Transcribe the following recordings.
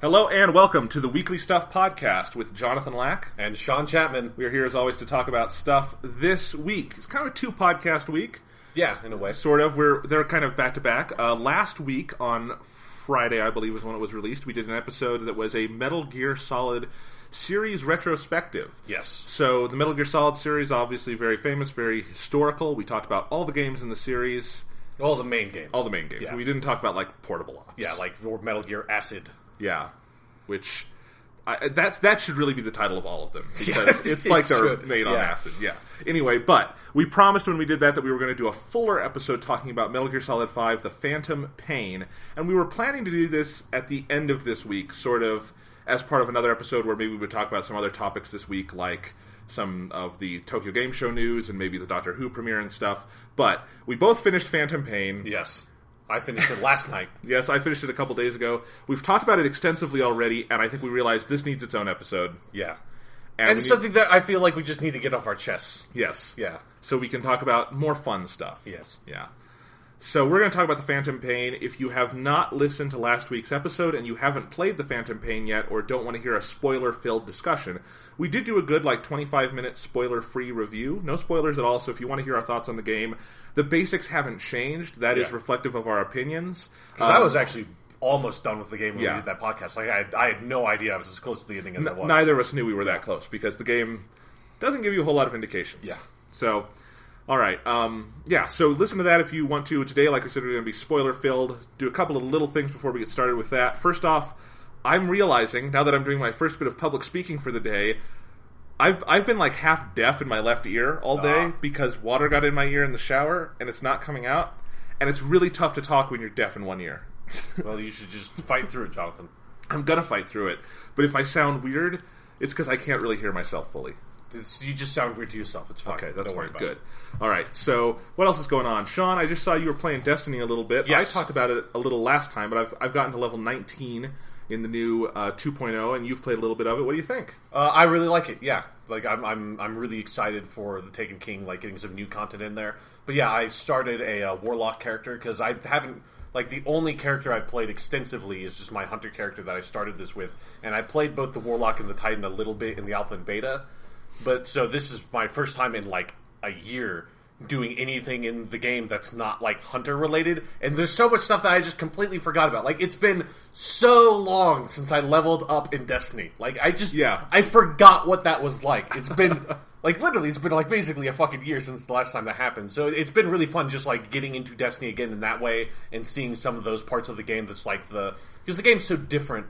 Hello and welcome to the Weekly Stuff Podcast with Jonathan Lack and Sean Chapman. We are here as always to talk about stuff this week. It's kind of a two-podcast week. Yeah, in a way. Sort of. They're kind of back-to-back. Last week on Friday, I believe, was when it was released, we did an episode that was a Metal Gear Solid series retrospective. Yes. So the Metal Gear Solid series, obviously very famous, very historical. We talked about all the games in the series. All the main games. All the main games. Yeah. We didn't talk about, like, portable ops. Yeah, like Metal Gear Acid. Yeah, which that should really be the title of all of them because it's like they're made on acid. Yeah. Anyway, but we promised when we did that we were going to do a fuller episode talking about Metal Gear Solid 5: The Phantom Pain, and we were planning to do this at the end of this week, sort of as part of another episode where maybe we would talk about some other topics this week, like some of the Tokyo Game Show news and maybe the Doctor Who premiere and stuff. But we both finished Phantom Pain. Yes. I finished it last night. Yes, I finished it a couple days ago. We've talked about it extensively already, and I think we realized this needs its own episode. Yeah. And it's something that I feel like we just need to get off our chests. Yes. Yeah. So we can talk about more fun stuff. Yes. Yeah. So we're going to talk about the Phantom Pain. If you have not listened to last week's episode and you haven't played the Phantom Pain yet or don't want to hear a spoiler-filled discussion, we did do a good 25-minute spoiler-free review. No spoilers at all, so if you want to hear our thoughts on the game, the basics haven't changed. That is reflective of our opinions. Because I was actually almost done with the game when we did that podcast. Like I had no idea I was as close to the ending as I was. Neither of us knew we were that close because the game doesn't give you a whole lot of indications. Yeah. So... all right, so listen to that if you want to. Today, like I said, we're going to be spoiler-filled. Do a couple of little things before we get started with that. First off, I'm realizing, now that I'm doing my first bit of public speaking for the day, I've been like half deaf in my left ear all day because water got in my ear in the shower, and it's not coming out. And it's really tough to talk when you're deaf in one ear. Well, you should just fight through it, Jonathan. I'm going to fight through it. But if I sound weird, it's because I can't really hear myself fully. You just sound weird to yourself. It's fine. Okay, that's Don't worry about good. it. All right, so what else is going on? Sean, I just saw you were playing Destiny a little bit. Yes. I talked about it a little last time, but I've gotten to level 19 in the new 2.0, and you've played a little bit of it. What do you think? I really like it. Yeah, like I'm really excited for the Taken King, like getting some new content in there. But yeah, I started a Warlock character because I haven't. Like, the only character I've played extensively is just my Hunter character that I started this with. And I played both the Warlock and the Titan a little bit in the Alpha and Beta. But, so this is my first time in, like, a year doing anything in the game that's not, like, Hunter-related. And there's so much stuff that I just completely forgot about. Like, it's been so long since I leveled up in Destiny. Like, I forgot what that was like. It's been... like, literally, it's been, like, basically a fucking year since the last time that happened. So it's been really fun just, like, getting into Destiny again in that way and seeing some of those parts of the game that's, like, because the game's so different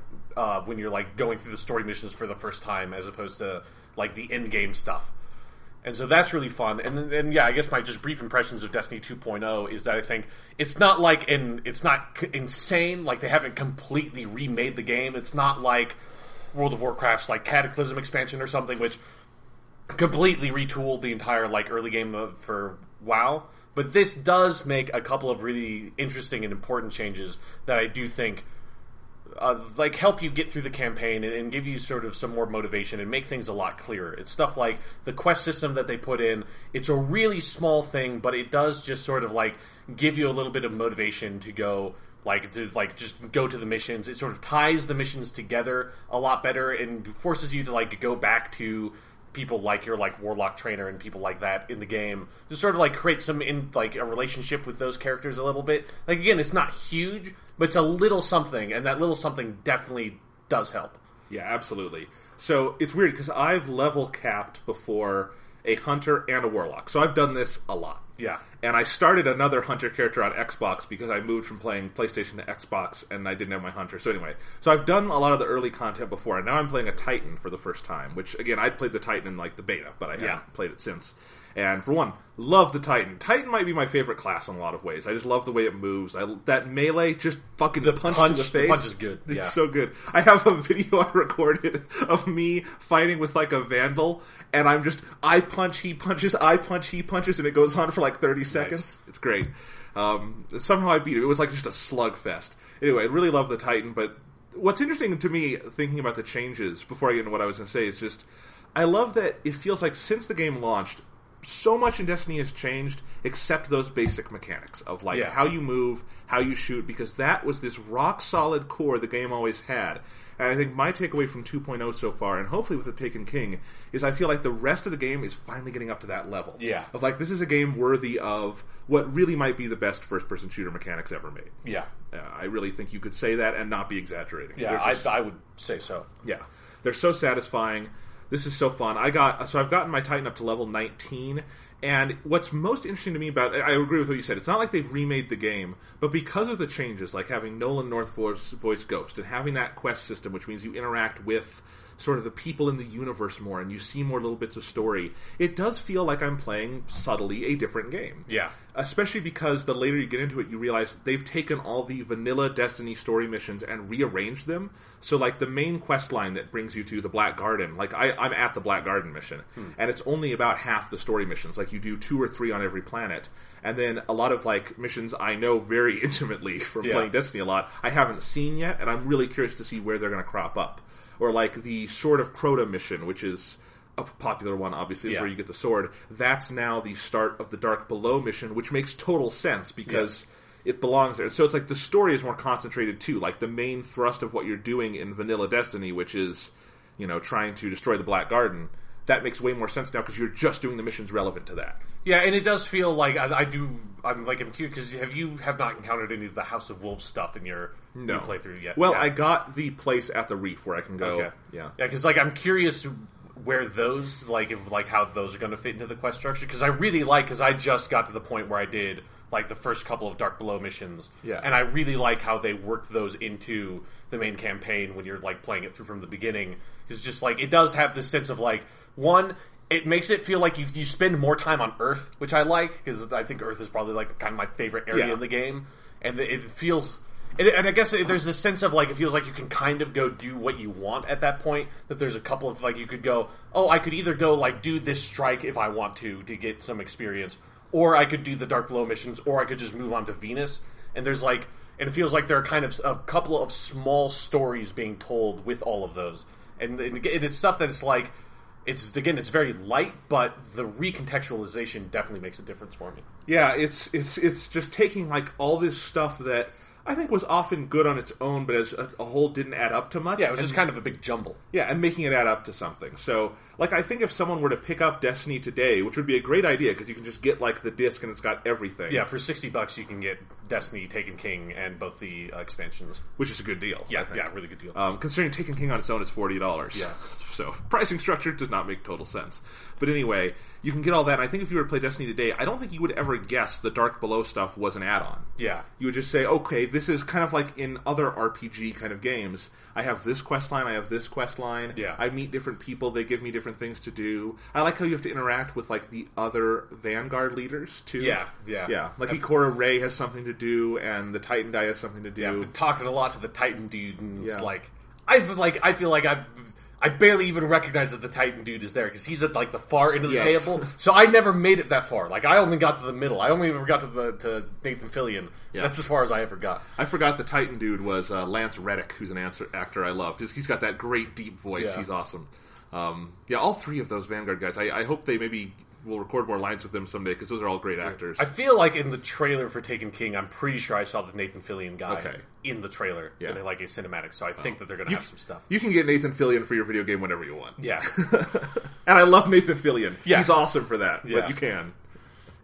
when you're, like, going through the story missions for the first time as opposed to, like, the end-game stuff. And so that's really fun. And yeah, I guess my just brief impressions of Destiny 2.0 is that I think it's not, like, it's not insane. Like, they haven't completely remade the game. It's not like World of Warcraft's, like, Cataclysm expansion or something, which... completely retooled the entire like early game for WoW, but this does make a couple of really interesting and important changes that I do think like help you get through the campaign and give you sort of some more motivation and make things a lot clearer. It's stuff like the quest system that they put in. It's a really small thing, but it does just sort of like give you a little bit of motivation to go just go to the missions. It sort of ties the missions together a lot better and forces you to like go back to people like your like Warlock trainer and people like that in the game to sort of like create some a relationship with those characters a little bit. Like again, it's not huge, but it's a little something, and that little something definitely does help. Yeah, absolutely. So it's weird because I've level capped before a Hunter and a Warlock, so I've done this a lot. Yeah. And I started another Hunter character on Xbox because I moved from playing PlayStation to Xbox and I didn't have my Hunter. So anyway, so I've done a lot of the early content before, and now I'm playing a Titan for the first time, which, again, I played the Titan in, like, the beta, but I haven't played it since. And for one, love the Titan. Titan might be my favorite class in a lot of ways. I just love the way it moves. That melee, just fucking punch to the face. The punch is good. It's so good. I have a video I recorded of me fighting with like a Vandal, and I'm just, I punch, he punches, I punch, he punches, and it goes on for like 30 seconds. Nice. It's great. Somehow I beat it. It was like just a slugfest. Anyway, I really love the Titan, but what's interesting to me, thinking about the changes, before I get into what I was going to say, is just, I love that it feels like since the game launched, so much in Destiny has changed, except those basic mechanics of how you move, how you shoot, because that was this rock solid core the game always had. And I think my takeaway from 2.0 so far, and hopefully with the Taken King, is I feel like the rest of the game is finally getting up to that level. Yeah. Of this is a game worthy of what really might be the best first-person shooter mechanics ever made. Yeah. I really think you could say that and not be exaggerating. Yeah, I would say so. Yeah. They're so satisfying. This is so fun. I've gotten my Titan up to level 19, and what's most interesting to me about it, I agree with what you said, it's not like they've remade the game, but because of the changes, like having Nolan North voice Ghost, and having that quest system, which means you interact with sort of the people in the universe more, and you see more little bits of story, it does feel like I'm playing subtly a different game. Yeah. Especially because the later you get into it, you realize they've taken all the vanilla Destiny story missions and rearranged them. So, the main quest line that brings you to the Black Garden, I'm at the Black Garden mission, and it's only about half the story missions. You do 2 or 3 on every planet. And then a lot of, missions I know very intimately from playing Destiny a lot, I haven't seen yet, and I'm really curious to see where they're going to crop up. Or, the Sword of Crota mission, which is a popular one, obviously, is where you get the sword. That's now the start of the Dark Below mission, which makes total sense because it belongs there. So it's the story is more concentrated too. The main thrust of what you're doing in vanilla Destiny, which is, trying to destroy the Black Garden, that makes way more sense now because you're just doing the missions relevant to that. Yeah, and it does feel like I'm curious because have not encountered any of the House of Wolves stuff in your playthrough yet. Well, I got the place at the reef where I can go. Okay. Yeah, because I'm curious where those how those are going to fit into the quest structure, because I really because I just got to the point where I did the first couple of Dark Below missions, and I really like how they worked those into the main campaign when you're playing it through from the beginning. It's just it does have this sense of one, it makes it feel like you spend more time on Earth, which I like, because I think Earth is probably kind of my favorite area in the game, and it feels. And I guess there's this sense of it feels like you can kind of go do what you want at that point. That there's a couple of you could go, I could either go do this strike if I want to get some experience, or I could do the Dark Below missions, or I could just move on to Venus. And there's and it feels like there are kind of a couple of small stories being told with all of those, and it's stuff that's it's very light, but the recontextualization definitely makes a difference for me. Yeah, it's just taking all this stuff that I think was often good on its own, but as a whole didn't add up to much. Yeah, it was just kind of a big jumble. Yeah, and making it add up to something. So, I think if someone were to pick up Destiny today, which would be a great idea, because you can just get, the disc and it's got everything. Yeah, for $60 you can get Destiny, Taken King, and both the expansions. Which is a good deal. Yeah, really good deal. Considering Taken King on its own is $40. Yeah. So, pricing structure does not make total sense. But anyway, you can get all that, and I think if you were to play Destiny today, I don't think you would ever guess the Dark Below stuff was an add-on. Yeah. You would just say, okay, this is kind of in other RPG kind of games. I have this quest line, I have this quest line. Yeah. I meet different people, they give me different things to do. I like how you have to interact with, the other Vanguard leaders, too. Yeah. Yeah, Ikora Ray has something to do, and the Titan guy has something to do. Yeah, I've been talking a lot to the Titan dude, and it's I feel like I barely even recognize that the Titan dude is there, because he's at the far end of the table. So I never made it that far. I only got to the middle. I only ever got to Nathan Fillion. Yeah. That's as far as I ever got. I forgot the Titan dude was Lance Reddick, who's an actor I love. He's got that great deep voice. Yeah. He's awesome. All 3 of those Vanguard guys. I hope they maybe will record more lines with them someday, because those are all great actors. I feel like in the trailer for Taken King, I'm pretty sure I saw the Nathan Fillion guy in the trailer in a cinematic, so I think that they're going to have some stuff. You can get Nathan Fillion for your video game whenever you want. Yeah. And I love Nathan Fillion. Yeah. He's awesome for that, yeah. But you can.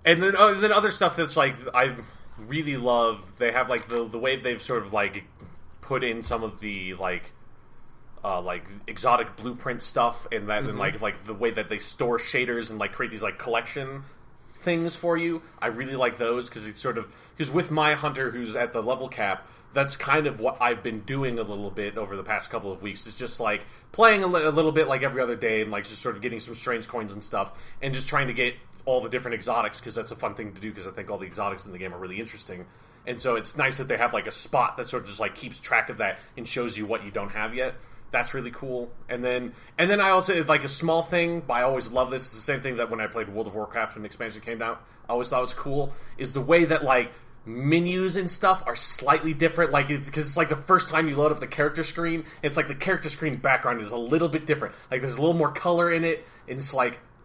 And then other stuff that's I really love, they have the way they've sort of put in some of the exotic blueprint stuff, and that, and the way that they store shaders and create these collection things for you. I really like those, because it's sort of, because with my hunter who's at the level cap, that's kind of what I've been doing a little bit over the past couple of weeks. Is just playing a little bit every other day, and just sort of getting some strange coins and stuff, and just trying to get all the different exotics, because that's a fun thing to do, because I think all the exotics in the game are really interesting. And so it's nice that they have a spot that sort of just keeps track of that and shows you what you don't have yet. That's really cool. And then I also, it's a small thing, but I always love this. It's the same thing that when I played World of Warcraft when the expansion came out, I always thought was cool, is the way that menus and stuff are slightly different. It's because it's the first time you load up the character screen, it's the character screen background is a little bit different. There's a little more color in it, and it's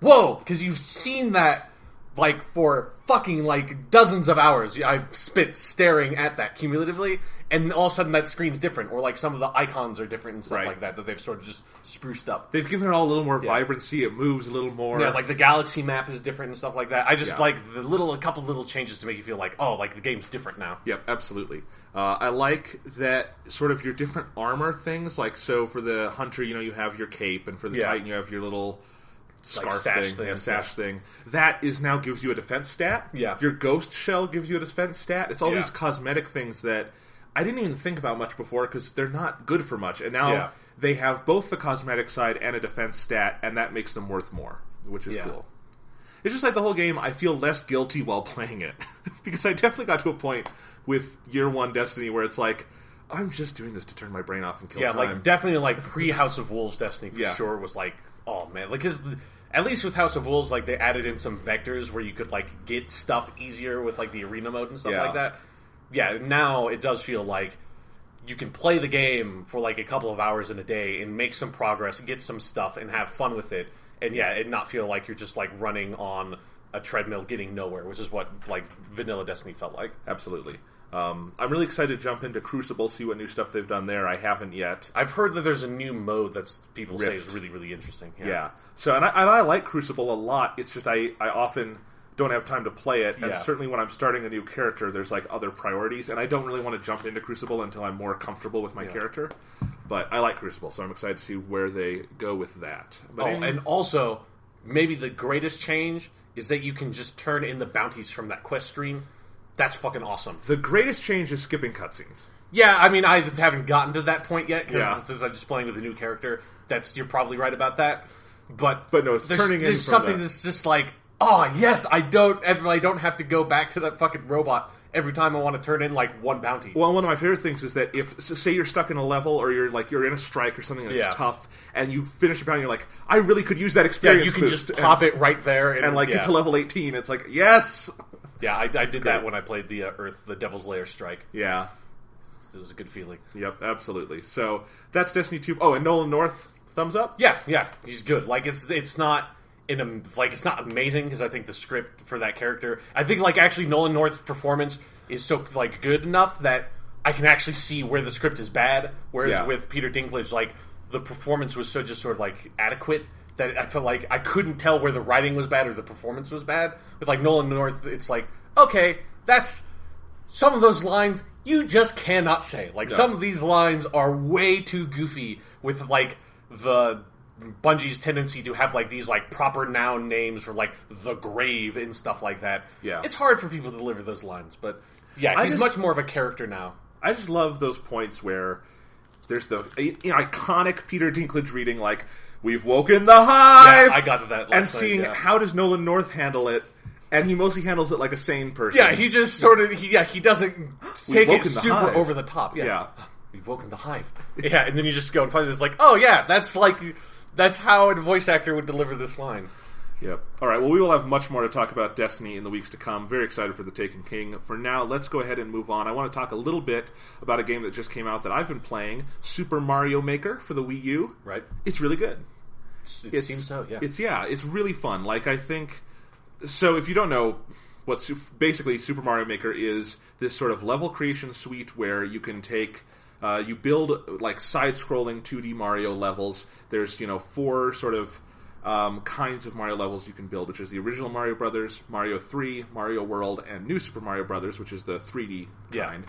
whoa, because you've seen that like, for fucking, like, dozens of hours I've spent staring at that cumulatively, and all of a sudden that screen's different, or, like, some of the icons are different and stuff like that they've sort of just spruced up. They've given it all a little more vibrancy, it moves a little more. Yeah, like, the galaxy map is different and stuff like that. I just like a couple little changes to make you feel like, oh, like, the game's different now. Yep, absolutely. I like that sort of your different armor things, like, so for the hunter, you have your cape, and for the titan, you have your little scarf sash thing. That is now gives you a defense stat. Yeah. Your ghost shell gives you a defense stat. It's all these cosmetic things that I didn't even think about much before because they're not good for much. And now they have both the cosmetic side and a defense stat, and that makes them worth more, which is cool. It's just like the whole game, I feel less guilty while playing it. Because I definitely got to a point with Year 1 Destiny where it's like, I'm just doing this to turn my brain off and kill time. Yeah, like, definitely, like, pre-House of Wolves Destiny for sure was like, oh, man. Like, because at least with House of Wolves, like, they added in some vectors where you could, like, get stuff easier with, like, the arena mode and stuff like that. Yeah, now it does feel like you can play the game for, like, a couple of hours in a day and make some progress, get some stuff, and have fun with it. And, and not feel like you're just, like, running on a treadmill getting nowhere, which is what, like, vanilla Destiny felt like. Absolutely. I'm really excited to jump into Crucible, see what new stuff they've done there. I haven't yet. I've heard that there's a new mode that people say is really, really interesting. Yeah. So, and I like Crucible a lot. It's just I often don't have time to play it, and certainly when I'm starting a new character, there's, like, other priorities, and I don't really want to jump into Crucible until I'm more comfortable with my character. But I like Crucible, so I'm excited to see where they go with that. But and also, maybe the greatest change is that you can just turn in the bounties from that quest screen. That's fucking awesome. The greatest change is skipping cutscenes. Yeah, I mean, I just haven't gotten to that point yet, because I'm just playing with a new character. You're probably right about that. But no, it's turning in there's something that's just like, oh, yes, I don't have to go back to that fucking robot every time I want to turn in, like, one bounty. Well, one of my favorite things is that if, say you're stuck in a level, or you're in a strike or something and it's tough, and you finish a bounty, you're like, I really could use that experience you can boost. just pop it right there. And get to level 18, it's like, yes! Yeah, I did that when I played the the Devil's Lair strike. Yeah. It was a good feeling. Yep, absolutely. So, that's Destiny 2. Oh, and Nolan North, thumbs up? Yeah, he's good. Like, it's not... it's not amazing, because I think the script for that character... I think, like, actually Nolan North's performance is so, like, good enough that I can actually see where the script is bad, whereas with Peter Dinklage, like, the performance was so just sort of, like, adequate that I felt like I couldn't tell where the writing was bad or the performance was bad. With, like, Nolan North, it's like, okay, that's... Some of those lines you just cannot say. Like, some of these lines are way too goofy with, like, the... Bungie's tendency to have, like, these, like, proper noun names for, like, the grave and stuff like that. Yeah. It's hard for people to deliver those lines, but he's much more of a character now. I just love those points where there's the iconic Peter Dinklage reading, like, "We've woken the hive!" Yeah, I got to that last and seeing how does Nolan North handle it, and he mostly handles it like a sane person. Yeah, he just sort of, he doesn't take it super over the top. Yeah. We've woken the hive. Yeah, and then you just go and find this, like, oh yeah, that's how a voice actor would deliver this line. Yep. All right, well, we will have much more to talk about Destiny in the weeks to come. Very excited for The Taken King. For now, let's go ahead and move on. I want to talk a little bit about a game that just came out that I've been playing, Super Mario Maker for the Wii U. Right. It's really good. It seems so, yeah. It's really fun. Like, I think... So, if you don't know, basically Super Mario Maker is this sort of level creation suite where you can take... you build, like, side-scrolling 2D Mario levels. There's, 4 sort of kinds of Mario levels you can build, which is the original Mario Brothers, Mario 3, Mario World, and New Super Mario Brothers, which is the 3D kind.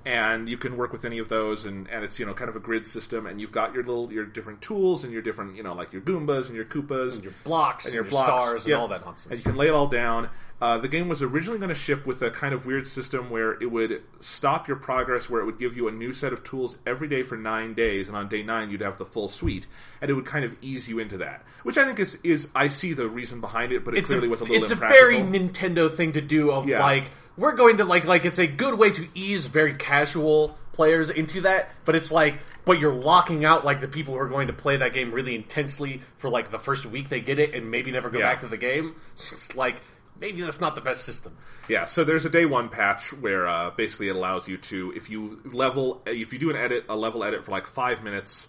And you can work with any of those, and it's, kind of a grid system, and you've got your different tools, and your different, like your Goombas, and your Koopas. And your blocks, and your stars, and all that nonsense. And you can lay it all down. The game was originally going to ship with a kind of weird system where it would stop your progress, where it would give you a new set of tools every day for 9 days, and on day 9 you'd have the full suite, and it would kind of ease you into that. Which I think is I see the reason behind it, but it clearly was a little impractical. It's a very Nintendo thing to do of, like, we're going to, like, it's a good way to ease very casual players into that, but it's like, but you're locking out, like, the people who are going to play that game really intensely for, like, the first week they get it and maybe never go back to the game. It's like... Maybe that's not the best system. Yeah, so there's a day 1 patch where basically it allows you to, if you do a level edit for like 5 minutes,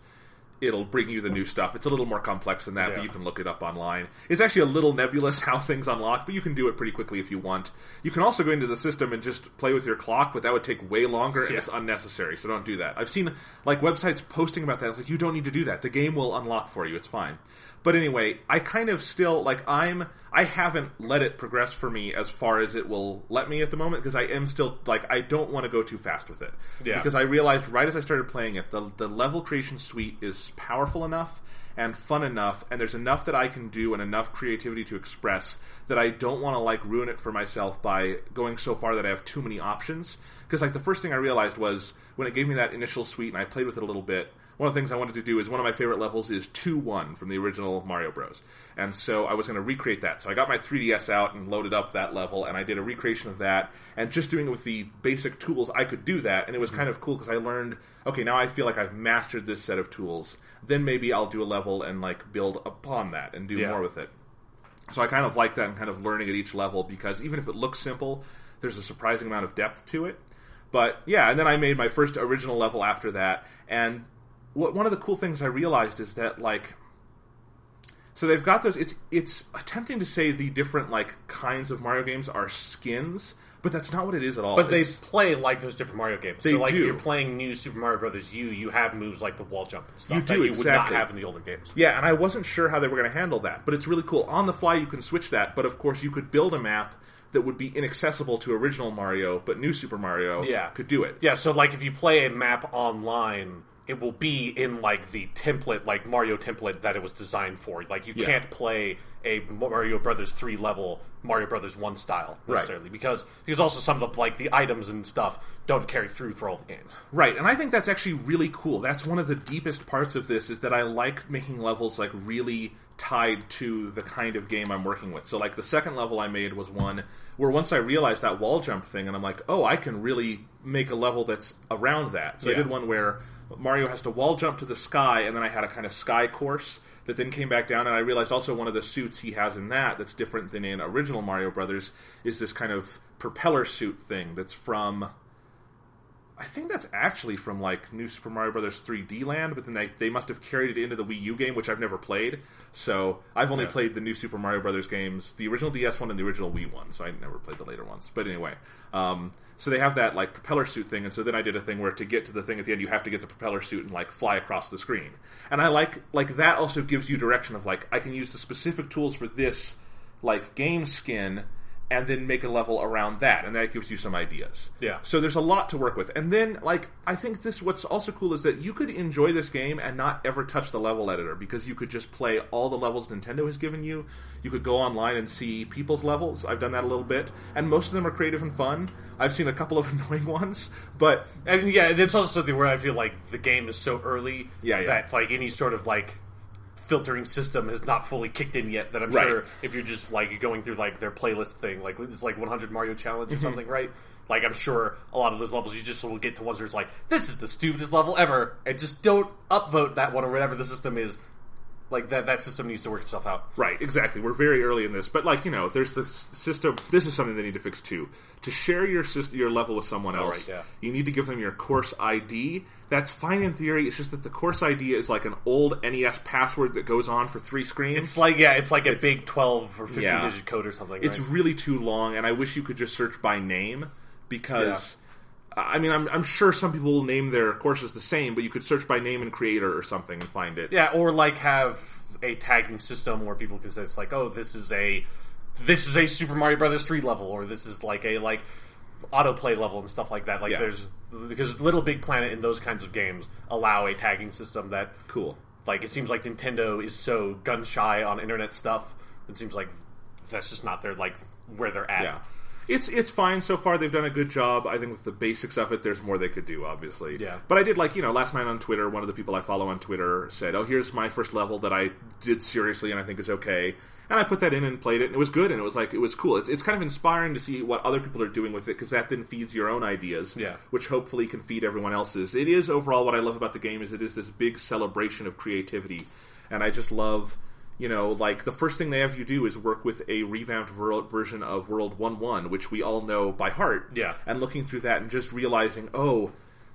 it'll bring you the new stuff. It's a little more complex than that, but you can look it up online. It's actually a little nebulous how things unlock, but you can do it pretty quickly if you want. You can also go into the system and just play with your clock, but that would take way longer, and it's unnecessary, so don't do that. I've seen like websites posting about that. It's like, you don't need to do that. The game will unlock for you. It's fine. But anyway, I kind of still, like, I haven't let it progress for me as far as it will let me at the moment, because I am still, like, I don't want to go too fast with it. Yeah. Because I realized right as I started playing it, the level creation suite is powerful enough and fun enough, and there's enough that I can do and enough creativity to express that I don't want to, like, ruin it for myself by going so far that I have too many options. Because, like, the first thing I realized was, when it gave me that initial suite and I played with it a little bit, one of the things I wanted to do is, one of my favorite levels is 2-1 from the original Mario Bros. And so I was going to recreate that. So I got my 3DS out and loaded up that level, and I did a recreation of that, and just doing it with the basic tools, I could do that, and it was kind of cool because I learned, okay, now I feel like I've mastered this set of tools, then maybe I'll do a level and, like, build upon that and do more with it. So I kind of like that and kind of learning at each level, because even if it looks simple, there's a surprising amount of depth to it. But, yeah, and then I made my first original level after that, and one of the cool things I realized is that, like, so they've got those, it's attempting to say the different, like, kinds of Mario games are skins, but that's not what it is at all. But they play like those different Mario games. So, like, if you're playing New Super Mario Bros. You have moves like the wall jump and stuff that you would not have in the older games. Yeah, and I wasn't sure how they were going to handle that, but it's really cool. On the fly, you can switch that, but of course you could build a map that would be inaccessible to original Mario, but New Super Mario could do it. Yeah, so, like, if you play a map online, it will be in, like, the template, like, Mario template that it was designed for. Like, you can't play a Mario Brothers 3 level Mario Brothers 1 style, necessarily. Right. Because also some of the, like, the items and stuff don't carry through for all the games. Right, and I think that's actually really cool. That's one of the deepest parts of this, is that I like making levels, like, really tied to the kind of game I'm working with. So, like, the second level I made was one where once I realized that wall jump thing, and I'm like, oh, I can really make a level that's around that. So I did one where Mario has to wall jump to the sky, and then I had a kind of sky course that then came back down, and I realized also one of the suits he has in that's different than in original Mario Brothers is this kind of propeller suit thing that's from, I think that's actually from, like, New Super Mario Bros. 3D Land, but then they must have carried it into the Wii U game, which I've never played. So I've only played the New Super Mario Bros. Games, the original DS one and the original Wii one, so I never played the later ones. But anyway, so they have that, like, propeller suit thing, and so then I did a thing where to get to the thing at the end, you have to get the propeller suit and, like, fly across the screen. And I like that also gives you direction of, like, I can use the specific tools for this, like, game skin, and then make a level around that, and that gives you some ideas. Yeah. So there's a lot to work with. And then, like, I think what's also cool is that you could enjoy this game and not ever touch the level editor, because you could just play all the levels Nintendo has given you. You could go online and see people's levels. I've done that a little bit, and most of them are creative and fun. I've seen a couple of annoying ones, but... And yeah, it's also something where I feel like the game is so early that, like, any sort of, like, filtering system has not fully kicked in yet, that I'm sure if you're just, like, going through, like, their playlist thing, like, it's like 100 Mario Challenge or something, right? Like, I'm sure a lot of those levels you just will get to ones where it's like, this is the stupidest level ever, and just don't upvote that one or whatever the system is. Like, that system needs to work itself out. Right, exactly. We're very early in this. But, like, you know, there's this system... This is something they need to fix, too. To share your level with someone else, you need to give them your course ID. That's fine in theory. It's just that the course ID is like an old NES password that goes on for 3 screens. It's like, it's like a big 12 or 15-digit code or something, right? It's really too long, and I wish you could just search by name, because... I mean, I'm sure some people will name their courses the same, but you could search by name and creator or something and find it. Yeah, or, like, have a tagging system where people can say, it's like, oh, this is a Super Mario Brothers 3 level, or this is, like, a, like, autoplay level and stuff like that. Like, because Little Big Planet and those kinds of games allow a tagging system that... Cool. Like, it seems like Nintendo is so gun-shy on internet stuff, it seems like that's just not their, like, where they're at. Yeah. It's fine so far. They've done a good job. I think with the basics of it, there's more they could do, obviously. Yeah. But I did, like, you know, last night on Twitter, one of the people I follow on Twitter said, oh, here's my first level that I did seriously and I think is okay. And I put that in and played it, and it was good, and it was, like, it was cool. It's kind of inspiring to see what other people are doing with it, because that then feeds your own ideas, which hopefully can feed everyone else's. It is, overall, what I love about the game is it is this big celebration of creativity. And I just love... You know, like, the first thing they have you do is work with a revamped version of World 1-1, which we all know by heart. Yeah. And looking through that and just realizing, oh,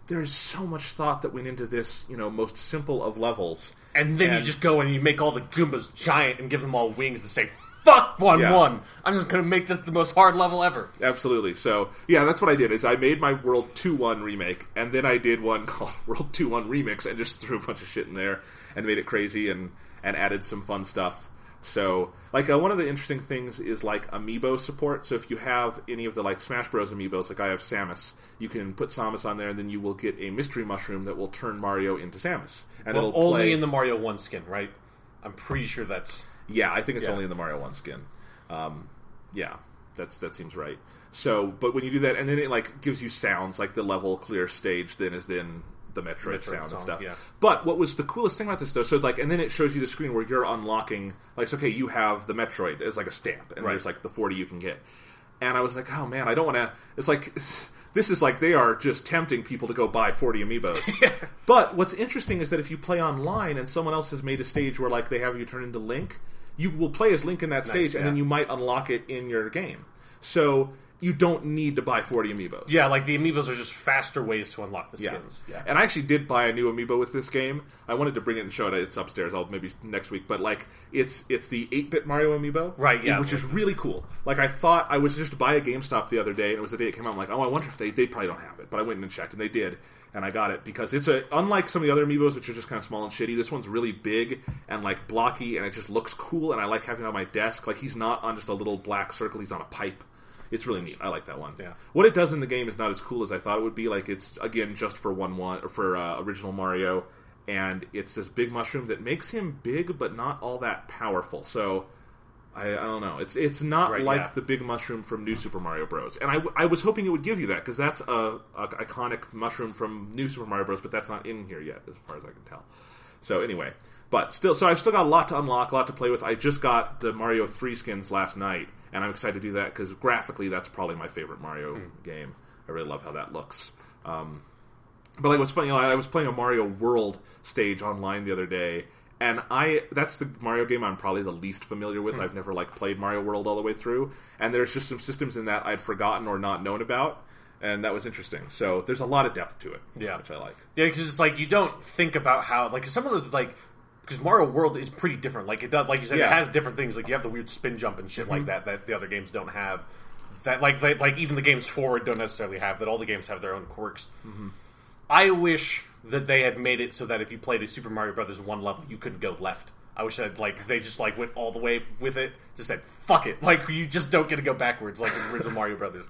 there's so much thought that went into this, most simple of levels. And then you just go and you make all the Goombas giant and give them all wings and say, fuck 1-1. I'm just going to make this the most hard level ever. Absolutely. So, yeah, that's what I did, is I made my World 2-1 remake, and then I did one called World 2-1 Remix, and just threw a bunch of shit in there, and made it crazy, and added some fun stuff. So, one of the interesting things is, amiibo support. So if you have any of the, Smash Bros. Amiibos, I have Samus, you can put Samus on there, and then you will get a mystery mushroom that will turn Mario into Samus. And it'll only in the Mario 1 skin, right? I'm pretty sure that's... Yeah, I think it's only in the Mario 1 skin. That seems right. So, but when you do that, and then it gives you sounds, the level clear stage then is then the Metroid sound and stuff. Yeah. But what was the coolest thing about this, though, so and then it shows you the screen where you're unlocking, you have the Metroid as a stamp, and there's the 40 you can get. And I was like, oh man, I don't want to, this is they are just tempting people to go buy 40 amiibos. Yeah. But what's interesting is that if you play online and someone else has made a stage where they have you turn into Link, you will play as Link in that stage, and then you might unlock it in your game. So you don't need to buy 40 amiibos. Yeah, the amiibos are just faster ways to unlock the skins. Yeah. And I actually did buy a new amiibo with this game. I wanted to bring it and show it. It's upstairs. I'll maybe next week. But it's the 8-bit Mario amiibo, right? Yeah, which is really cool. I thought I was just to buy a GameStop the other day, and it was the day it came out. I'm like, oh, I wonder if they probably don't have it. But I went and checked, and they did. And I got it because it's unlike some of the other amiibos, which are just kind of small and shitty. This one's really big and blocky, and it just looks cool. And I like having it on my desk. He's not on just a little black circle; he's on a pipe. It's really neat. I like that one. Yeah. What it does in the game is not as cool as I thought it would be. It's again just for 1-1 or for original Mario, and it's this big mushroom that makes him big but not all that powerful. So I don't know. It's not the big mushroom from New Super Mario Bros. And I was hoping it would give you that because that's a iconic mushroom from New Super Mario Bros. But that's not in here yet, as far as I can tell. So anyway, but still, so I've still got a lot to unlock, a lot to play with. I just got the Mario 3 skins last night, and I'm excited to do that because graphically, that's probably my favorite Mario game. I really love how that looks. But it was funny. I was playing a Mario World stage online the other day, and that's the Mario game I'm probably the least familiar with. I've never played Mario World all the way through, and there's just some systems in that I'd forgotten or not known about. And that was interesting. So there's a lot of depth to it, which I like. Yeah, because it's you don't think about how some of those because Mario World is pretty different. It does, like you said, it has different things. You have the weird spin jump and shit like that the other games don't have. That even the games forward don't necessarily have. That all the games have their own quirks. Mm-hmm. I wish that they had made it so that if you played a Super Mario Brothers 1 level, you couldn't go left. I wish that they just went all the way with it. Just said fuck it. You just don't get to go backwards like in the original Mario Brothers.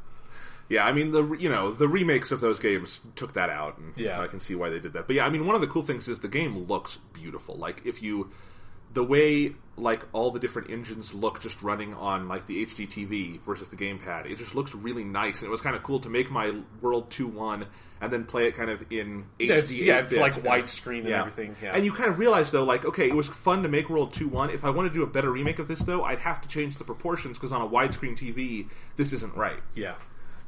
Yeah, I mean, the remakes of those games took that out, and I can see why they did that. But yeah, I mean, one of the cool things is the game looks beautiful. The way, all the different engines look just running on, the HD TV versus the gamepad, it just looks really nice, and it was kind of cool to make my World 2-1 and then play it kind of in HD. It's widescreen and everything. Yeah. And you kind of realize, though, okay, it was fun to make World 2-1. If I want to do a better remake of this, though, I'd have to change the proportions, because on a widescreen TV, this isn't right. Yeah.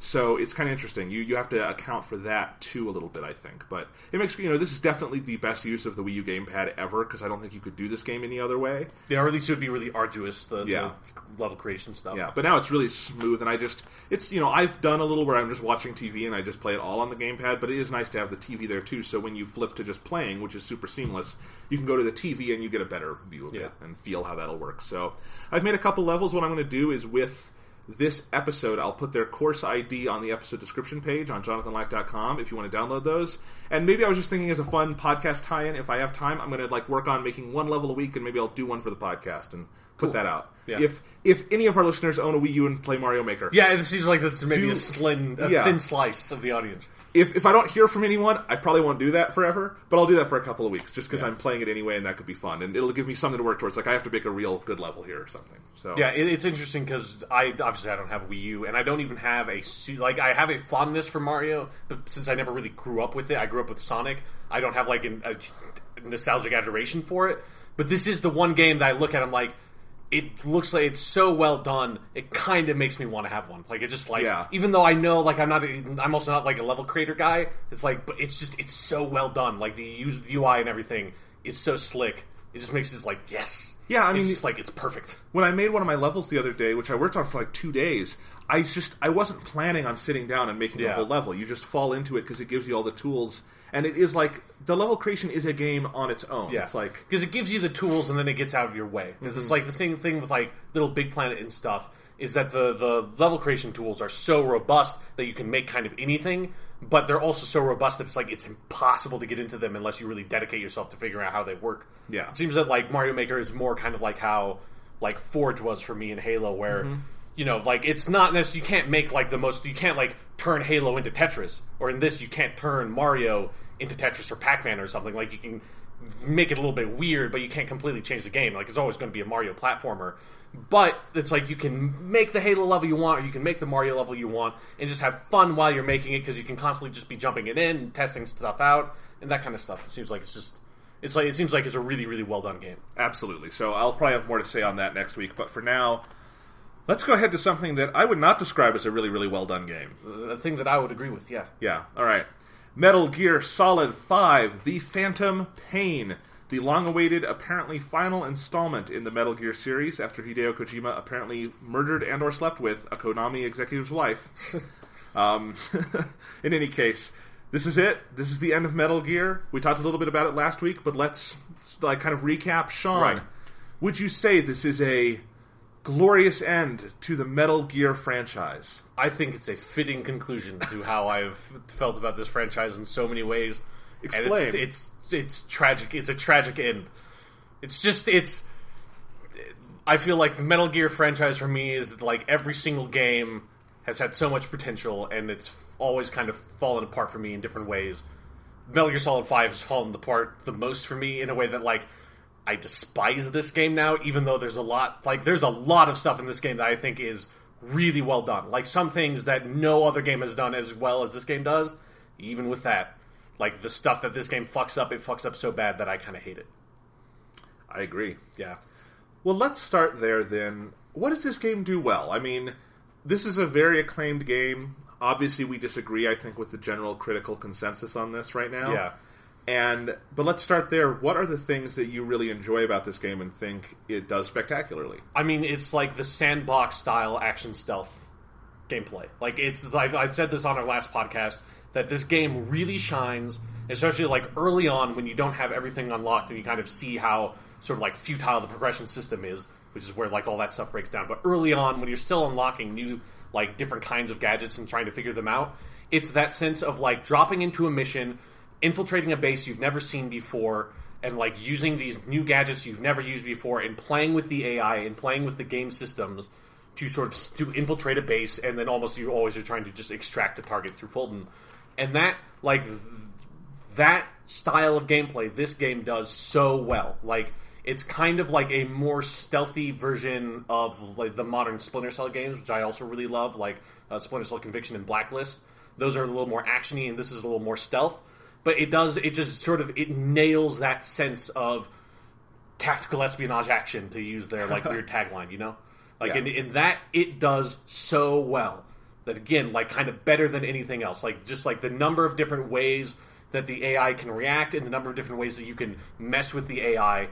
So it's kind of interesting. You have to account for that too a little bit, I think. But it makes this is definitely the best use of the Wii U gamepad ever, because I don't think you could do this game any other way. Yeah, or at least it would be really arduous, the level creation stuff. Yeah, but now it's really smooth, and I've done a little where I'm just watching TV and I just play it all on the gamepad, but it is nice to have the TV there too, so when you flip to just playing, which is super seamless, you can go to the TV and you get a better view of it and feel how that'll work. So I've made a couple levels. What I'm going to do is with this episode, I'll put their course ID on the episode description page on jonathanlack.com if you want to download those. And maybe I was just thinking as a fun podcast tie-in, if I have time, I'm going to work on making one level a week, and maybe I'll do one for the podcast and put that out. Yeah. If any of our listeners own a Wii U and play Mario Maker. Yeah, it seems like this is maybe a thin slice of the audience. If I don't hear from anyone, I probably won't do that forever, but I'll do that for a couple of weeks, just because I'm playing it anyway, and that could be fun, and it'll give me something to work towards. I have to make a real good level here or something. So yeah, it's interesting because I don't have a Wii U, and I don't even have I have a fondness for Mario, but since I never really grew up with it, I grew up with Sonic. I don't have a nostalgic adoration for it. But this is the one game that I look at, I'm like, it looks like it's so well done, it kind of makes me want to have one. It just even though I know I'm also not a level creator guy, it's but it's so well done. The UI and everything is so slick it just makes it like, yes. Yeah, I mean, it's just like, it's perfect. When I made one of my levels the other day, which I worked on for like 2 days, I wasn't planning on sitting down and making the whole level. You just fall into it because it gives you all the tools. And it is like, the level creation is a game on its own. Yeah. It's like, because it gives you the tools and then it gets out of your way. Because it's like the same thing with like Little Big Planet and stuff, is that the level creation tools are so robust that you can make kind of anything, but they're also so robust that it's like, it's impossible to get into them unless you really dedicate yourself to figuring out how they work. Yeah. It seems that like Mario Maker is more kind of like how like Forge was for me in Halo, where you know, like, it's not necessarily, you can't make like you can't like turn Halo into Tetris, or in this you can't turn Mario into Tetris or Pac-Man or something. Like, you can make it a little bit weird, but you can't completely change the game. Like, it's always going to be a Mario platformer. But it's like, you can make the Halo level you want, or you can make the Mario level you want, and just have fun while you're making it, because you can constantly just be jumping it in and testing stuff out, and that kind of stuff. It seems like it seems like it's a really, really well done game. Absolutely. So I'll probably have more to say on that next week, but for now, let's go ahead to something that I would not describe as a really, really well done game. A thing that I would agree with, yeah. Yeah, alright. Metal Gear Solid 5, The Phantom Pain. The long-awaited, apparently final installment in the Metal Gear series after Hideo Kojima apparently murdered and or slept with a Konami executive's wife. In any case, this is it. This is the end of Metal Gear. We talked a little bit about it last week, but let's like kind of recap. Sean, would you say this is a glorious end to the Metal Gear franchise? I think it's a fitting conclusion to how I've felt about this franchise in so many ways. Explain. And it's tragic. It's a tragic end. I feel like the Metal Gear franchise for me is like every single game has had so much potential, and it's always kind of fallen apart for me in different ways. Metal Gear Solid 5 has fallen apart the most for me in a way that, like, I despise this game now, even though there's a lot of stuff in this game that I think is really well done. Like, some things that no other game has done as well as this game does. Even with that, like, the stuff that this game fucks up, it fucks up so bad that I kind of hate it. I agree. Yeah. Well, let's start there then. What does this game do well? I mean, this is a very acclaimed game. Obviously, we disagree, I think, with the general critical consensus on this right now. Yeah. But let's start there. What are the things that you really enjoy about this game and think it does spectacularly? I mean, it's like the sandbox-style action stealth gameplay. Like, I said this on our last podcast, that this game really shines, especially like early on when you don't have everything unlocked and you kind of see how sort of like futile the progression system is, which is where like all that stuff breaks down. But early on, when you're still unlocking new like different kinds of gadgets and trying to figure them out, it's that sense of like dropping into a mission, infiltrating a base you've never seen before, and like using these new gadgets you've never used before, and playing with the AI and playing with the game systems to sort of to infiltrate a base, and then almost you always are trying to just extract a target through Fulton. And that, like, that style of gameplay, this game does so well. Like, it's kind of like a more stealthy version of like the modern Splinter Cell games, which I also really love, like Splinter Cell Conviction and Blacklist. Those are a little more actiony, and this is a little more stealth. But it nails that sense of tactical espionage action, to use their like weird tagline, you know? Like, yeah. in that, it does so well. That, again, like, kind of better than anything else. Like, just, like, the number of different ways that the AI can react and the number of different ways that you can mess with the AI,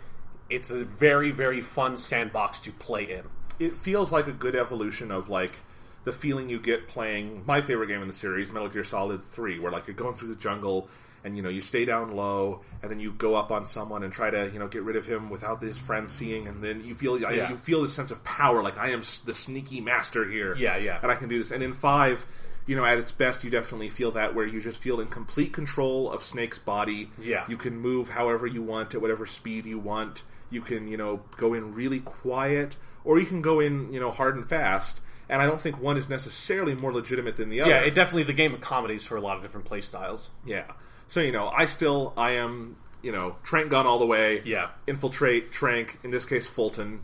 it's a very, very fun sandbox to play in. It feels like a good evolution of, like, the feeling you get playing my favorite game in the series, Metal Gear Solid 3, where, like, you're going through the jungle and, you know, you stay down low, and then you go up on someone and try to, you know, get rid of him without his friends seeing, and then you feel you feel this sense of power, like, I am the sneaky master here. Yeah. And I can do this. And in 5, you know, at its best, you definitely feel that, where you just feel in complete control of Snake's body. Yeah. You can move however you want, at whatever speed you want. You can, you know, go in really quiet, or you can go in, you know, hard and fast. And I don't think one is necessarily more legitimate than the other. Yeah, the game accommodates for a lot of different play styles. Yeah. So, you know, I am, you know, Trank gun all the way. Yeah. Infiltrate, Trank, in this case, Fulton.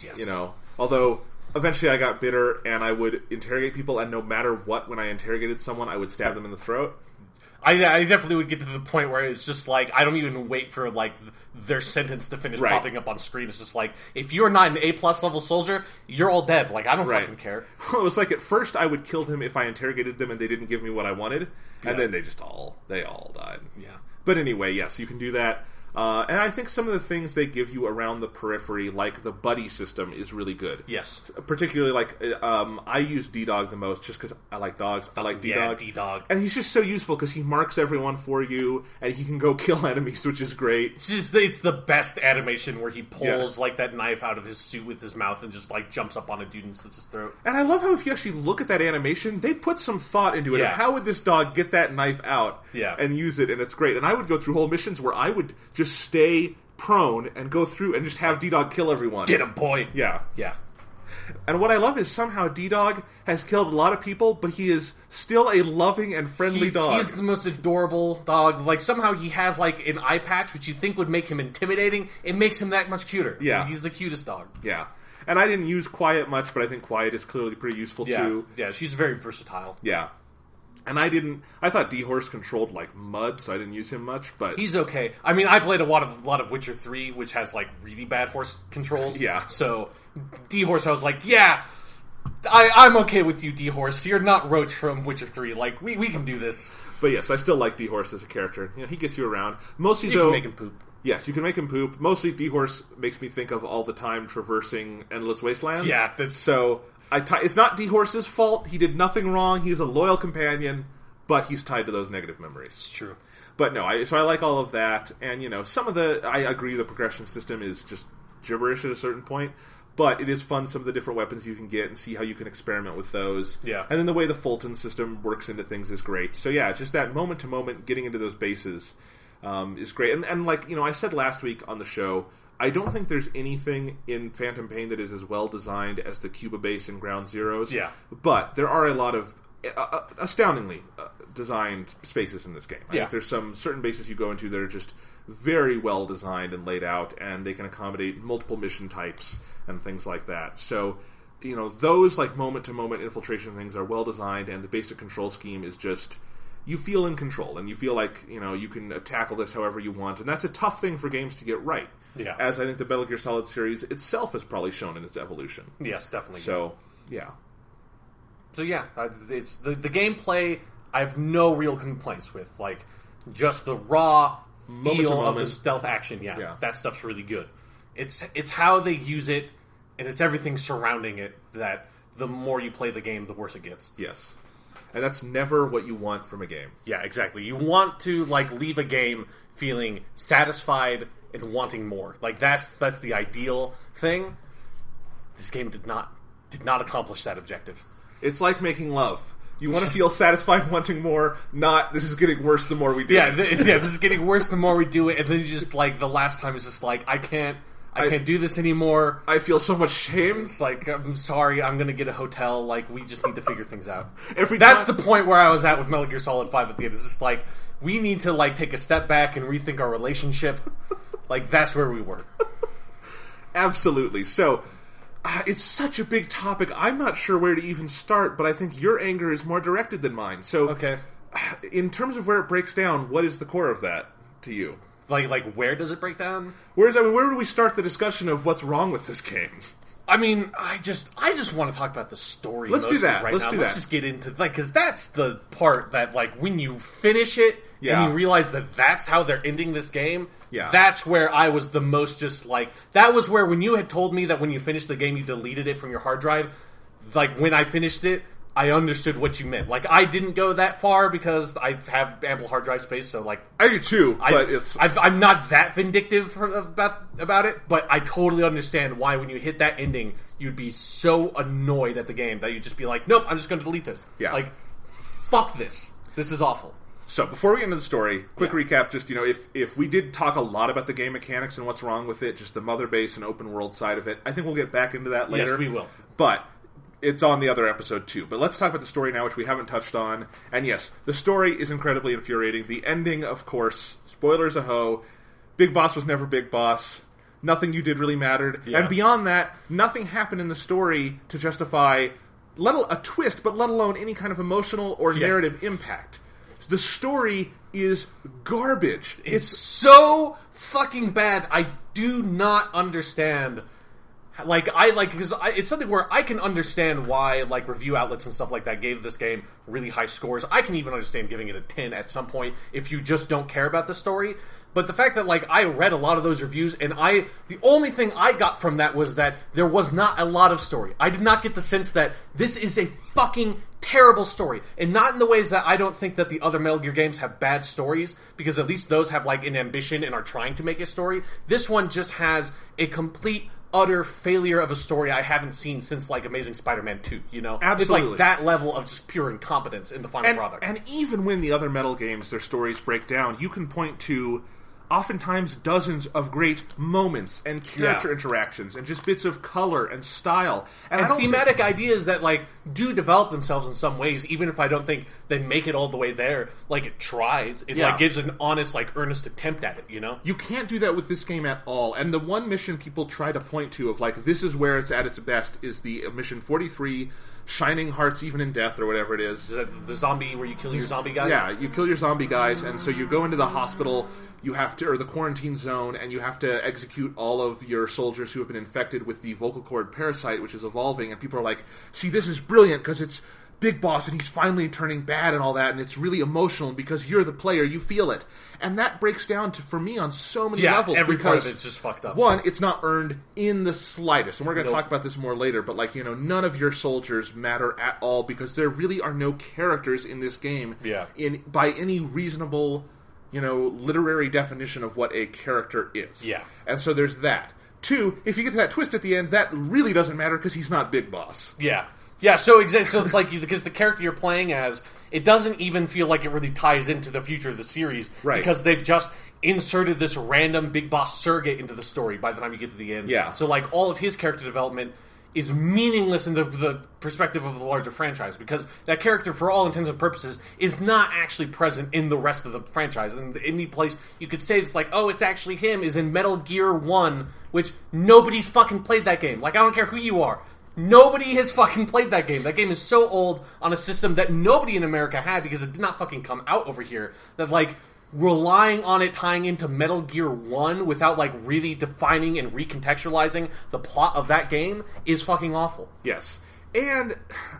Yes. You know, although eventually I got bitter and I would interrogate people, and no matter what, when I interrogated someone, I would stab them in the throat. I definitely would get to the point where it's just like, I don't even wait for like their sentence to finish popping up on screen. It's just like, if you're not an A+ level soldier, you're all dead. Like, I don't fucking care. Well, it was like, at first I would kill them if I interrogated them and they didn't give me what I wanted, and then they all died. Yeah. But anyway, yes, you can do that. And I think some of the things they give you around the periphery, like the buddy system, is really good. Yes. Particularly, I use D-Dog the most just because I like dogs. I like D-Dog. Yeah, D-Dog. And he's just so useful because he marks everyone for you, and he can go kill enemies, which is great. It's the best animation where he pulls, that knife out of his suit with his mouth and just, jumps up on a dude and slits his throat. And I love how if you actually look at that animation, they put some thought into it. Of how would this dog get that knife out and use it, and it's great. And I would go through whole missions where I would just stay prone and go through and just have D-Dog kill everyone. Get him, boy! Yeah. Yeah. And what I love is somehow D-Dog has killed a lot of people, but he is still a loving and friendly dog. He's the most adorable dog. Somehow he has, an eye patch, which you think would make him intimidating. It makes him that much cuter. Yeah. He's the cutest dog. Yeah. And I didn't use Quiet much, but I think Quiet is clearly pretty useful, too. Yeah, she's very versatile. Yeah. And I thought D-Horse controlled, mud, so I didn't use him much, but... He's okay. I mean, I played a lot of Witcher 3, which has, really bad horse controls. Yeah. So, D-Horse, I was like, yeah, I'm okay with you, D-Horse. You're not Roach from Witcher 3. We can do this. But yes, I still like D-Horse as a character. He gets you around. Mostly, you can make him poop. Yes, you can make him poop. Mostly, D-Horse makes me think of all the time traversing Endless Wasteland. Yeah, that's... So... it's not D-Horse's fault. He did nothing wrong. He's a loyal companion, but he's tied to those negative memories. It's true. But no, so I like all of that. And, some of I agree the progression system is just gibberish at a certain point. But it is fun, some of the different weapons you can get and see how you can experiment with those. Yeah. And then the way the Fulton system works into things is great. So yeah, just that moment-to-moment getting into those bases is great. And I said last week on the show... I don't think there's anything in Phantom Pain that is as well designed as the Cuba base in Ground Zeroes. Yeah. But there are a lot of astoundingly designed spaces in this game. I think there's some certain bases you go into that are just very well designed and laid out, and they can accommodate multiple mission types and things like that. So, those moment-to-moment infiltration things are well designed, and the basic control scheme is just... You feel in control, and you feel like, you can tackle this however you want, and that's a tough thing for games to get right. Yeah. As I think the Metal Gear Solid series itself has probably shown in its evolution. Yes, definitely. So, yeah. So, yeah, it's the gameplay I have no real complaints with. Just the raw feel of the stealth action, that stuff's really good. It's how they use it, and it's everything surrounding it that the more you play the game, the worse it gets. Yes. And that's never what you want from a game. Yeah, exactly. You want to leave a game feeling satisfied and wanting more. That's the ideal thing. This game did not accomplish that objective. It's like making love. You want to feel satisfied wanting more, not this is getting worse the more we do it. This is getting worse the more we do it, and then you just the last time is just I can't do this anymore. I feel so much shame. It's I'm sorry, I'm going to get a hotel. We just need to figure things out. That's the point where I was at with Metal Gear Solid 5 at the end. It's just we need to take a step back and rethink our relationship. That's where we were. Absolutely. So, it's such a big topic. I'm not sure where to even start, but I think your anger is more directed than mine. So, okay. In terms of where it breaks down, what is the core of that to you? Where does it break down? Where do we start the discussion of what's wrong with this game? I mean, I just want to talk about the story. Let's do that. Let's just get into because that's the part that when you finish it and you realize that that's how they're ending this game. Yeah. That's where I was the most just that was where when you had told me that when you finished the game you deleted it from your hard drive. When I finished it, I understood what you meant. I didn't go that far because I have ample hard drive space, so I do too, but I'm not that vindictive about it, but I totally understand why when you hit that ending, you'd be so annoyed at the game that you'd just be nope, I'm just going to delete this. Yeah. Fuck this. This is awful. So, before we get into the story, quick recap, just, if we did talk a lot about the game mechanics and what's wrong with it, just the mother base and open world side of it, I think we'll get back into that later. Yes, we will. But it's on the other episode too. But let's talk about the story now, which we haven't touched on. And yes, the story is incredibly infuriating. The ending, of course, spoilers a-ho, Big Boss was never Big Boss. Nothing you did really mattered. Yeah. And beyond that, nothing happened in the story to justify a twist, but let alone any kind of emotional or narrative impact. The story is garbage. It's so fucking bad. I do not understand. Because it's something where I can understand why, review outlets and stuff like that gave this game really high scores. I can even understand giving it a 10 at some point if you just don't care about the story. But the fact that, like, I read a lot of those reviews, and the only thing I got from that was that there was not a lot of story. I did not get the sense that this is a fucking terrible story. And not in the ways that I don't think that the other Metal Gear games have bad stories, because at least those have, like, an ambition and are trying to make a story. This one just has a complete, utter failure of a story I haven't seen since, like, Amazing Spider-Man 2, you know? Absolutely. It's like that level of just pure incompetence in the final product. And even when the other Metal games, their stories break down, you can point to oftentimes dozens of great moments and character interactions and just bits of color and style. And thematic ideas that, like, do develop themselves in some ways, even if I don't think they make it all the way there. Like, it tries. It, like, gives an honest, like, earnest attempt at it, you know? You can't do that with this game at all. And the one mission people try to point to of, like, this is where it's at its best is the mission 43, Shining Hearts Even in Death, or whatever it is. Is that the zombie where you kill your zombie guys? Yeah, you kill your zombie guys, and so you go into the hospital, you have to, or the quarantine zone, and you have to execute all of your soldiers who have been infected with the vocal cord parasite, which is evolving, and people are like, see, this is brilliant, because it's Big Boss, and he's finally turning bad and all that, and it's really emotional, and because you're the player, you feel it. And that breaks down to, for me, on so many levels. Every part of it's just fucked up. One, it's not earned in the slightest, and we're going to talk about this more later, but, like, you know, none of your soldiers matter at all, because there really are no characters in this game by any reasonable, you know, literary definition of what a character is. Yeah. And so there's that. Two, if you get to that twist at the end, that really doesn't matter, because he's not Big Boss. Yeah. Yeah, so it's like, because the character you're playing as, it doesn't even feel like it really ties into the future of the series. Right. Because they've just inserted this random Big Boss surrogate into the story by the time you get to the end. Yeah. So, like, all of his character development is meaningless in the perspective of the larger franchise, because that character, for all intents and purposes, is not actually present in the rest of the franchise. And any place you could say it's like, oh, it's actually him, is in Metal Gear 1, which nobody's fucking played that game. Like, I don't care who you are. Nobody has fucking played that game. That game is so old on a system that nobody in America had because it did not fucking come out over here. That, like, relying on it tying into Metal Gear 1 without, like, really defining and recontextualizing the plot of that game is fucking awful. Yes. And,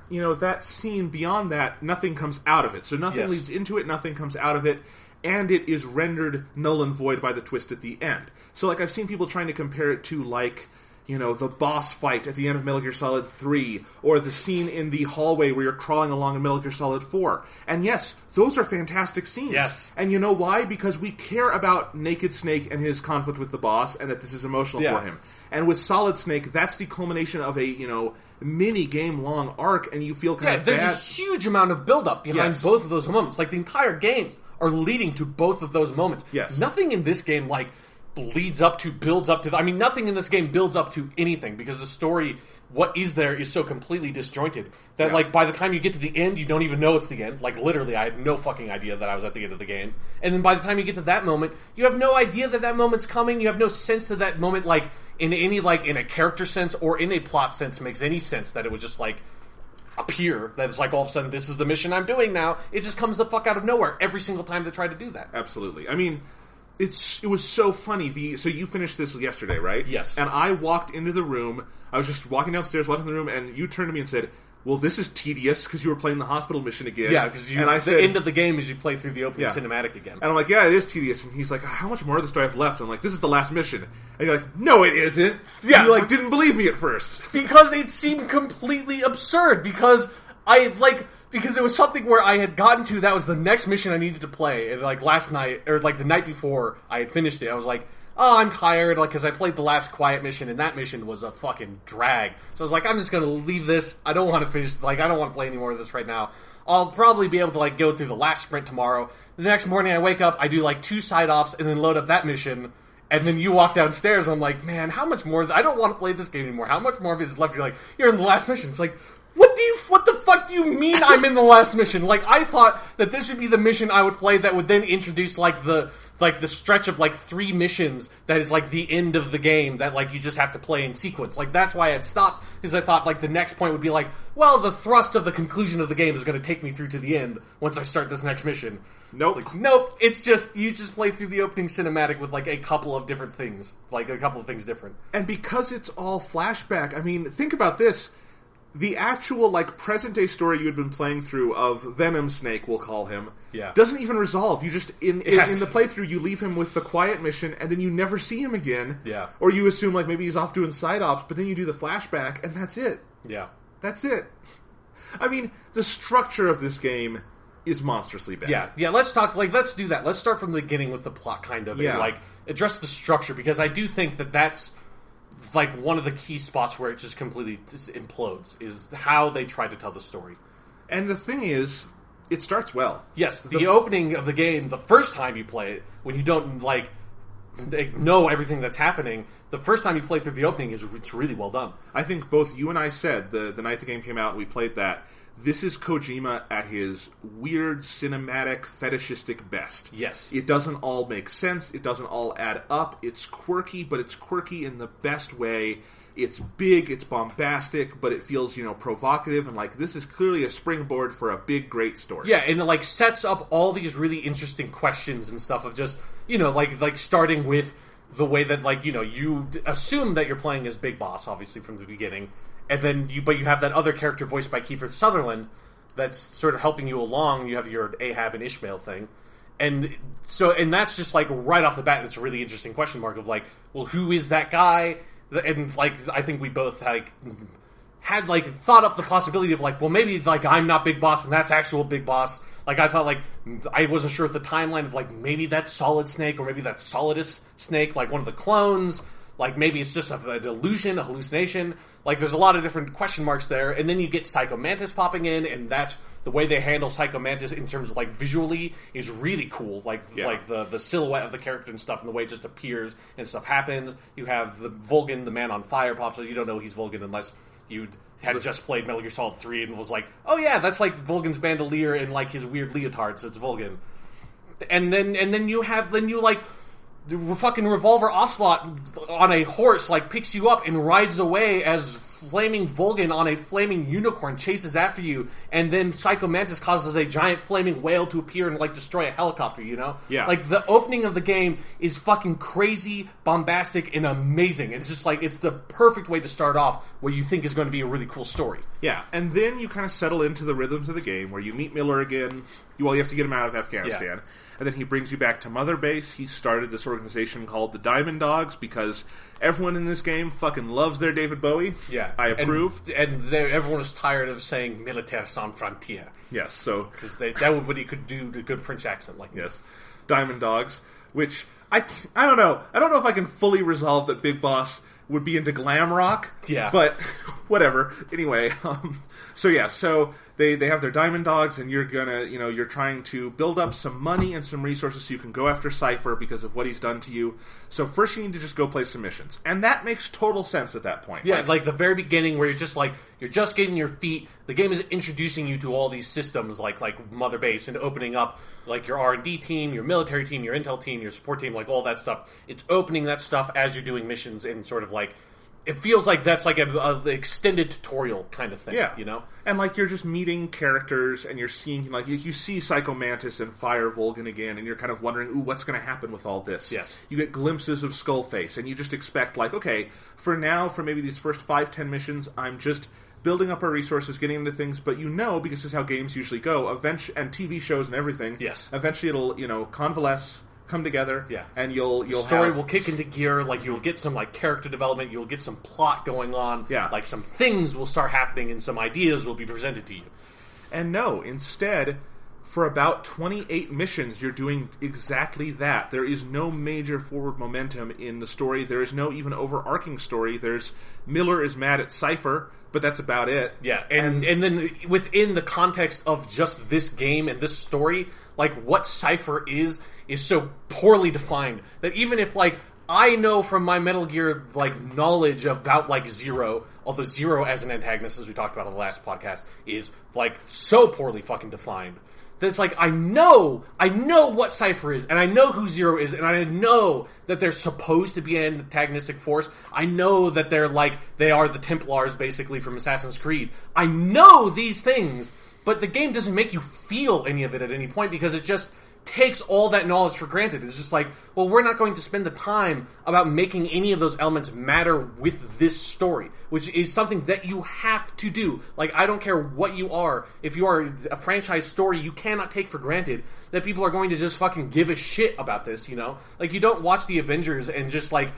you know, that scene beyond that, nothing comes out of it. So nothing leads into it, nothing comes out of it, and it is rendered null and void by the twist at the end. So, like, I've seen people trying to compare it to, like, you know, the boss fight at the end of Metal Gear Solid 3, or the scene in the hallway where you're crawling along in Metal Gear Solid 4. And yes, those are fantastic scenes. Yes. And you know why? Because we care about Naked Snake and his conflict with the boss, and that this is emotional for him. And with Solid Snake, that's the culmination of a, you know, mini game-long arc, and you feel kind of bad. There's a huge amount of build-up behind both of those moments. Like, the entire games are leading to both of those moments. Yes. Nothing in this game, like, builds up to... I mean, nothing in this game builds up to anything, because the story, what is there, is so completely disjointed that, like, by the time you get to the end, you don't even know it's the end. Like, literally, I had no fucking idea that I was at the end of the game. And then by the time you get to that moment, you have no idea that that moment's coming. You have no sense that that moment, like, in any, like, in a character sense or in a plot sense, makes any sense that it would just, like, appear. That it's like, all of a sudden, this is the mission I'm doing now. It just comes the fuck out of nowhere every single time they try to do that. Absolutely. I mean... It was so funny. So you finished this yesterday, right? Yes. And I walked into the room. I was just walking downstairs, walking in the room, and you turned to me and said, well, this is tedious, because you were playing the hospital mission again. Yeah, because the end of the game is you play through the opening cinematic again. And I'm like, yeah, it is tedious. And he's like, how much more of this do I have left? And I'm like, this is the last mission. And you're like, no, it isn't. Yeah. You, like, didn't believe me at first. Because it seemed completely absurd, because it was something where I had gotten to, that was the next mission I needed to play, and, like, last night, or, like, the night before I had finished it, I was like, oh, I'm tired, like, because I played the last quiet mission, and that mission was a fucking drag. So I was like, I'm just gonna leave this, I don't want to finish, like, I don't want to play any more of this right now. I'll probably be able to, like, go through the last sprint tomorrow. The next morning I wake up, I do, like, 2 side ops, and then load up that mission, and then you walk downstairs, I'm like, man, how much more, I don't want to play this game anymore, how much more of it is left? You're like, you're in the last mission. It's like, what the fuck do you mean I'm in the last mission? Like, I thought that this would be the mission I would play that would then introduce, like, the stretch of, like, 3 missions that is, like, the end of the game that, like, you just have to play in sequence. Like, that's why I had stopped, because I thought, like, the next point would be like, well, the thrust of the conclusion of the game is going to take me through to the end once I start this next mission. Nope. Like, nope. It's just, you just play through the opening cinematic with, like, a couple of different things. Like, a couple of things different. And because it's all flashback, I mean, think about this. the actual, like, present-day story you had been playing through of Venom Snake, we'll call him, doesn't even resolve. You just, in the playthrough, you leave him with the quiet mission, and then you never see him again. Yeah. Or you assume, like, maybe he's off doing side ops, but then you do the flashback, and that's it. Yeah. That's it. I mean, the structure of this game is monstrously bad. Yeah, let's do that. Let's start from the beginning with the plot, kind of, and, like, address the structure, because I do think that that's like one of the key spots where it just completely implodes, is how they try to tell the story. And the thing is, it starts well. Yes, the opening of the game, the first time you play it, when you don't like know everything that's happening, the first time you play through the opening it's really well done. I think both you and I said the night the game came out and we played that, this is Kojima at his weird, cinematic, fetishistic best. Yes. It doesn't all make sense. It doesn't all add up. It's quirky, but it's quirky in the best way. It's big, it's bombastic, but it feels, provocative, and, like, this is clearly a springboard for a big, great story. Yeah, and it, like, sets up all these really interesting questions and stuff of just, like starting with the way that, like, you assume that you're playing as Big Boss, obviously, from the beginning. And then you have that other character voiced by Kiefer Sutherland that's sort of helping you along. You have your Ahab and Ishmael thing. And that's just, like, right off the bat, it's a really interesting question mark of, like, well, who is that guy? And, like, I think we both, like, had, like, thought up the possibility of, like, well, maybe, like, I'm not Big Boss and that's actual Big Boss. Like, I thought, like, I wasn't sure if the timeline of, like, maybe that's Solid Snake or maybe that's Solidus Snake, like, one of the clones. Like, maybe it's just an illusion, a hallucination. Like, there's a lot of different question marks there. And then you get Psycho Mantis popping in, and that's the way they handle Psycho Mantis in terms of, like, visually is really cool. Like, the silhouette of the character and stuff, and the way it just appears and stuff happens. You have the Vulcan, the man on fire, pops up. You don't know he's Vulcan unless you had just played Metal Gear Solid 3 and was like, oh yeah, that's like Vulcan's bandolier and, like, his weird leotard, so it's Vulcan. And then you like, the fucking Revolver Ocelot on a horse, like, picks you up and rides away as flaming Vulcan on a flaming unicorn chases after you, and then Psycho Mantis causes a giant flaming whale to appear and, like, destroy a helicopter, Yeah. Like, the opening of the game is fucking crazy, bombastic, and amazing. It's just, like, it's the perfect way to start off what you think is going to be a really cool story. Yeah, and then you kind of settle into the rhythms of the game, where you meet Miller again. You have to get him out of Afghanistan. Yeah. And then he brings you back to Mother Base. He started this organization called the Diamond Dogs because everyone in this game fucking loves their David Bowie. Yeah. I approve. And everyone is tired of saying Militaire sans frontières. Yes, so... Because that was what he could do, the good French accent. Like yes. Diamond Dogs, which, I don't know. I don't know if I can fully resolve that Big Boss would be into glam rock. Yeah. But whatever. Anyway, so they have their Diamond Dogs, and you're gonna, you're trying to build up some money and some resources so you can go after Cypher because of what he's done to you. So first you need to just go play some missions. And that makes total sense at that point. Yeah, like the very beginning where you're just getting your feet. The game is introducing you to all these systems like Mother Base and opening up, like, your R&D team, your military team, your intel team, your support team, like, all that stuff. It's opening that stuff as you're doing missions and sort of, like, it feels like that's like a extended tutorial kind of thing, And, like, you're just meeting characters, and you're seeing, like, you see Psycho Mantis and Fire Vulcan again, and you're kind of wondering, ooh, what's going to happen with all this? Yes. You get glimpses of Skullface, and you just expect, like, okay, for maybe these first 5-10 missions, I'm just building up our resources, getting into things, but because this is how games usually go, and TV shows and everything, yes. Eventually it'll, convalesce, come together, and you'll story will kick into gear, like, you'll get some, like, character development, you'll get some plot going on, like, some things will start happening and some ideas will be presented to you. And no, instead, for about 28 missions, you're doing exactly that. There is no major forward momentum in the story. There is no even overarching story. Miller is mad at Cypher, but that's about it. Yeah, and then within the context of just this game and this story, like, what Cypher is so poorly defined that even if, like, I know from my Metal Gear, like, knowledge about, like, Zero, although Zero as an antagonist, as we talked about on the last podcast, is, like, so poorly fucking defined, that it's like, I know what Cypher is, and I know who Zero is, and I know that they're supposed to be an antagonistic force. I know that they are the Templars, basically, from Assassin's Creed. I know these things, but the game doesn't make you feel any of it at any point, because it just takes all that knowledge for granted. It's just like, well, we're not going to spend the time about making any of those elements matter with this story, which is something that you have to do. Like, I don't care what you are. If you are a franchise story, you cannot take for granted that people are going to just fucking give a shit about this, you know? Like, you don't watch the Avengers and just, like,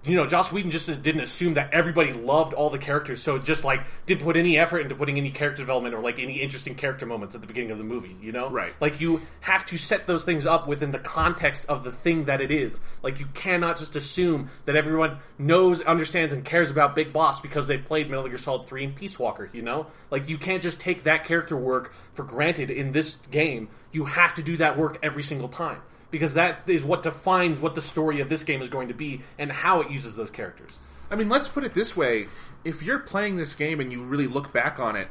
you know, Joss Whedon just didn't assume that everybody loved all the characters, so just, like, didn't put any effort into putting any character development or, like, any interesting character moments at the beginning of the movie, you know? Right. Like, you have to set those things up within the context of the thing that it is. Like, you cannot just assume that everyone knows, understands, and cares about Big Boss because they've played Metal Gear Solid 3 and Peace Walker, you know? Like, you can't just take that character work for granted in this game. You have to do that work every single time. Because that is what defines what the story of this game is going to be and how it uses those characters. I mean, let's put it this way. If you're playing this game and you really look back on it,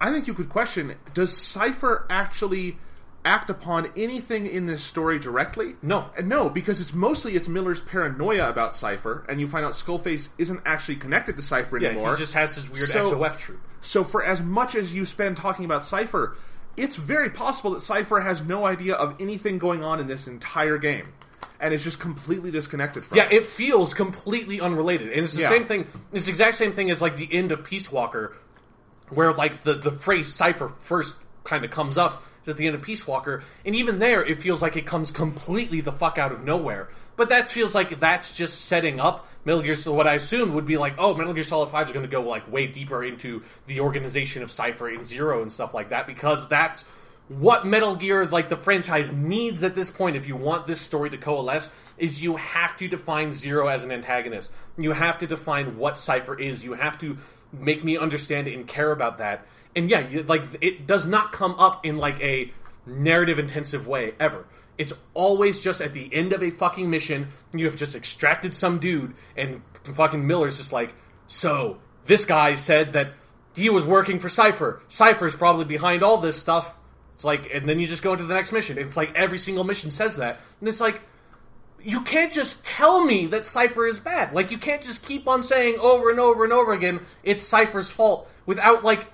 I think you could question, does Cypher actually act upon anything in this story directly? No. And no, because it's Miller's paranoia about Cypher, and you find out Skullface isn't actually connected to Cypher anymore. Yeah, he just has his weird XOF troop. So for as much as you spend talking about Cypher, it's very possible that Cypher has no idea of anything going on in this entire game. And is just completely disconnected from it. Yeah, it feels completely unrelated. And it's the same thing, it's the exact same thing as, like, the end of Peace Walker, where, like, the phrase Cypher first kind of comes up at the end of Peace Walker, and even there, it feels like it comes completely the fuck out of nowhere. But that feels like that's just setting up Metal Gear. So what I assumed would be like, oh, Metal Gear Solid 5 is going to go, like, way deeper into the organization of Cypher and Zero and stuff like that, because that's what Metal Gear, like, the franchise needs at this point. If you want this story to coalesce, is you have to define Zero as an antagonist. You have to define what Cypher is. You have to make me understand it and care about that. And yeah, like, it does not come up in, like, a narrative-intensive way, ever. It's always just at the end of a fucking mission, you have just extracted some dude, and fucking Miller's just like, so, this guy said that he was working for Cypher. Cypher's probably behind all this stuff. It's like, and then you just go into the next mission. It's like every single mission says that. And it's like, you can't just tell me that Cypher is bad. Like, you can't just keep on saying over and over and over again, it's Cypher's fault, without, like,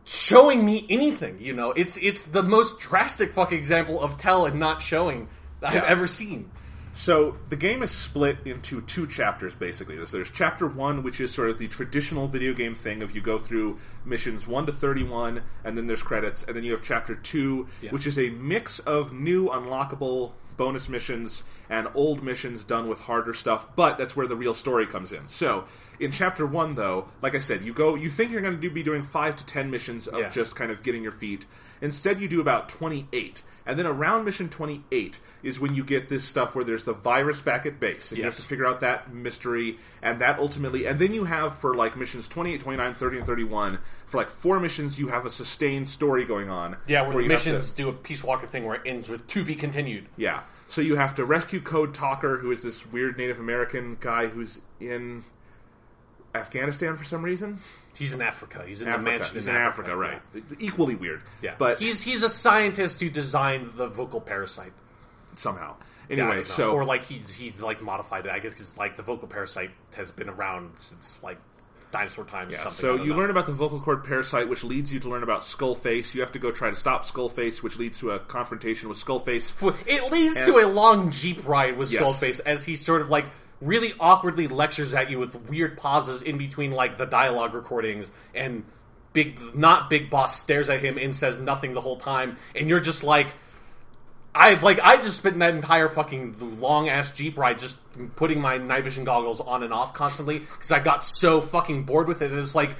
showing me anything, you know? It's the most drastic fucking example of tell and not showing that I've ever seen. So, the game is split into two chapters, basically. There's Chapter 1, which is sort of the traditional video game thing of you go through missions 1 to 31, and then there's credits, and then you have Chapter 2, which is a mix of new unlockable bonus missions and old missions done with harder stuff, but that's where the real story comes in. So, in Chapter 1, though, like I said, you think you're going to be doing 5 to 10 missions of just kind of getting your feet. Instead, you do about 28. And then around mission 28 is when you get this stuff where there's the virus back at base. And you have to figure out that mystery, and that ultimately... And then you have, for, like, missions 28, 29, 30, and 31, for, like, 4 missions, you have a sustained story going on. Yeah, where the missions do a Peace Walker thing where it ends with to be continued. Yeah. So you have to rescue Code Talker, who is this weird Native American guy who's in Afghanistan for some reason. He's in Africa. He's in the mansion in Africa, right. Yeah. Equally weird. Yeah. But he's a scientist who designed the vocal parasite. Somehow. Anyway, so... Or, like, he's like, modified it, I guess, because, like, the vocal parasite has been around since, like, dinosaur times or something. So you learn about the vocal cord parasite, which leads you to learn about Skullface. You have to go try to stop Skullface, which leads to a confrontation with Skullface. It leads to a long Jeep ride with Skullface as he sort of, like, really awkwardly lectures at you with weird pauses in between, like, the dialogue recordings, and Big Boss stares at him and says nothing the whole time, and you're just like... I just spent that entire fucking long-ass Jeep ride just putting my night vision goggles on and off constantly, because I got so fucking bored with it. It's like,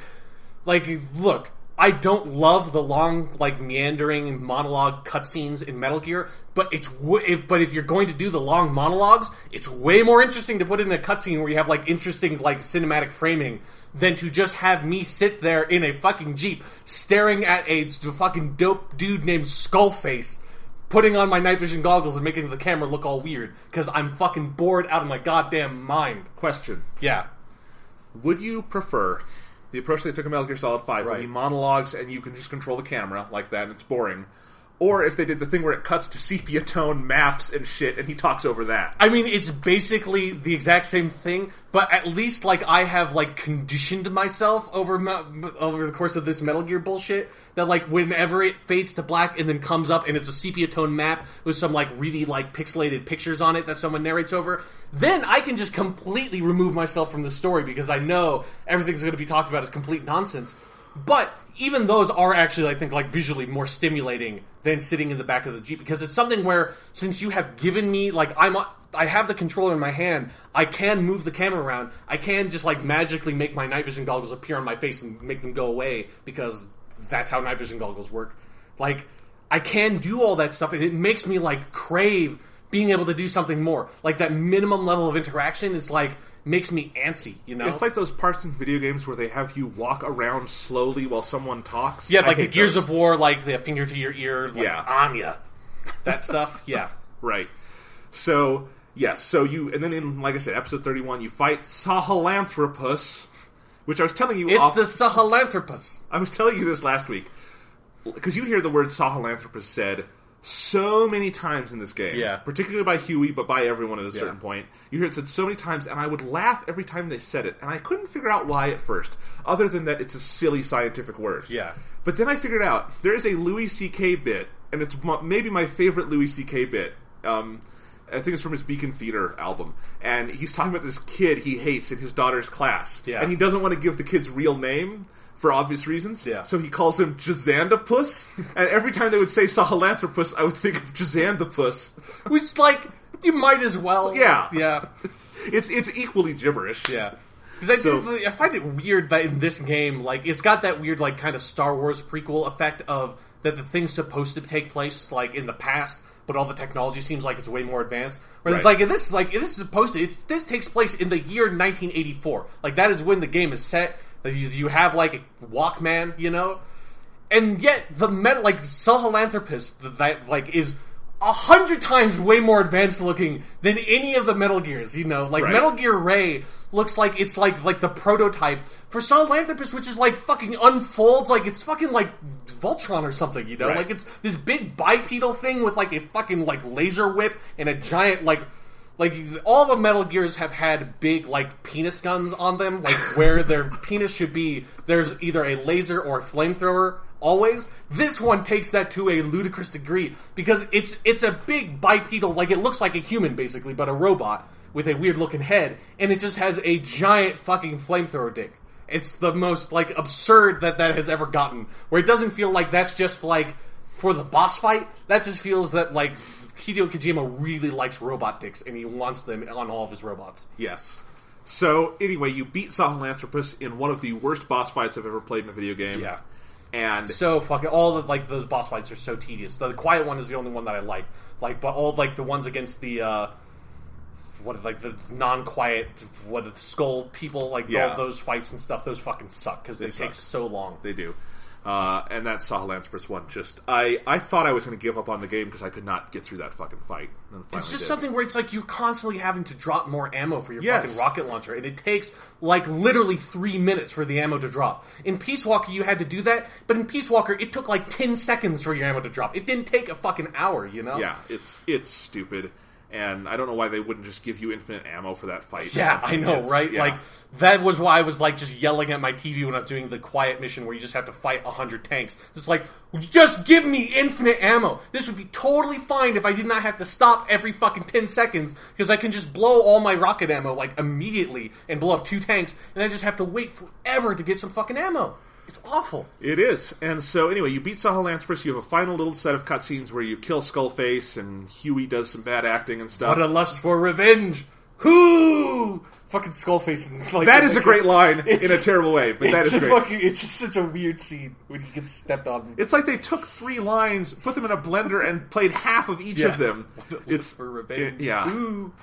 look, I don't love the long, like, meandering monologue cutscenes in Metal Gear, but if you're going to do the long monologues, it's way more interesting to put it in a cutscene where you have, like, interesting, like, cinematic framing than to just have me sit there in a fucking Jeep staring at a fucking dope dude named Skullface, putting on my night vision goggles and making the camera look all weird, because I'm fucking bored out of my goddamn mind. Question. Yeah. Would you prefer the approach they took in Metal Gear Solid 5, where right. he monologues and you can just control the camera like that and it's boring, or if they did the thing where it cuts to sepia tone maps and shit, and he talks over that. I mean, it's basically the exact same thing, but at least, like, I have, like, conditioned myself over the course of this Metal Gear bullshit, that, like, whenever it fades to black and then comes up and it's a sepia tone map with some, like, really, like, pixelated pictures on it that someone narrates over, then I can just completely remove myself from the story because I know everything's going to be talked about as complete nonsense. But even those are actually, I think, like, visually more stimulating than sitting in the back of the Jeep, because it's something where, since you have given me, like, I have the controller in my hand, I can move the camera around, I can just, like, magically make my night vision goggles appear on my face and make them go away, because that's how night vision goggles work. Like, I can do all that stuff, and it makes me, like, crave being able to do something more. Like, that minimum level of interaction is, like, makes me antsy, you know? It's like those parts in video games where they have you walk around slowly while someone talks. Yeah, like the Gears of War, like the finger to your ear, like Anya. That stuff, yeah. Right. So, yes, and then in, like I said, episode 31, you fight Sahelanthropus, which I was telling you It's the Sahelanthropus. I was telling you this last week, because you hear the word Sahelanthropus said so many times in this game, particularly by Huey, but by everyone at a certain point. You hear it said so many times, and I would laugh every time they said it, and I couldn't figure out why at first, other than that it's a silly scientific word. Yeah. But then I figured out, there is a Louis C.K. bit, and it's maybe my favorite Louis C.K. bit. I think it's from his Beacon Theater album, and he's talking about this kid he hates in his daughter's class, and he doesn't want to give the kid's real name, for obvious reasons. Yeah. So he calls him Jazandapus. And every time they would say Sahelanthropus, I would think of Jazandapus. Which, like, you might as well. Yeah. Yeah. It's equally gibberish. Yeah. Because I find it weird that in this game, like, it's got that weird, like, kind of Star Wars prequel effect of that the thing's supposed to take place, like, in the past, but all the technology seems like it's way more advanced. Where it's like, this is supposed to, this takes place in the year 1984. Like, that is when the game is set. You have, like, a Walkman, you know? And yet, the like, Sahelanthropus, that, like, is 100 times way more advanced looking than any of the Metal Gears, you know? Like, Metal Gear Ray looks like it's, like the prototype for Sahelanthropus, which is, like, fucking unfolds, like, it's fucking, like, Voltron or something, you know? Like, it's this big bipedal thing with, like, a fucking, like, laser whip and a giant, like, all the Metal Gears have had big, like, penis guns on them, like, where their penis should be, there's either a laser or a flamethrower, always. This one takes that to a ludicrous degree, because it's a big bipedal, like, it looks like a human, basically, but a robot, with a weird-looking head, and it just has a giant fucking flamethrower dick. It's the most, like, absurd that has ever gotten, where it doesn't feel like that's just, like, for the boss fight, that just feels that, like, Hideo Kojima really likes robot dicks, and he wants them on all of his robots. Yes. So, anyway, you beat Sahelanthropus in one of the worst boss fights I've ever played in a video game. Yeah. And so fucking, all the, like, those boss fights are so tedious. The quiet one is the only one that I like. Like, but all, like, the ones against the, the non-quiet, the skull people, like, all those fights and stuff, those fucking suck, because they take so long. They do. And that Sahelanthropus one, just, I thought I was going to give up on the game because I could not get through that fucking fight. It's just something where it's like you're constantly having to drop more ammo for your fucking rocket launcher, and it takes, like, literally 3 minutes for the ammo to drop. In Peace Walker, you had to do that, but in Peace Walker, it took, like, 10 seconds for your ammo to drop. It didn't take a fucking hour, you know? Yeah, it's stupid. And I don't know why they wouldn't just give you infinite ammo for that fight. Yeah, I know, right? Yeah. Like, that was why I was, like, just yelling at my TV when I was doing the quiet mission where you just have to fight 100 tanks. It's like, just give me infinite ammo. This would be totally fine if I did not have to stop every fucking 10 seconds, because I can just blow all my rocket ammo, like, immediately and blow up 2 tanks, and I just have to wait forever to get some fucking ammo. It's awful. It is. And so, anyway, you beat Sahelanthropus. You have a final little set of cutscenes where you kill Skullface, and Huey does some bad acting and stuff. What a lust for revenge! Whoo! Fucking Skullface. Like, that is a great line in a terrible way, but that is great. It's just such a weird scene when he gets stepped on. It's like they took 3 lines, put them in a blender, and played half of each of them. It's for revenge. Ooh.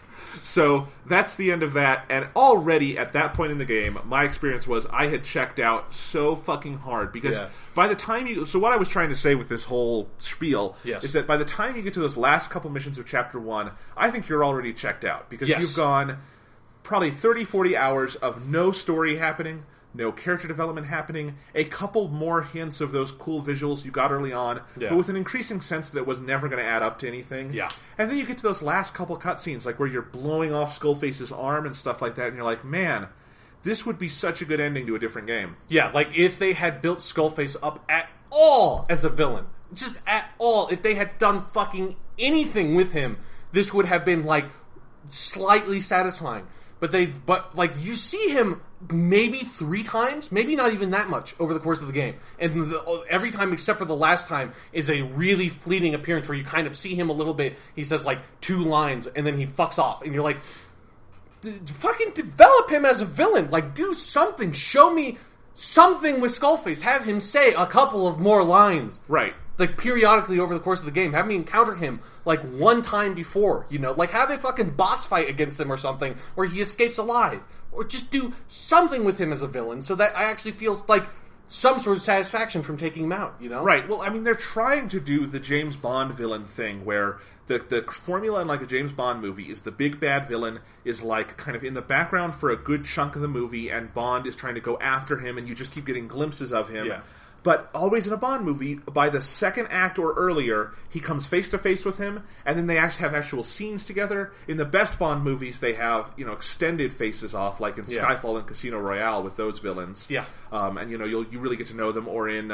So that's the end of that, and already at that point in the game, my experience was I had checked out so fucking hard, because by the time you... So what I was trying to say with this whole spiel is that by the time you get to those last couple missions of Chapter 1, I think you're already checked out, because you've gone probably 30, 40 hours of no story happening, no character development happening, a couple more hints of those cool visuals you got early on, but with an increasing sense that it was never going to add up to anything. Yeah. And then you get to those last couple cutscenes, like where you're blowing off Skullface's arm and stuff like that, and you're like, man, this would be such a good ending to a different game. Yeah, like if they had built Skullface up at all as a villain, just at all, if they had done fucking anything with him, this would have been, like, slightly satisfying. But you see him maybe 3 times, maybe not even that much over the course of the game. And every time except for the last time is a really fleeting appearance where you kind of see him a little bit. He says, like, 2 lines, and then he fucks off. And you're like, fucking develop him as a villain. Like, do something. Show me something with Skullface. Have him say a couple of more lines. Right. Like, periodically over the course of the game. Have me encounter him, like, 1 time before, you know? Like, have a fucking boss fight against him or something where he escapes alive. Or just do something with him as a villain so that I actually feel, like, some sort of satisfaction from taking him out, you know? Right. Well, I mean, they're trying to do the James Bond villain thing where the formula in, like, a James Bond movie is the big bad villain is, like, kind of in the background for a good chunk of the movie, and Bond is trying to go after him, and you just keep getting glimpses of him. Yeah. But always in a Bond movie, by the second act or earlier, he comes face to face with him, and then they actually have actual scenes together. In the best Bond movies, they have, you know, extended faces off, like in Skyfall and Casino Royale with those villains. Yeah. And you know, you really get to know them, or in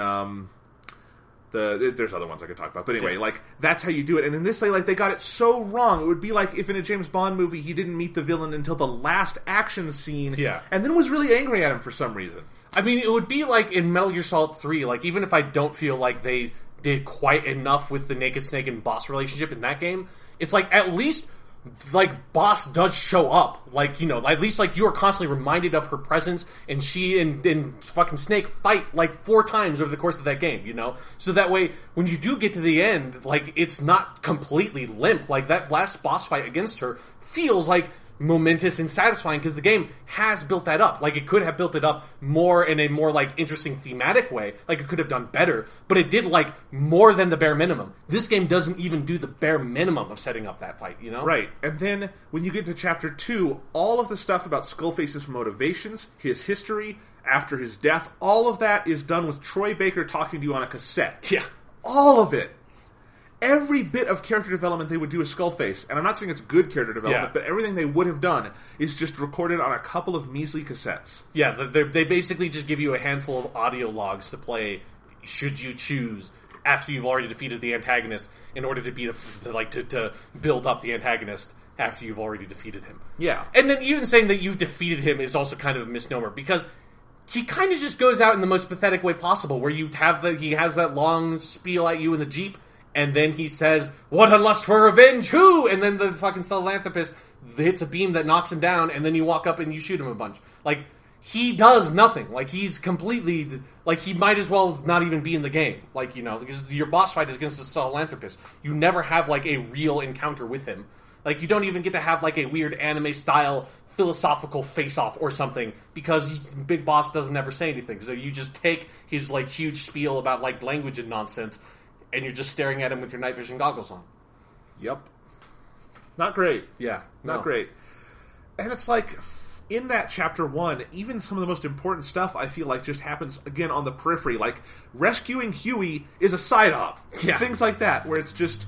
there's other ones I could talk about, but anyway, like, that's how you do it. And in this, they got it so wrong. It would be like if in a James Bond movie he didn't meet the villain until the last action scene, and then was really angry at him for some reason. I mean, it would be like in Metal Gear Solid 3, like, even if I don't feel like they did quite enough with the Naked Snake and boss relationship in that game, it's like, at least, like, boss does show up. Like, you know, at least, like, you are constantly reminded of her presence, and she and fucking Snake fight, like, 4 times over the course of that game, you know? So that way, when you do get to the end, like, it's not completely limp. Like, that last boss fight against her feels like momentous and satisfying because the game has built that up. Like, it could have built it up more in a more, like, interesting thematic way. Like, it could have done better, but it did, like, more than the bare minimum. This game doesn't even do the bare minimum of setting up that fight, you know? Right. And then when you get to Chapter 2, all of the stuff about Skullface's motivations, his history, after his death, all of that is done with Troy Baker talking to you on a cassette. Yeah. All of it. Every bit of character development they would do with Skullface, and I'm not saying it's good character development, but everything they would have done is just recorded on a couple of measly cassettes. Yeah, they basically just give you a handful of audio logs to play should you choose after you've already defeated the antagonist in order to build up the antagonist after you've already defeated him. Yeah. And then even saying that you've defeated him is also kind of a misnomer because he kind of just goes out in the most pathetic way possible where he has that long spiel at you in the Jeep. And then he says, "What a lust for revenge, who?" And then the fucking philanthropist hits a beam that knocks him down, and then you walk up and you shoot him a bunch. Like, he does nothing. Like, he's completely... Like, he might as well not even be in the game. Like, you know, because your boss fight is against the philanthropist. You never have, like, a real encounter with him. Like, you don't even get to have, like, a weird anime-style philosophical face-off or something, because Big Boss doesn't ever say anything. So you just take his, like, huge spiel about, like, language and nonsense, and you're just staring at him with your night vision goggles on. Yep. Not great. Yeah. Not great. And it's like, in that Chapter 1, even some of the most important stuff, I feel like, just happens, again, on the periphery. Like, rescuing Huey is a side-op. Yeah. Things like that, where it's just...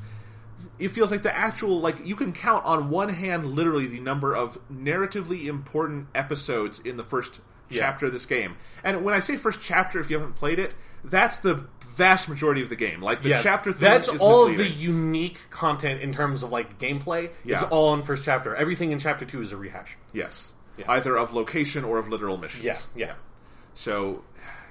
It feels like the actual... Like, you can count on one hand, literally, the number of narratively important episodes in the first chapter of this game. And when I say first chapter, if you haven't played it, that's the vast majority of the game. Like, the chapter thing that's is all misleading. of the unique content in terms of, like, gameplay is all in first chapter. Everything in chapter 2 is a rehash. Yes. Yeah. Either of location or of literal missions. Yeah. So,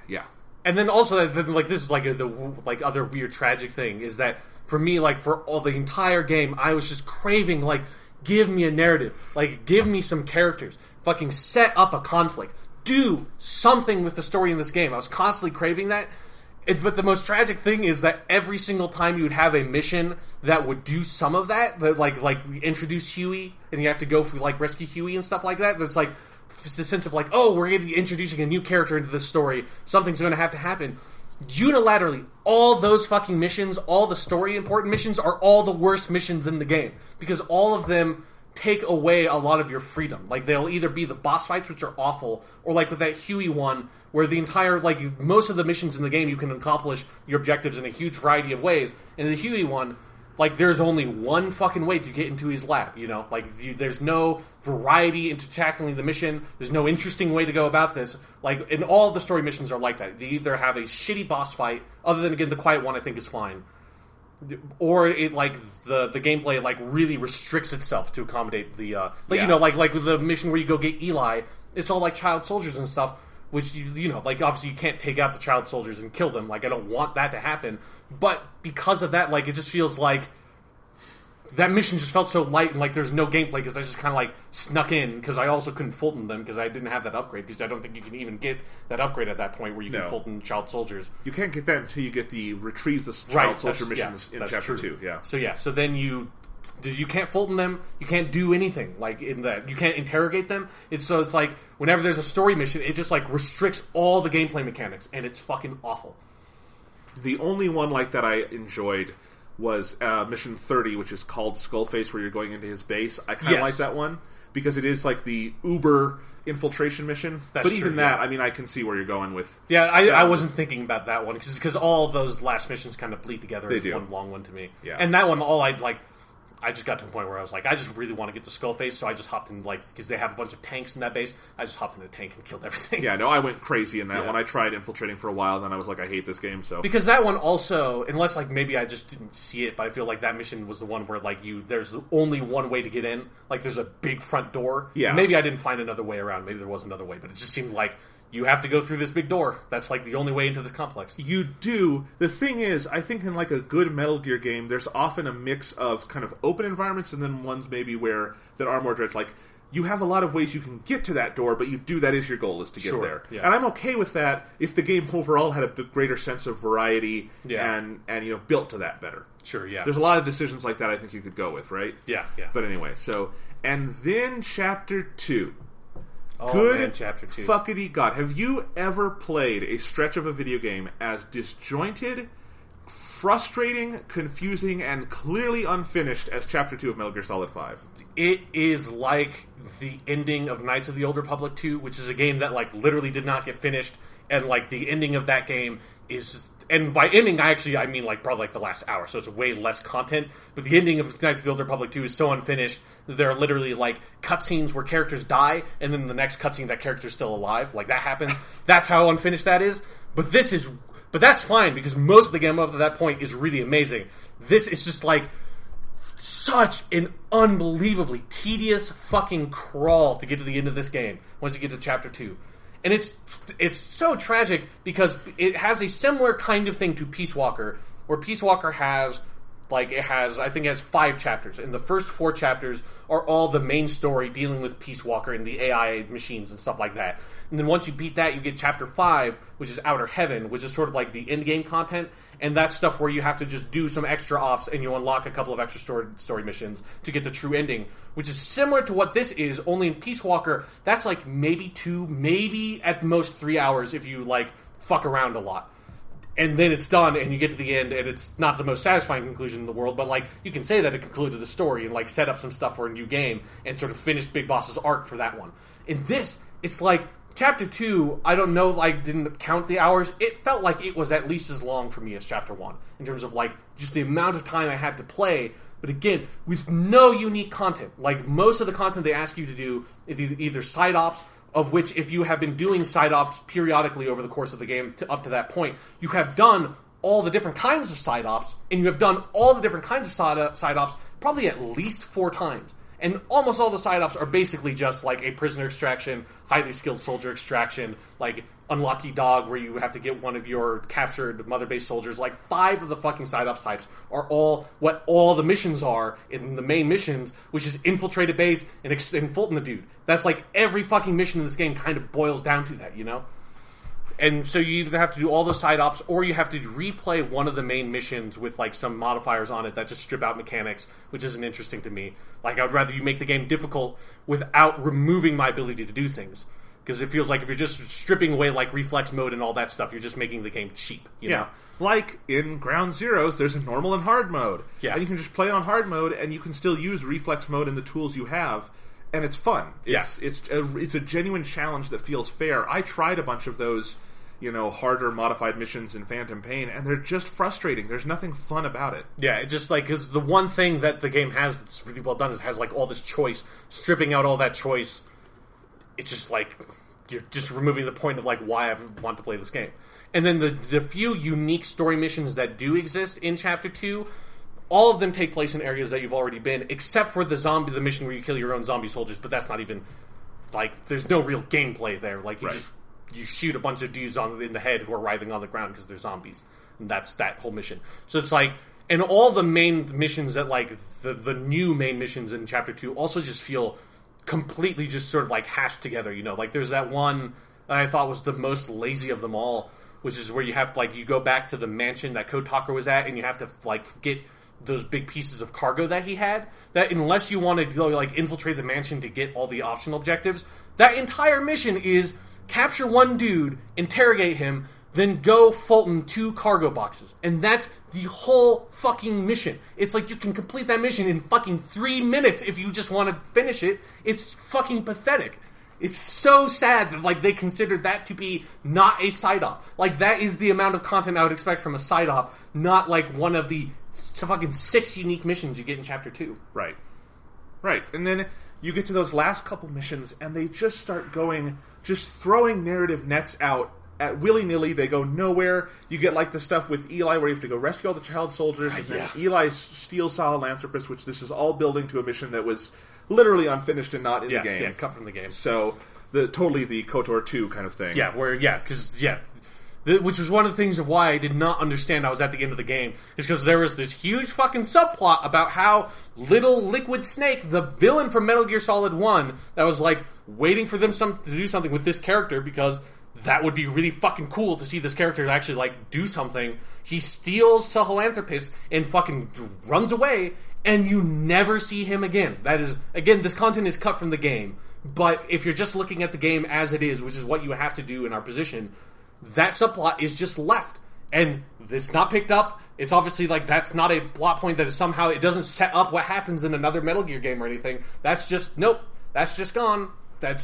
yeah. And then also, like, this is, like, the other weird tragic thing is that, for me, like, for all the entire game, I was just craving, like, give me a narrative. Like, give me some characters. Fucking set up a conflict. Do something with the story in this game. I was constantly craving that. But the most tragic thing is that every single time you would have a mission that would do some of that like introduce Huey, and you have to go for, like, rescue Huey and stuff like that, that's like the sense of, like, oh, we're going to be introducing a new character into this story. Something's going to have to happen. Unilaterally, all those fucking missions, all the story important missions, are all the worst missions in the game. Because all of them take away a lot of your freedom. Like, they'll either be the boss fights, which are awful, or like with that Huey one, where the entire, like, most of the missions in the game, you can accomplish your objectives in a huge variety of ways. And the Huey one, like, there's only one fucking way to get into his lab, you know? Like, there's no variety into tackling the mission. There's no interesting way to go about this. Like, and all the story missions are like that. They either have a shitty boss fight, other than, again, the quiet one I think is fine, or it, like, the gameplay, like, really restricts itself to accommodate the, you know, like with the mission where you go get Eli, it's all, like, child soldiers and stuff, which, you know, like, obviously you can't take out the child soldiers and kill them. Like, I don't want that to happen. But because of that, like, it just feels like that mission just felt so light, and, like, there's no gameplay, because I just kind of, like, snuck in, because I also couldn't Fulton them, because I didn't have that upgrade, because I don't think you can even get that upgrade at that point where you can Fulton child soldiers. You can't get that until you get the retrieve the child soldier missions in Chapter 2. Yeah. So then you can't Fulton them, you can't do anything, like, in that. You can't interrogate them. It's like, whenever there's a story mission, it just, like, restricts all the gameplay mechanics, and it's fucking awful. The only one like that I enjoyed was Mission 30, which is called Skullface, where you're going into his base. I kind of like that one, because it is like the uber infiltration mission. But even that, I mean, I can see where you're going with. Yeah, I wasn't thinking about that one, because all those last missions kind of bleed together as one long one to me. Yeah. And that one, I just got to a point where I was like, I just really want to get to Skullface, so I just hopped in, like, because they have a bunch of tanks in that base, I just hopped in a tank and killed everything. Yeah, no, I went crazy in that one. I tried infiltrating for a while, and then I was like, I hate this game, so. Because that one also, unless, like, maybe I just didn't see it, but I feel like that mission was the one where, like, there's only one way to get in. Like, there's a big front door. Yeah. Maybe I didn't find another way around. Maybe there was another way, but it just seemed like you have to go through this big door. That's, like, the only way into this complex. You do. The thing is, I think in, like, a good Metal Gear game, there's often a mix of kind of open environments and then ones maybe that are more direct. Like, you have a lot of ways you can get to that door, but that is your goal, is to get there. Yeah. And I'm okay with that if the game overall had a greater sense of variety and you know, built to that better. Sure, yeah. There's a lot of decisions like that I think you could go with, right? Yeah. But anyway, so, and then Chapter 2. Oh, Good man, Chapter 2. Fuckity God. Have you ever played a stretch of a video game as disjointed, frustrating, confusing, and clearly unfinished as Chapter 2 of Metal Gear Solid 5? It is like the ending of Knights of the Old Republic 2, which is a game that, like, literally did not get finished, and, like, the ending of that game is... And by ending, I mean, like, probably, like, the last hour, so it's way less content. But the ending of Knights of the Old Republic 2 is so unfinished that there are literally, like, cutscenes where characters die, and then the next cutscene, that character's still alive. Like, that happens. That's how unfinished that is. But that's fine, because most of the game up to that point is really amazing. This is just, like, such an unbelievably tedious fucking crawl to get to the end of this game once you get to Chapter 2. And it's so tragic because it has a similar kind of thing to Peace Walker, where Peace Walker has 5 chapters, and the first 4 chapters are all the main story dealing with Peace Walker and the AI machines and stuff like that. And then once you beat that, you get Chapter 5, which is Outer Heaven, which is sort of like the end-game content, and that's stuff where you have to just do some extra ops and you unlock a couple of extra story missions to get the true ending, which is similar to what this is, only in Peace Walker, that's like maybe 2, maybe at most 3 hours if you, like, fuck around a lot. And then it's done, and you get to the end, and it's not the most satisfying conclusion in the world, but, like, you can say that it concluded the story and, like, set up some stuff for a new game and sort of finished Big Boss's arc for that one. In this, it's like, Chapter 2, I don't know, like, didn't count the hours. It felt like it was at least as long for me as Chapter 1, in terms of, like, just the amount of time I had to play, but again, with no unique content. Like, most of the content they ask you to do is either side ops, of which, if you have been doing side ops periodically over the course of the game up to that point, you have done all the different kinds of side ops, and you have done all the different kinds of side ops probably at least 4 times. And almost all the side ops are basically just like a prisoner extraction, highly skilled soldier extraction, like Unlucky Dog, where you have to get one of your captured mother base soldiers. Like 5 of the fucking side ops types are all what all the missions are in the main missions, which is infiltrate a base and Fulton the dude. That's like every fucking mission in this game kind of boils down to that, you know? And so you either have to do all those side ops, or you have to replay one of the main missions with, like, some modifiers on it that just strip out mechanics, which isn't interesting to me. Like, I would rather you make the game difficult without removing my ability to do things. Because it feels like if you're just stripping away like reflex mode and all that stuff, you're just making the game cheap. You know? Like in Ground Zeroes, there's a normal and hard mode. Yeah. And you can just play on hard mode, and you can still use reflex mode in the tools you have, and it's fun. It's a genuine challenge that feels fair. I tried a bunch of those, harder modified missions in Phantom Pain, and they're just frustrating. There's nothing fun about it. Yeah, it just cause the one thing that the game has that's really well done is it has all this choice. Stripping out all that choice, it's just you're just removing the point of why I want to play this game. And then the few unique story missions that do exist in Chapter 2, all of them take place in areas that you've already been, except for the mission where you kill your own zombie soldiers, but that's not even, there's no real gameplay there. You shoot a bunch of dudes in the head who are writhing on the ground because they're zombies. And that's that whole mission. So it's and all the main missions that, the new main missions in Chapter 2 also just feel completely just sort of, hashed together, there's that one that I thought was the most lazy of them all, which is where you have, you go back to the mansion that Kotaka was at, and you have to, get those big pieces of cargo that he had, that unless you want to, infiltrate the mansion to get all the optional objectives, that entire mission is capture one dude, interrogate him, then go Fulton 2 cargo boxes. And that's the whole fucking mission. It's you can complete that mission in fucking 3 minutes if you just want to finish it. It's fucking pathetic. It's so sad that, they considered that to be not a side op. That is the amount of content I would expect from a side op, not, one of the fucking 6 unique missions you get in Chapter 2. Right. And then you get to those last couple missions, and they just start just throwing narrative nets out at willy-nilly. They go nowhere. You get, the stuff with Eli where you have to go rescue all the child soldiers, and then Eli steals Sahelanthropus, which this is all building to a mission that was literally unfinished and not in the game. Yeah, cut from the game. So, totally the KOTOR 2 kind of thing. Yeah, which was one of the things of why I did not understand I was at the end of the game, is because there was this huge fucking subplot about how Little Liquid Snake, the villain from Metal Gear Solid 1, that was waiting for them to do something with this character, because that would be really fucking cool to see this character actually do something. He steals Sahelanthropus and fucking runs away, and you never see him again. That is, again, this content is cut from the game, but if you're just looking at the game as it is, which is what you have to do in our position, that subplot is just left. And it's not picked up. It's obviously that's not a plot point that is somehow, it doesn't set up what happens in another Metal Gear game or anything. That's just, nope, that's just gone. That's,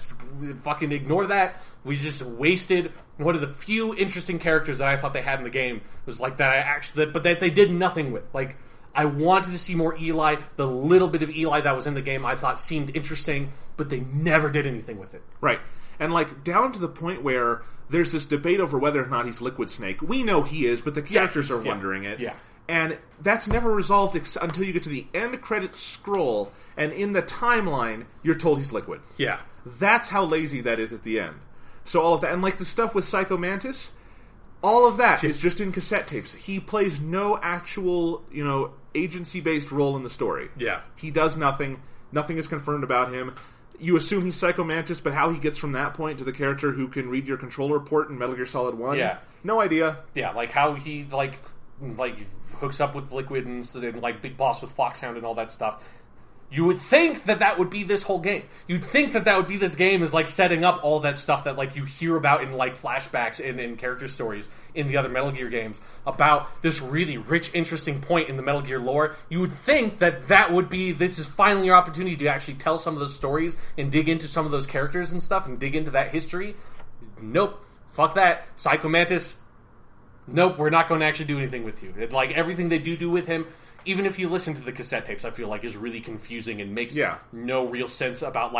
fucking ignore that. We just wasted one of the few interesting characters that I thought they had in the game. Was but that they did nothing with. I wanted to see more Eli. The little bit of Eli that was in the game I thought seemed interesting, but they never did anything with it. Right. And down to the point where there's this debate over whether or not he's Liquid Snake. We know he is, but the characters are wondering it. Yeah. And that's never resolved until you get to the end credits scroll, and in the timeline, you're told he's Liquid. Yeah. That's how lazy that is at the end. So all of that, and the stuff with Psycho Mantis, all of that is just in cassette tapes. He plays no actual, agency-based role in the story. Yeah. He does nothing. Nothing is confirmed about him. You assume he's Psycho Mantis, but how he gets from that point to the character who can read your controller port in Metal Gear Solid 1, no idea. Yeah, how he, hooks up with Liquid and Big Boss with Foxhound and all that stuff. You would think that would be this whole game. You'd think that would be this game is setting up all that stuff that you hear about in flashbacks and in character stories in the other Metal Gear games about this really rich, interesting point in the Metal Gear lore. You would think that would be, this is finally your opportunity to actually tell some of those stories and dig into some of those characters and stuff and dig into that history. Nope. Fuck that. Psycho Mantis. Nope, we're not going to actually do anything with you. Everything they do with him, even if you listen to the cassette tapes, I feel is really confusing and makes no real sense about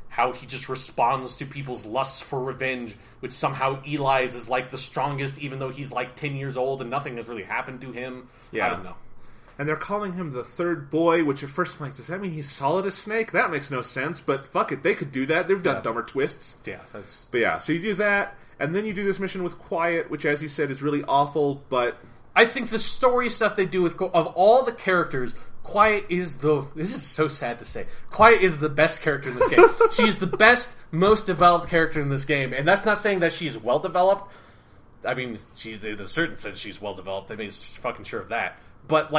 how he just responds to people's lusts for revenge, which somehow Eli's is the strongest, even though he's 10 years old and nothing has really happened to him. Yeah. I don't know. And they're calling him the third boy, which at first I'm does that mean he's solid as Snake? That makes no sense, but fuck it, they could do that. They've done dumber twists. Yeah. But so you do that, and then you do this mission with Quiet, which as you said is really awful, but I think the story stuff they do of all the characters, Quiet is this is so sad to say, Quiet is the best character in this game. She's the best, most developed character in this game, and that's not saying that she's well developed. I mean, she's in a certain sense she's well developed. I mean, fucking sure of that. But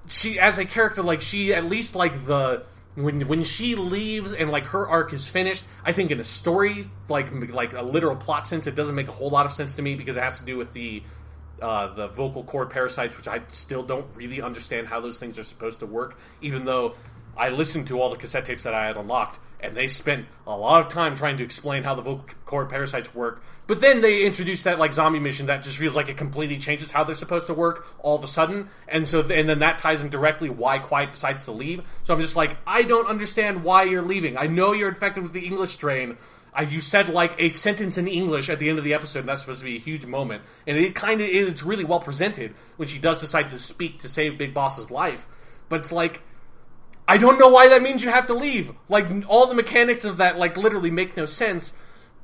she as a character, she at least the When she leaves and like her arc is finished, I think in a story like a literal plot sense, it doesn't make a whole lot of sense to me because it has to do with the vocal cord parasites, which I still don't really understand how those things are supposed to work. Even though I listened to all the cassette tapes that I had unlocked, and they spent a lot of time trying to explain how the vocal cord parasites work. But then they introduced that like zombie mission that just feels like it completely changes how they're supposed to work all of a sudden, and then that ties in directly why Quiet decides to leave. So I'm just like, I don't understand why you're leaving. I know you're infected with the English strain. You said like a sentence in English at the end of the episode, and that's supposed to be a huge moment, and it kind of is. It's really well presented when she does decide to speak to save Big Boss's life, but it's like, I don't know why that means you have to leave. Like, all the mechanics of that, like, literally make no sense.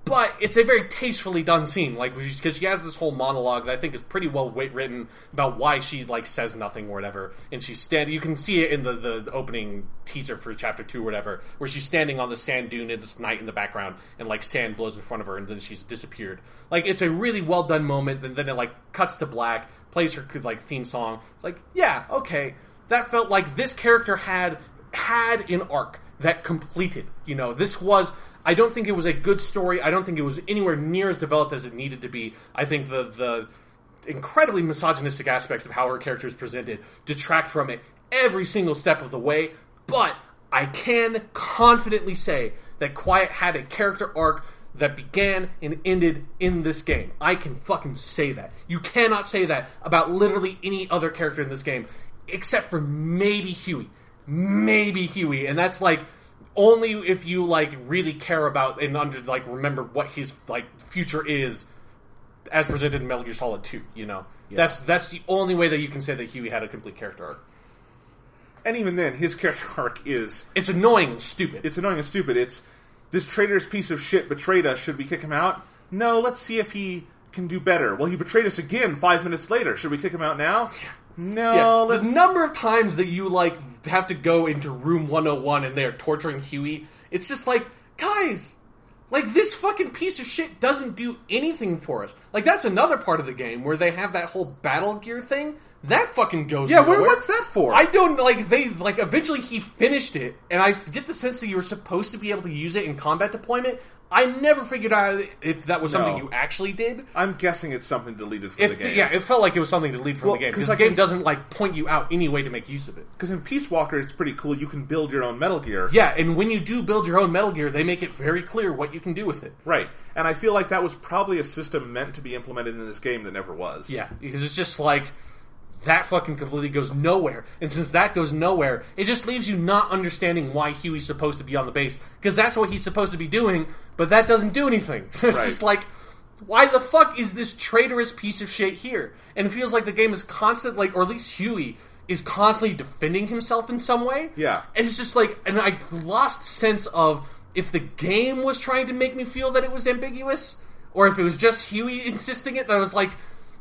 But it's a very tastefully done scene, like, because she has this whole monologue that I think is pretty well written about why she, like, says nothing or whatever. And she's standing, you can see it in the opening teaser for Chapter 2 or whatever, where she's standing on the sand dune at this night in the background, and, like, sand blows in front of her, and then she's disappeared. Like, it's a really well done moment, and then it, like, cuts to black, plays her, like, theme song. It's like, yeah, okay. That felt like this character had an arc that completed. You know, this was... I don't think it was a good story. I don't think it was anywhere near as developed as it needed to be. I think the incredibly misogynistic aspects of how her character is presented detract from it every single step of the way. But I can confidently say that Quiet had a character arc that began and ended in this game. I can fucking say that. You cannot say that about literally any other character in this game, except for maybe Huey. Maybe Huey. And that's like... only if you, like, really care about and remember what his, like, future is as presented in Metal Gear Solid 2, you know? Yeah. That's the only way that you can say that Huey had a complete character arc. And even then, his character arc is... it's annoying and stupid. It's annoying and stupid. It's, this traitorous piece of shit betrayed us. Should we kick him out? No, let's see if he can do better. Well, he betrayed us again 5 minutes later. Should we kick him out now? No, The number of times that you, like, have to go into room 101 and they're torturing Huey, it's just like, guys, like, this fucking piece of shit doesn't do anything for us. Like, that's another part of the game where they have that whole battle gear thing. That fucking goes nowhere. What's that for? I don't, like, eventually he finished it, and I get the sense that you were supposed to be able to use it in combat deployment. I never figured out if that was something you actually did. I'm guessing it's something deleted from the game. Yeah, it felt like it was something deleted from the game. Because the game doesn't, like, point you out any way to make use of it. Because in Peace Walker, it's pretty cool. You can build your own Metal Gear. Yeah, and when you do build your own Metal Gear, they make it very clear what you can do with it. Right. And I feel like that was probably a system meant to be implemented in this game that never was. Yeah, because it's just like... that fucking completely goes nowhere. And since that goes nowhere, it just leaves you not understanding why Huey's supposed to be on the base. Because that's what he's supposed to be doing, but that doesn't do anything. So it's just like, why the fuck is this traitorous piece of shit here? And it feels like the game is constant, like, or at least Huey is constantly defending himself in some way. Yeah. And it's just like, and I lost sense of if the game was trying to make me feel that it was ambiguous, or if it was just Huey insisting it, that I was like...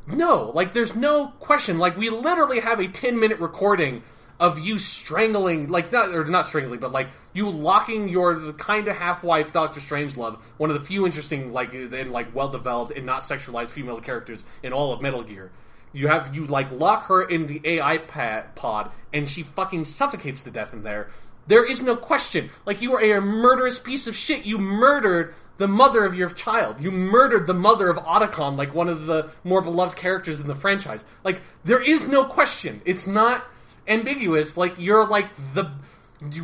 no, like, there's no question. Like, we literally have a 10-minute recording of you strangling, like, not strangling, but, like, you locking the kind of half-wife Dr. Strangelove, one of the few interesting, like, and, like, well-developed and not sexualized female characters in all of Metal Gear. You lock her in the AI pod, and she fucking suffocates to death in there. There is no question. Like, you are a murderous piece of shit. You murdered... the mother of your child. You murdered the mother of Otacon, like one of the more beloved characters in the franchise. Like, there is no question. It's not ambiguous. Like, you're like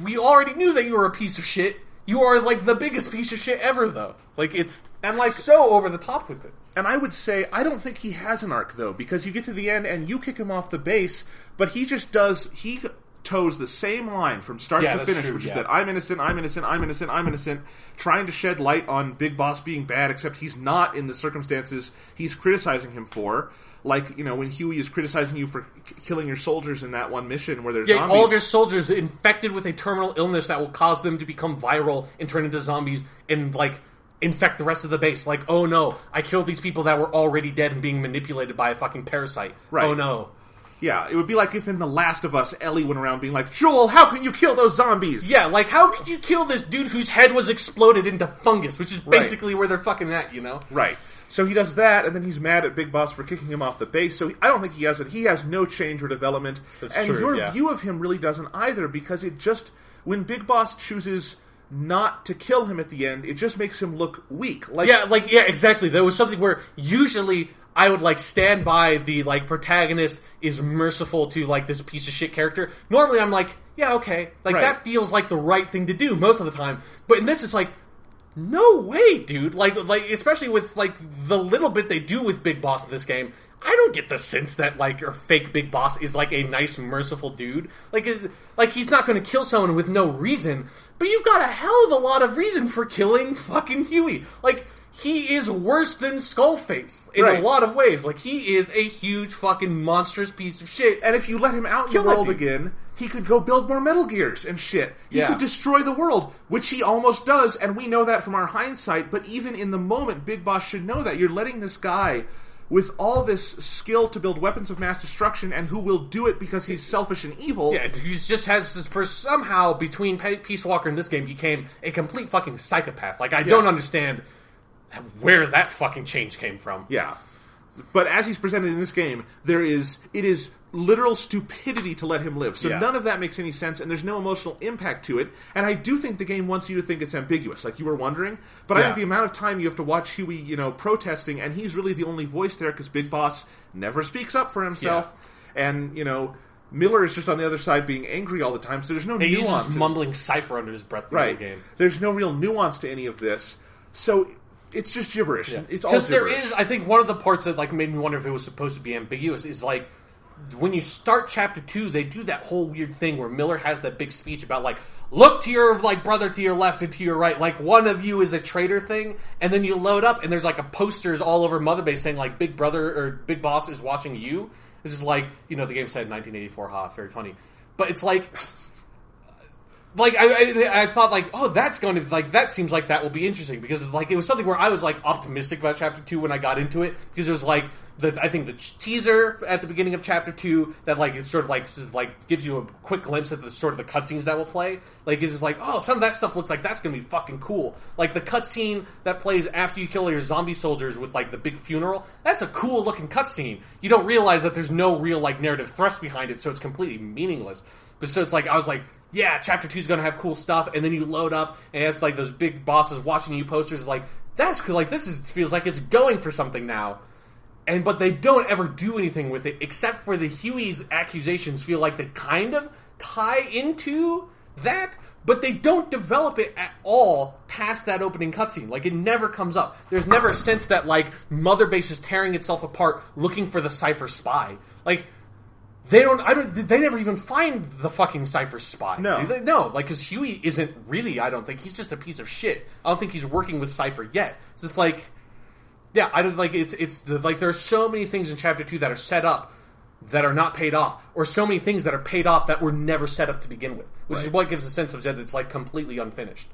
we already knew that you were a piece of shit. You are like the biggest piece of shit ever, though. Like, it's and like so over the top with it. And I would say, I don't think he has an arc, though, because you get to the end and you kick him off the base, but he just toes the same line from start to finish, which is that I'm innocent, I'm innocent, I'm innocent, I'm innocent, trying to shed light on Big Boss being bad, except he's not in the circumstances he's criticizing him for. Like, you know, when Huey is criticizing you for killing your soldiers in that one mission where there's zombies. All of your soldiers infected with a terminal illness that will cause them to become viral and turn into zombies and, like, infect the rest of the base. Like, oh no, I killed these people that were already dead and being manipulated by a fucking parasite. Right. Oh no. Yeah, it would be like if in The Last of Us, Ellie went around being like, Joel, how can you kill those zombies? Yeah, like, how could you kill this dude whose head was exploded into fungus, which is basically where they're fucking at, you know? Right. So he does that, and then he's mad at Big Boss for kicking him off the base, so I don't think he has it. He has no change or development. That's and true, your view of him really doesn't either, because it just... when Big Boss chooses not to kill him at the end, it just makes him look weak. Yeah, exactly. There was something where usually I would, like, stand by the, like, protagonist is merciful to, like, this piece of shit character. Normally I'm like, yeah, okay. Like, that feels like the right thing to do most of the time. But in this, it's like, no way, dude. Like, especially with, like, the little bit they do with Big Boss in this game, I don't get the sense that, like, your fake Big Boss is, like, a nice, merciful dude. Like, he's not going to kill someone with no reason, but you've got a hell of a lot of reason for killing fucking Huey. Like, he is worse than Skullface in a lot of ways. Like, he is a huge fucking monstrous piece of shit. And if you let him out in the world again, he could go build more Metal Gears and shit. He could destroy the world, which he almost does, and we know that from our hindsight, but even in the moment, Big Boss should know that. You're letting this guy with all this skill to build weapons of mass destruction, and who will do it because he's selfish and evil. Yeah, he just has this, for somehow, between Peace Walker and this game, became a complete fucking psychopath. Like, I don't understand where that fucking change came from. Yeah. But as he's presented in this game, it is literal stupidity to let him live. So none of that makes any sense, and there's no emotional impact to it. And I do think the game wants you to think it's ambiguous, like you were wondering. But I think the amount of time you have to watch Huey, protesting, and he's really the only voice there, because Big Boss never speaks up for himself. Yeah. And, Miller is just on the other side being angry all the time, so there's no nuance. He's just mumbling cipher under his breath through the game. There's no real nuance to any of this. So it's just gibberish. Yeah. It's all gibberish. Because there is, I think, one of the parts that, like, made me wonder if it was supposed to be ambiguous is, like, when you start Chapter 2, they do that whole weird thing where Miller has that big speech about, like, look to your, like, brother to your left and to your right, like, one of you is a traitor thing, and then you load up, and there's, like, a posters all over Mother Base saying, like, Big Brother, or Big Boss is watching you. It's just like, the game said 1984, very funny. But it's like... Like, I thought, like, oh, that's going to, like, that seems like that will be interesting, because, like, it was something where I was, like, optimistic about Chapter 2 when I got into it, because it was, like, I think the teaser at the beginning of Chapter 2, that, like, it sort of, like, gives you a quick glimpse at the sort of the cutscenes that will play, like, it's just like, oh, some of that stuff looks like that's going to be fucking cool. Like, the cutscene that plays after you kill your zombie soldiers with, like, the big funeral, that's a cool-looking cutscene. You don't realize that there's no real, like, narrative thrust behind it, so it's completely meaningless. But so it's like, I was like, yeah, Chapter 2 is going to have cool stuff, and then you load up, and it's like those big bosses watching you posters, like, that's cool, like, feels like it's going for something now. But they don't ever do anything with it, except for the Huey's accusations feel like they kind of tie into that, but they don't develop it at all past that opening cutscene. Like, it never comes up. There's never a sense that, like, Mother Base is tearing itself apart looking for the Cypher spy. Like, they never even find the fucking Cypher spy. No. Do they? No, like, because Huey isn't really, I don't think, he's just a piece of shit. I don't think he's working with Cypher yet. It's just like, yeah, I don't, like, like, there are so many things in Chapter 2 that are set up that are not paid off, or so many things that are paid off that were never set up to begin with, which is what gives a sense of that it's, like, completely unfinished.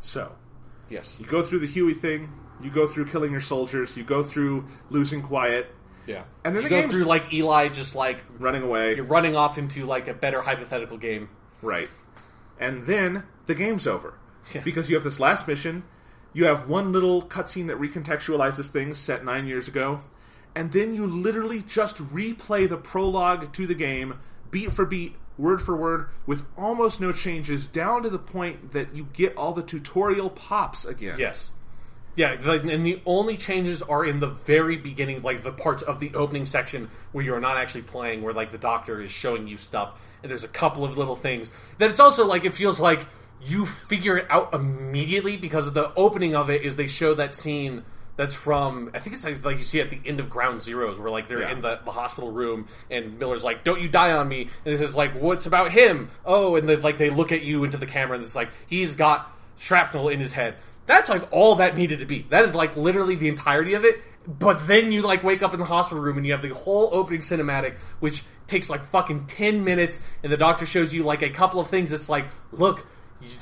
So, yes. You go through the Huey thing, you go through killing your soldiers, you go through losing Quiet. Yeah. And then you go through, like, Eli just, like... running away. You're running off into, like, a better hypothetical game. Right. And then the game's over. Yeah. Because you have this last mission, you have one little cutscene that recontextualizes things set 9 years ago, and then you literally just replay the prologue to the game, beat for beat, word for word, with almost no changes, down to the point that you get all the tutorial pops again. Yes. Yeah, and the only changes are in the very beginning, like the parts of the opening section where you're not actually playing, where, like, the doctor is showing you stuff, and there's a couple of little things that it's also like, it feels like you figure it out immediately, because of the opening of it is they show that scene that's from, I think it's like you see at the end of Ground Zeroes, where, like, they're in the hospital room, and Miller's like, don't you die on me, and it's like, what's about him? Oh, and they look at you into the camera, and it's like, he's got shrapnel in his head. That's, like, all that needed to be. That is, like, literally the entirety of it. But then you, like, wake up in the hospital room and you have the whole opening cinematic, which takes, like, fucking 10 minutes, and the doctor shows you, like, a couple of things. It's like, look,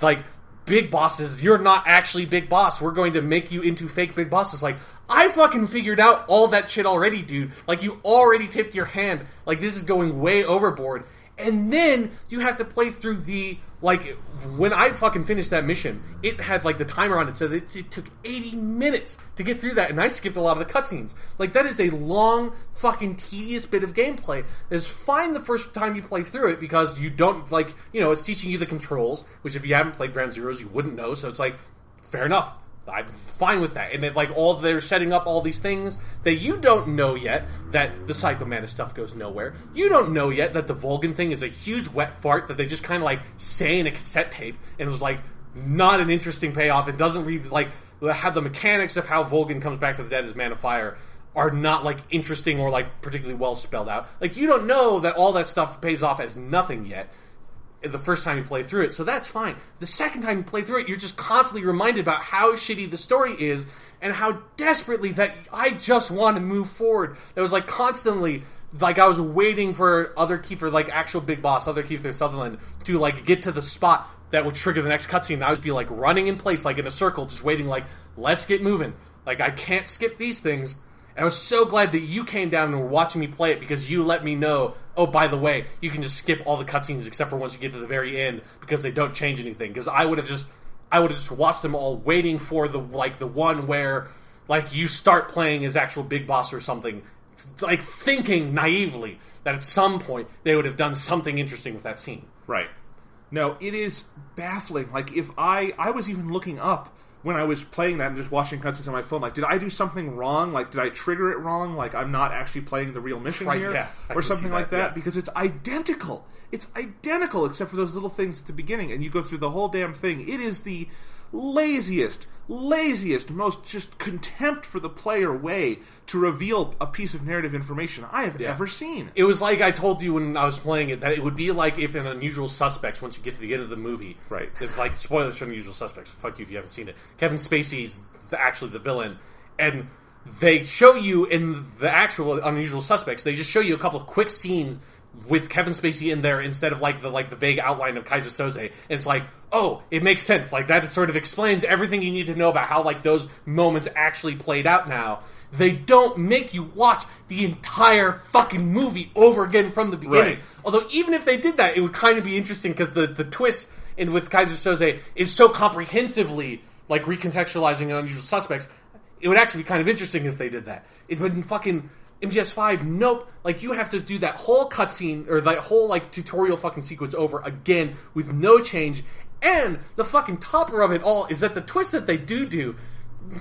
like, big bosses, you're not actually Big Boss. We're going to make you into fake Big Bosses. Like, I fucking figured out all that shit already, dude. Like, you already tipped your hand. Like, this is going way overboard. And then you have to play through the Like, when I fucking finished that mission, it had, like, the timer on it said it took 80 minutes to get through that, and I skipped a lot of the cutscenes. Like, that is a long, fucking tedious bit of gameplay. It's fine the first time you play through it, because you don't, like, you know, it's teaching you the controls, which if you haven't played Ground Zeroes, you wouldn't know, so it's like, fair enough. I'm fine with that. And they're setting up all these things that you don't know yet, that the Psycho Mantis stuff goes nowhere. You don't know yet that the Vulcan thing is a huge wet fart that they just kind of like say in a cassette tape, and it was like not an interesting payoff. It doesn't really like have the mechanics of how Vulcan comes back to the dead as Man of Fire are not like interesting or like particularly well spelled out. Like, you don't know that all that stuff pays off as nothing yet the first time you play through it, so that's fine. The second time you play through it, you're just constantly reminded about how shitty the story is and how desperately that I just want to move forward. That was like constantly, like I was waiting for like actual big boss, other Kiefer Sutherland, to like get to the spot that would trigger the next cutscene. And I would be like running in place, like in a circle, just waiting, like, let's get moving. Like, I can't skip these things. And I was so glad that you came down and were watching me play it, because you let me know, oh, by the way, you can just skip all the cutscenes except for once you get to the very end, because they don't change anything. Because I would have just watched them all, waiting for the one where, like, you start playing as actual Big Boss or something, like, thinking naively that at some point they would have done something interesting with that scene. Right. No, it is baffling. Like, if I was even looking up when I was playing that and just watching cutscenes on my phone, like, did I do something wrong? Like, did I trigger it wrong? Like, I'm not actually playing the real mission here? Yeah, or something like that? Yeah. Because it's identical. It's identical, except for those little things at the beginning, and you go through the whole damn thing. It is the laziest, most just contempt for the player way to reveal a piece of narrative information I have ever seen. It was like I told you when I was playing it, that it would be like if in Unusual Suspects, once you get to the end of the movie, right? Like, spoilers for Unusual Suspects, fuck you if you haven't seen it. Kevin Spacey's actually the villain, and they show you in the actual Unusual Suspects, they just show you a couple of quick scenes with Kevin Spacey in there instead of like the vague outline of Kaiser Soze. And it's like, oh, it makes sense. Like, that sort of explains everything you need to know about how like those moments actually played out now. They don't make you watch the entire fucking movie over again from the beginning. Right. Although even if they did that, it would kind of be interesting, because the twist with Kaiser Soze is so comprehensively like recontextualizing Unusual Suspects. It would actually be kind of interesting if they did that. It wouldn't fucking MGS5, nope. Like, you have to do that whole cutscene, or that whole, like, tutorial fucking sequence over again with no change. And the fucking topper of it all is that the twist that they do,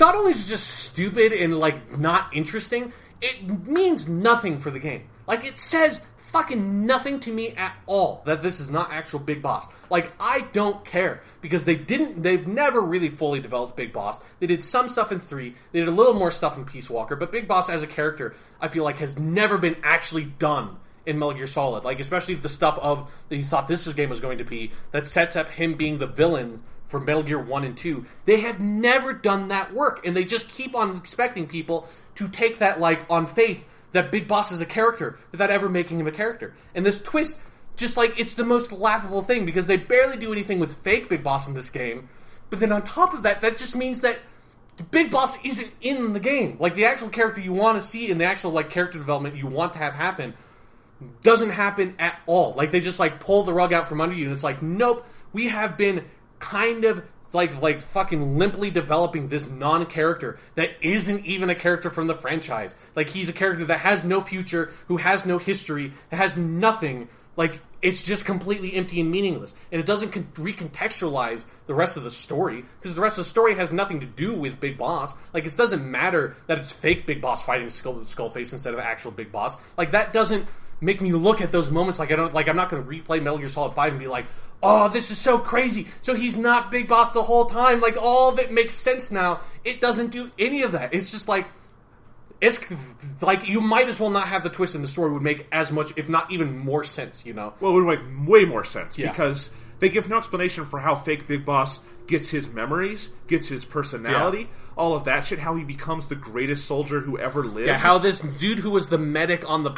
not only is it just stupid and, like, not interesting, it means nothing for the game. Like, it says fucking nothing to me at all that this is not actual Big Boss. Like, I don't care, because they've never really fully developed Big Boss. They did some stuff in 3, they did a little more stuff in Peace Walker, but Big Boss as a character, I feel like, has never been actually done in Metal Gear Solid. Like, especially the stuff that you thought this game was going to be, that sets up him being the villain for Metal Gear 1 and 2. They have never done that work, and they just keep on expecting people to take that, like, on faith, that Big Boss is a character, without ever making him a character. And this twist, just like, it's the most laughable thing, because they barely do anything with fake Big Boss in this game. But then on top of that, that just means that the Big Boss isn't in the game. Like, the actual character you want to see in the actual, like, character development you want to have happen doesn't happen at all. Like, they just, like, pull the rug out from under you, and it's like, nope, we have been kind of like fucking limply developing this non-character that isn't even a character from the franchise. Like, he's a character that has no future, who has no history, that has nothing. Like, it's just completely empty and meaningless. And it doesn't recontextualize the rest of the story, because the rest of the story has nothing to do with Big Boss. Like, it doesn't matter that it's fake Big Boss fighting Skullface instead of actual Big Boss. Like, that doesn't make me look at those moments like I'm not going to replay Metal Gear Solid 5 and be like, oh, this is so crazy. So he's not Big Boss the whole time. Like, all of it makes sense now. It doesn't do any of that. It's just like, it's like, you might as well not have the twist in the story. Would make as much, if not even more sense, you know? Well, it would make way more sense, because they give no explanation for how fake Big Boss gets his memories, gets his personality, all of that shit, how he becomes the greatest soldier who ever lived. Yeah, how this dude who was the medic on the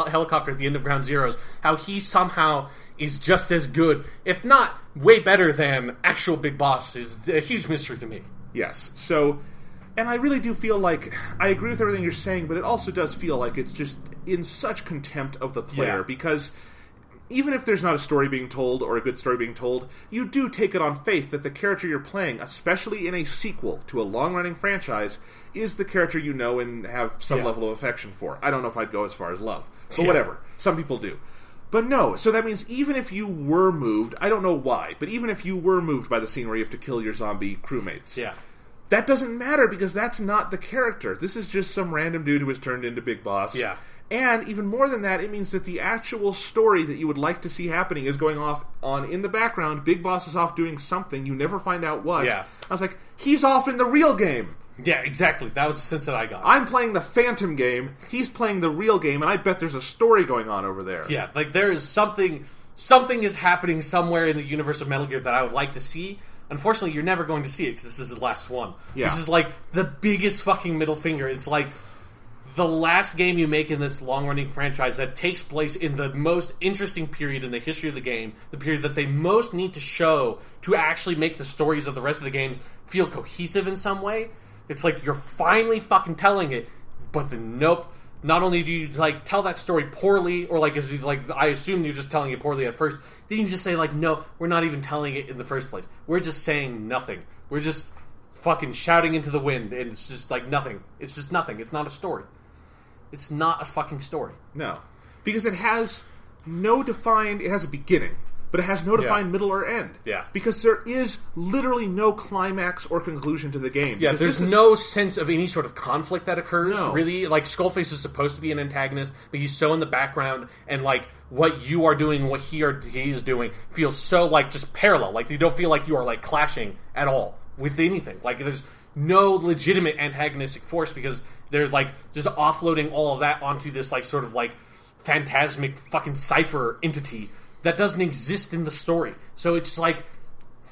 helicopter at the end of Ground Zeroes, how he somehow is just as good, if not way better than actual Big Boss, is a huge mystery to me. Yes. So, and I really do feel like, I agree with everything you're saying, but it also does feel like it's just in such contempt of the player, because even if there's not a story being told or a good story being told, you do take it on faith that the character you're playing, especially in a sequel to a long-running franchise, is the character you know and have some level of affection for. I don't know if I'd go as far as love, but whatever. Some people do. But no, so that means even if you were moved, I don't know why, but even if you were moved by the scene where you have to kill your zombie crewmates, that doesn't matter because that's not the character. This is just some random dude who was turned into Big Boss. Yeah. And even more than that, it means that the actual story that you would like to see happening is going off on in the background. Big Boss is off doing something. You never find out what. Yeah. I was like, he's off in the real game. Yeah, exactly. That was the sense that I got. I'm playing the Phantom game. He's playing the real game, and I bet there's a story going on over there. Yeah, like there is something is happening somewhere in the universe of Metal Gear that I would like to see. Unfortunately, you're never going to see it because this is the last one. Yeah. This is like the biggest fucking middle finger. It's like the last game you make in this long-running franchise that takes place in the most interesting period in the history of the game, the period that they most need to show to actually make the stories of the rest of the games feel cohesive in some way. It's like you're finally fucking telling it, but then nope. Not only do you like tell that story poorly, or like I assume you're just telling it poorly at first, then you just say like, no, we're not even telling it in the first place. We're just saying nothing. We're just fucking shouting into the wind, and it's just like nothing. It's just nothing. It's not a story. It's not a fucking story. No. Because it has it has a beginning, but it has no defined middle or end. Yeah. Because there is literally no climax or conclusion to the game. Yeah, there's no sense of any sort of conflict that occurs, really. Like, Skullface is supposed to be an antagonist, but he's so in the background, and, like, what you are doing, what he is doing, feels so, like, just parallel. Like, you don't feel like you are, like, clashing at all with anything. Like, there's no legitimate antagonistic force because they're, like, just offloading all of that onto this, like, sort of, like, phantasmic fucking cipher entity that doesn't exist in the story. So it's like,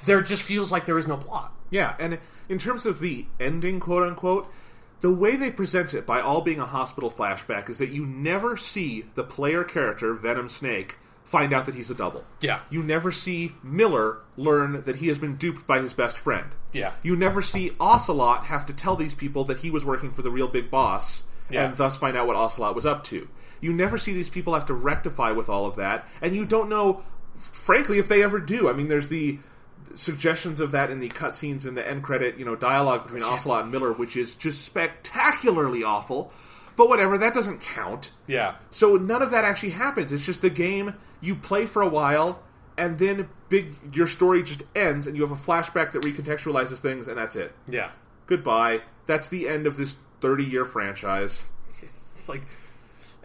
there just feels like there is no plot. Yeah, and in terms of the ending, quote-unquote, the way they present it by all being a hospital flashback is that you never see the player character, Venom Snake, find out that he's a double. Yeah. You never see Miller learn that he has been duped by his best friend. Yeah. You never see Ocelot have to tell these people that he was working for the real Big Boss, and thus find out what Ocelot was up to. You never see these people have to rectify with all of that, and you don't know, frankly, if they ever do. I mean, there's the suggestions of that in the cutscenes and the end credit, dialogue between Ocelot and Miller, which is just spectacularly awful. But whatever, that doesn't count. Yeah. So none of that actually happens. It's just the game you play for a while, and then your story just ends, and you have a flashback that recontextualizes things, and that's it. Yeah. Goodbye. That's the end of this 30-year franchise. It's like...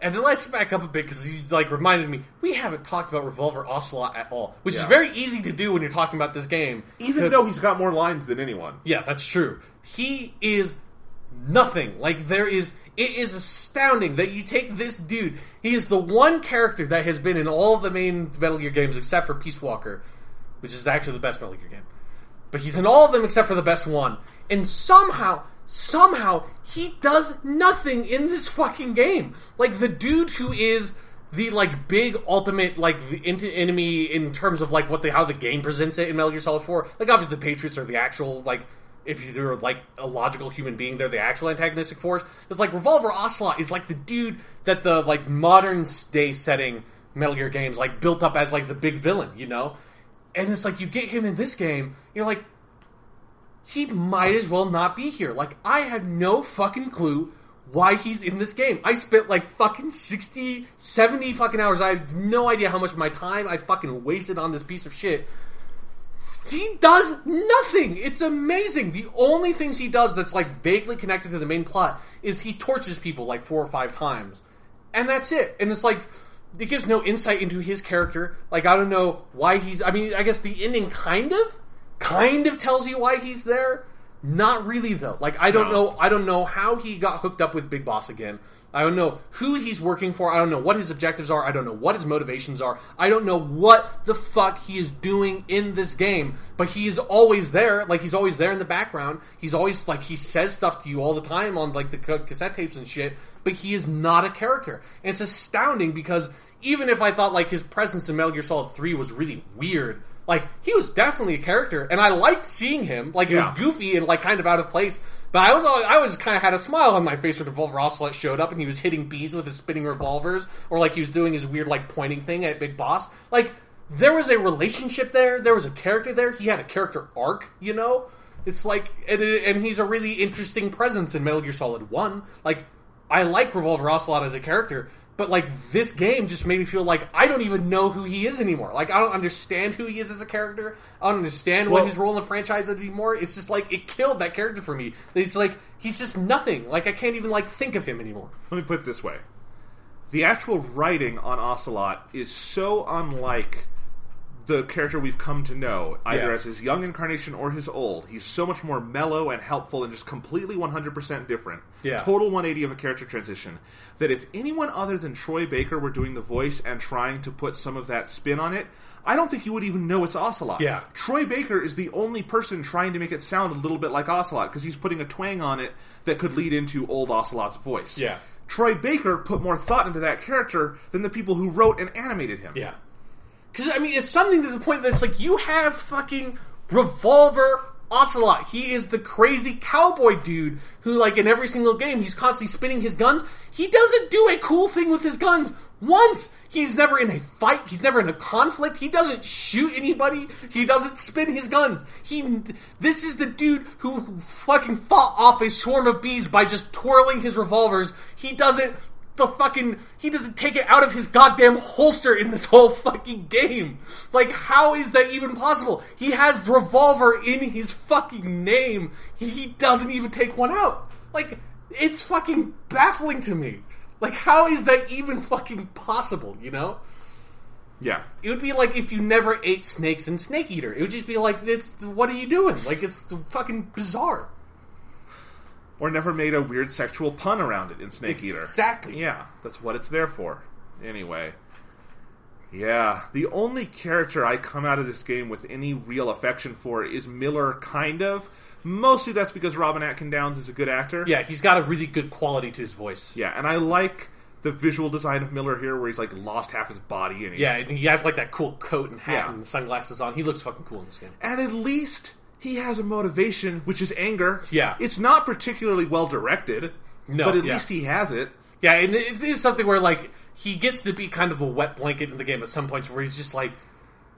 And then let's back up a bit, because you reminded me, we haven't talked about Revolver Ocelot at all, which is very easy to do when you're talking about this game. Even though he's got more lines than anyone. Yeah, that's true. He is nothing. It is astounding that you take this dude, he is the one character that has been in all of the main Metal Gear games except for Peace Walker, which is actually the best Metal Gear game. But he's in all of them except for the best one. And somehow, he does nothing in this fucking game. Like, the dude who is the, big ultimate, the enemy in terms of, how the game presents it in Metal Gear Solid 4. Obviously the Patriots are the actual, if you're, a logical human being, they're the actual antagonistic force. It's Revolver Ocelot is, the dude that the, modern day setting Metal Gear games, built up as, the big villain, And it's you get him in this game, you're like, he might as well not be here. I have no fucking clue why he's in this game. I spent, fucking 60, 70 fucking hours. I have no idea how much of my time I fucking wasted on this piece of shit. He does nothing. It's amazing. The only things he does that's, vaguely connected to the main plot is he torches people, 4 or 5 times. And that's it. And it's it gives no insight into his character. I don't know why he's... I mean, I guess the ending kind of tells you why he's there. Not really, though. I don't know how he got hooked up with Big Boss again. I don't know who he's working for. I don't know what his objectives are. I don't know what his motivations are. I don't know what the fuck he is doing in this game. But he is always there. He's always there in the background. He's always, he says stuff to you all the time on, the cassette tapes and shit. But he is not a character. And it's astounding because even if I thought, his presence in Metal Gear Solid 3 was really weird, like, he was definitely a character, and I liked seeing him. Like, it was goofy and, like, kind of out of place, but I was kind of had a smile on my face when Revolver Ocelot showed up, and he was hitting bees with his spinning revolvers, or, like, he was doing his weird, like, pointing thing at Big Boss. Like, there was a relationship there, there was a character there, he had a character arc, you know? It's like, and he's a really interesting presence in Metal Gear Solid 1. Like, I like Revolver Ocelot as a character, but, like, this game just made me feel like I don't even know who he is anymore. Like, I don't understand who he is as a character. I don't understand what his role in the franchise is anymore. It's just, like, it killed that character for me. It's like, he's just nothing. Like, I can't even, like, think of him anymore. Let me put it this way. The actual writing on Ocelot is so unlike the character we've come to know, either as his young incarnation or his old. He's so much more mellow and helpful and just completely 100% different. Yeah. Total 180 of a character transition. That if anyone other than Troy Baker were doing the voice and trying to put some of that spin on it, I don't think you would even know it's Ocelot. Yeah. Troy Baker is the only person trying to make it sound a little bit like Ocelot, because he's putting a twang on it that could lead into old Ocelot's voice. Yeah. Troy Baker put more thought into that character than the people who wrote and animated him. Yeah. Because, I mean, it's something to the point that it's like, you have fucking Revolver Ocelot. He is the crazy cowboy dude who, like, in every single game, he's constantly spinning his guns. He doesn't do a cool thing with his guns once. He's never in a fight. He's never in a conflict. He doesn't shoot anybody. He doesn't spin his guns. This is the dude who fucking fought off a swarm of bees by just twirling his revolvers. He doesn't take it out of his goddamn holster in this whole fucking game. Like, how is that even possible? He has Revolver in his fucking name. He doesn't even take one out. Like, it's fucking baffling to me. Like, how is that even fucking possible, you know? Yeah. It would be like if you never ate snakes in Snake Eater. It would just be like, what are you doing? Like, it's fucking bizarre. Or never made a weird sexual pun around it in Snake Eater. Exactly. Yeah, that's what it's there for. Anyway. Yeah, the only character I come out of this game with any real affection for is Miller, kind of. Mostly that's because Robin Atkin Downes is a good actor. Yeah, he's got a really good quality to his voice. Yeah, and I like the visual design of Miller here, where he's like lost half his body. And and he has like that cool coat and hat and sunglasses on. He looks fucking cool in this game. And at least he has a motivation, which is anger. Yeah. It's not particularly well directed, but at least he has it. Yeah, and it is something where, like, he gets to be kind of a wet blanket in the game at some points where he's just like,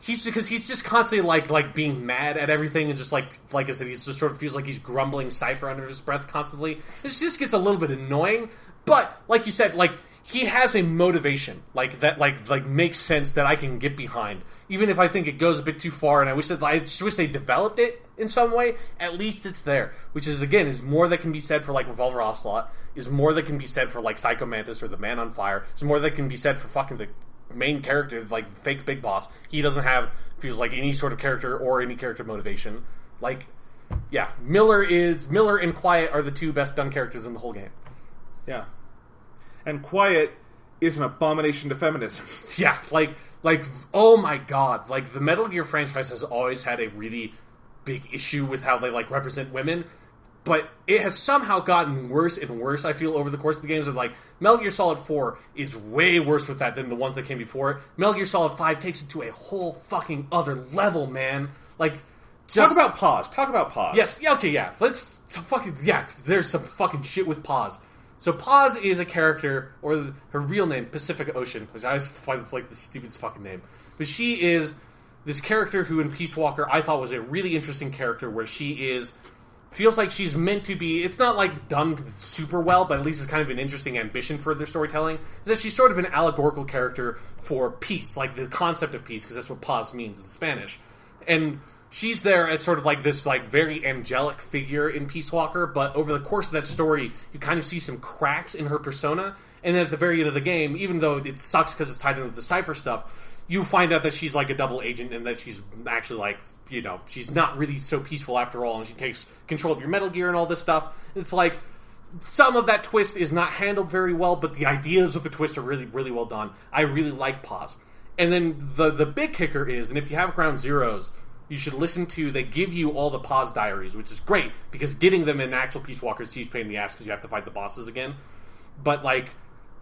because he's just constantly like being mad at everything, and just like I said, he just sort of feels like he's grumbling Cypher under his breath constantly. It just gets a little bit annoying, but like you said, like, he has a motivation, like that, like makes sense that I can get behind, even if I think it goes a bit too far. And I just wish they developed it in some way. At least it's there, which is more that can be said for like Revolver Ocelot, is more that can be said for like Psycho Mantis or the Man on Fire. There's more that can be said for fucking the main character, like fake Big Boss. He doesn't have, feels like, any sort of character or any character motivation. Like, yeah, Miller and Quiet are the two best done characters in the whole game. Yeah. And Quiet is an abomination to feminism. Yeah, like, oh my god. Like, the Metal Gear franchise has always had a really big issue with how they, like, represent women, but it has somehow gotten worse and worse, I feel, over the course of the games. Of, like, Metal Gear Solid 4 is way worse with that than the ones that came before it. Metal Gear Solid 5 takes it to a whole fucking other level, man. Like, Talk about Paz. Yes, yeah, okay, yeah. There's some fucking shit with Paz. So Paz is a character, or her real name, Pacific Ocean, which I always find it's like the stupidest fucking name. But she is this character who in Peace Walker I thought was a really interesting character, where she feels like she's meant to be, it's not like done super well, but at least it's kind of an interesting ambition for their storytelling, is that she's sort of an allegorical character for peace, like the concept of peace, because that's what Paz means in Spanish. And she's there as sort of like this like very angelic figure in Peace Walker, but over the course of that story, you kind of see some cracks in her persona, and then at the very end of the game, even though it sucks because it's tied into the Cypher stuff, you find out that she's like a double agent, and that she's actually like, you know, she's not really so peaceful after all, and she takes control of your Metal Gear and all this stuff. It's like, some of that twist is not handled very well, but the ideas of the twist are really, really well done. I really like Paz. And then the big kicker is, and if you have Ground Zeroes, you should listen to, they give you all the Paz diaries, which is great, because getting them in actual Peace Walker is a huge pain in the ass, because you have to fight the bosses again. But, like,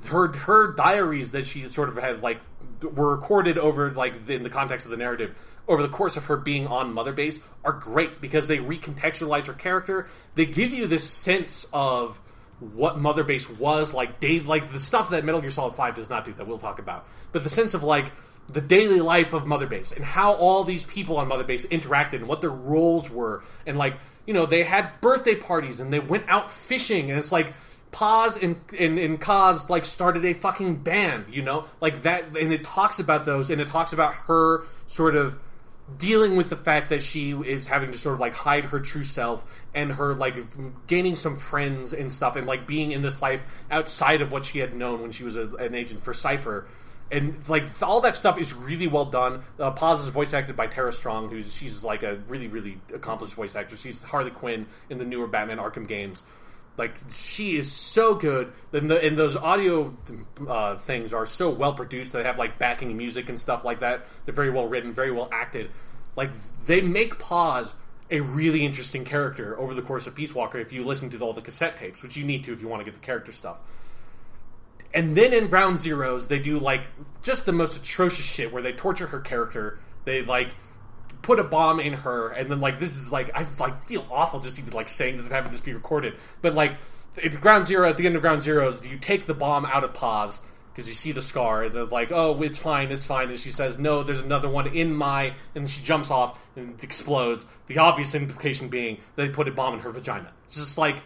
her diaries that she sort of had like were recorded over like in the context of the narrative over the course of her being on Mother Base are great because they recontextualize her character. They give you this sense of what Mother Base was like. Like the stuff that Metal Gear Solid 5 does not do that we'll talk about, but the sense of like the daily life of Mother Base and how all these people on Mother Base interacted and what their roles were, and like, you know, they had birthday parties and they went out fishing, and it's like Paz and Kaz like started a fucking band, you know, like that, and it talks about those, and it talks about her sort of dealing with the fact that she is having to sort of like hide her true self, and her like gaining some friends and stuff, and like being in this life outside of what she had known when she was an agent for Cypher. And like all that stuff is really well done. Paz is voice acted by Tara Strong, she's like a really, really accomplished voice actress. She's Harley Quinn in the newer Batman Arkham games. Like, she is so good. And those audio things are so well produced. They have like backing music and stuff like that. They're very well written, very well acted. Like, they make Paz a really interesting character over the course of Peace Walker if you listen to all the cassette tapes, which you need to if you want to get the character stuff. And then in Ground Zeroes, they do, like, just the most atrocious shit where they torture her character. They, like, put a bomb in her, and then, like, this is, like, I, like, feel awful just even, like, saying this and having this be recorded. But, like, at Ground Zero, at the end of Ground Zeroes, you take the bomb out of Paz, because you see the scar, and they're like, oh, it's fine, and she says, no, there's another one in my, and she jumps off, and it explodes. The obvious implication being they put a bomb in her vagina. It's just, like...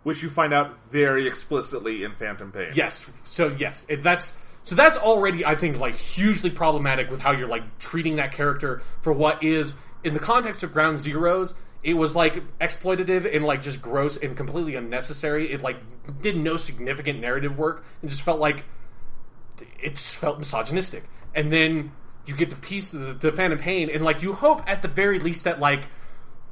Which you find out very explicitly in Phantom Pain. Yes. So, yes. That's already, I think, like, hugely problematic with how you're, like, treating that character for what is, in the context of Ground Zeroes, it was, like, exploitative and, like, just gross and completely unnecessary. It, like, did no significant narrative work and just felt like it just felt misogynistic. And then you get the Phantom Pain, and, like, you hope at the very least that, like,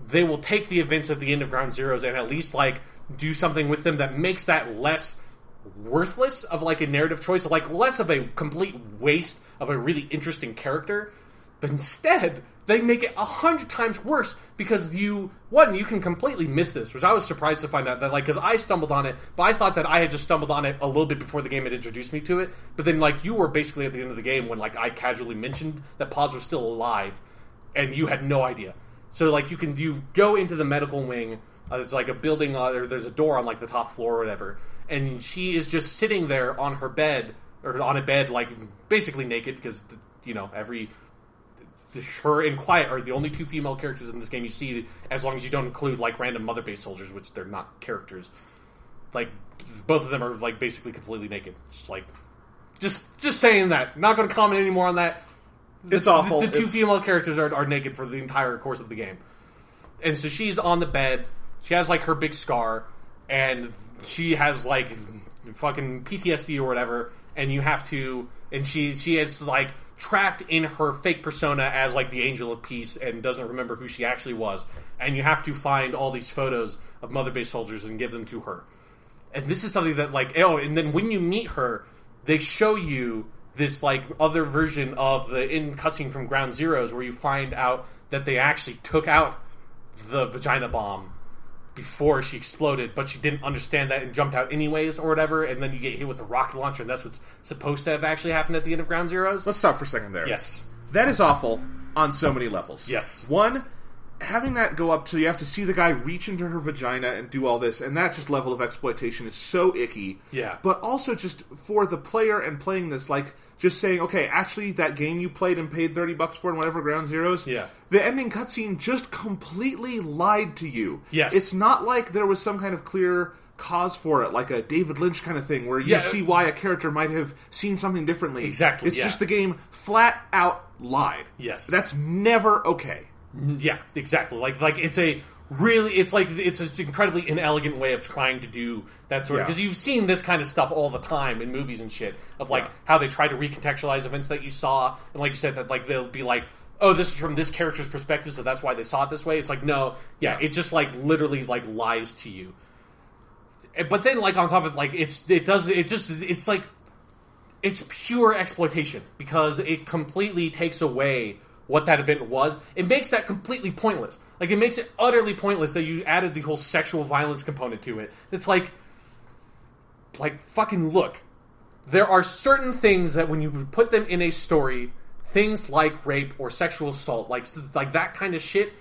they will take the events at the end of Ground Zeroes and at least, like, do something with them that makes that less worthless of like a narrative choice, like less of a complete waste of a really interesting character. But instead, they make it 100 times worse because you can completely miss this, which I was surprised to find out that, like, because I stumbled on it, but I thought that I had just stumbled on it a little bit before the game had introduced me to it. But then, like, you were basically at the end of the game when, like, I casually mentioned that Paz was still alive, and you had no idea. So, like, you go into the medical wing. It's like a building, there's a door on like the top floor or whatever, and she is just sitting there on her bed, or on a bed, like basically naked, because, you know, her and Quiet are the only two female characters in this game you see, as long as you don't include like random Mother Base soldiers, which they're not characters. Like, both of them are like basically completely naked. Just like, just saying that. Not going to comment anymore on that. It's awful. The two female characters are naked for the entire course of the game. And so she's on the bed. She has, like, her big scar, and she has, like, fucking PTSD or whatever, and you have to... And she is, like, trapped in her fake persona as, like, the Angel of Peace and doesn't remember who she actually was. And you have to find all these photos of Mother Base soldiers and give them to her. And this is something that, like... Oh, and then when you meet her, they show you this, like, other version of the in cutscene from Ground Zeroes where you find out that they actually took out the vagina bomb before she exploded, but she didn't understand that and jumped out anyways or whatever, and then you get hit with a rocket launcher, and that's what's supposed to have actually happened at the end of Ground Zeroes. Let's stop for a second there. Yes. That is awful on so many levels. Yes. One, having that go up to, you have to see the guy reach into her vagina and do all this, and that just level of exploitation is so icky. Yeah. But also just for the player and playing this, like, just saying, okay, actually, that game you played and paid $30 for in whatever Ground Zeroes, yeah, the ending cutscene just completely lied to you. Yes. It's not like there was some kind of clear cause for it, like a David Lynch kind of thing, where you see why a character might have seen something differently. Exactly. It's just the game flat out lied. Yes. That's never okay. Yeah, exactly. Like it's a really, it's an incredibly inelegant way of trying to do that sort of, because you've seen this kind of stuff all the time in movies and shit, of like how they try to recontextualize events that you saw, and like you said, that like they'll be like, oh, this is from this character's perspective, so that's why they saw it this way. It's like, no, it just like literally like lies to you. But then, like, on top of it, like, it's like, it's pure exploitation, because it completely takes away what that event was. It makes that completely pointless. Like, it makes it utterly pointless that you added the whole sexual violence component to it. It's like fucking look. there are certain things that when you put them in a story, things like rape or sexual assault, like that kind of shit,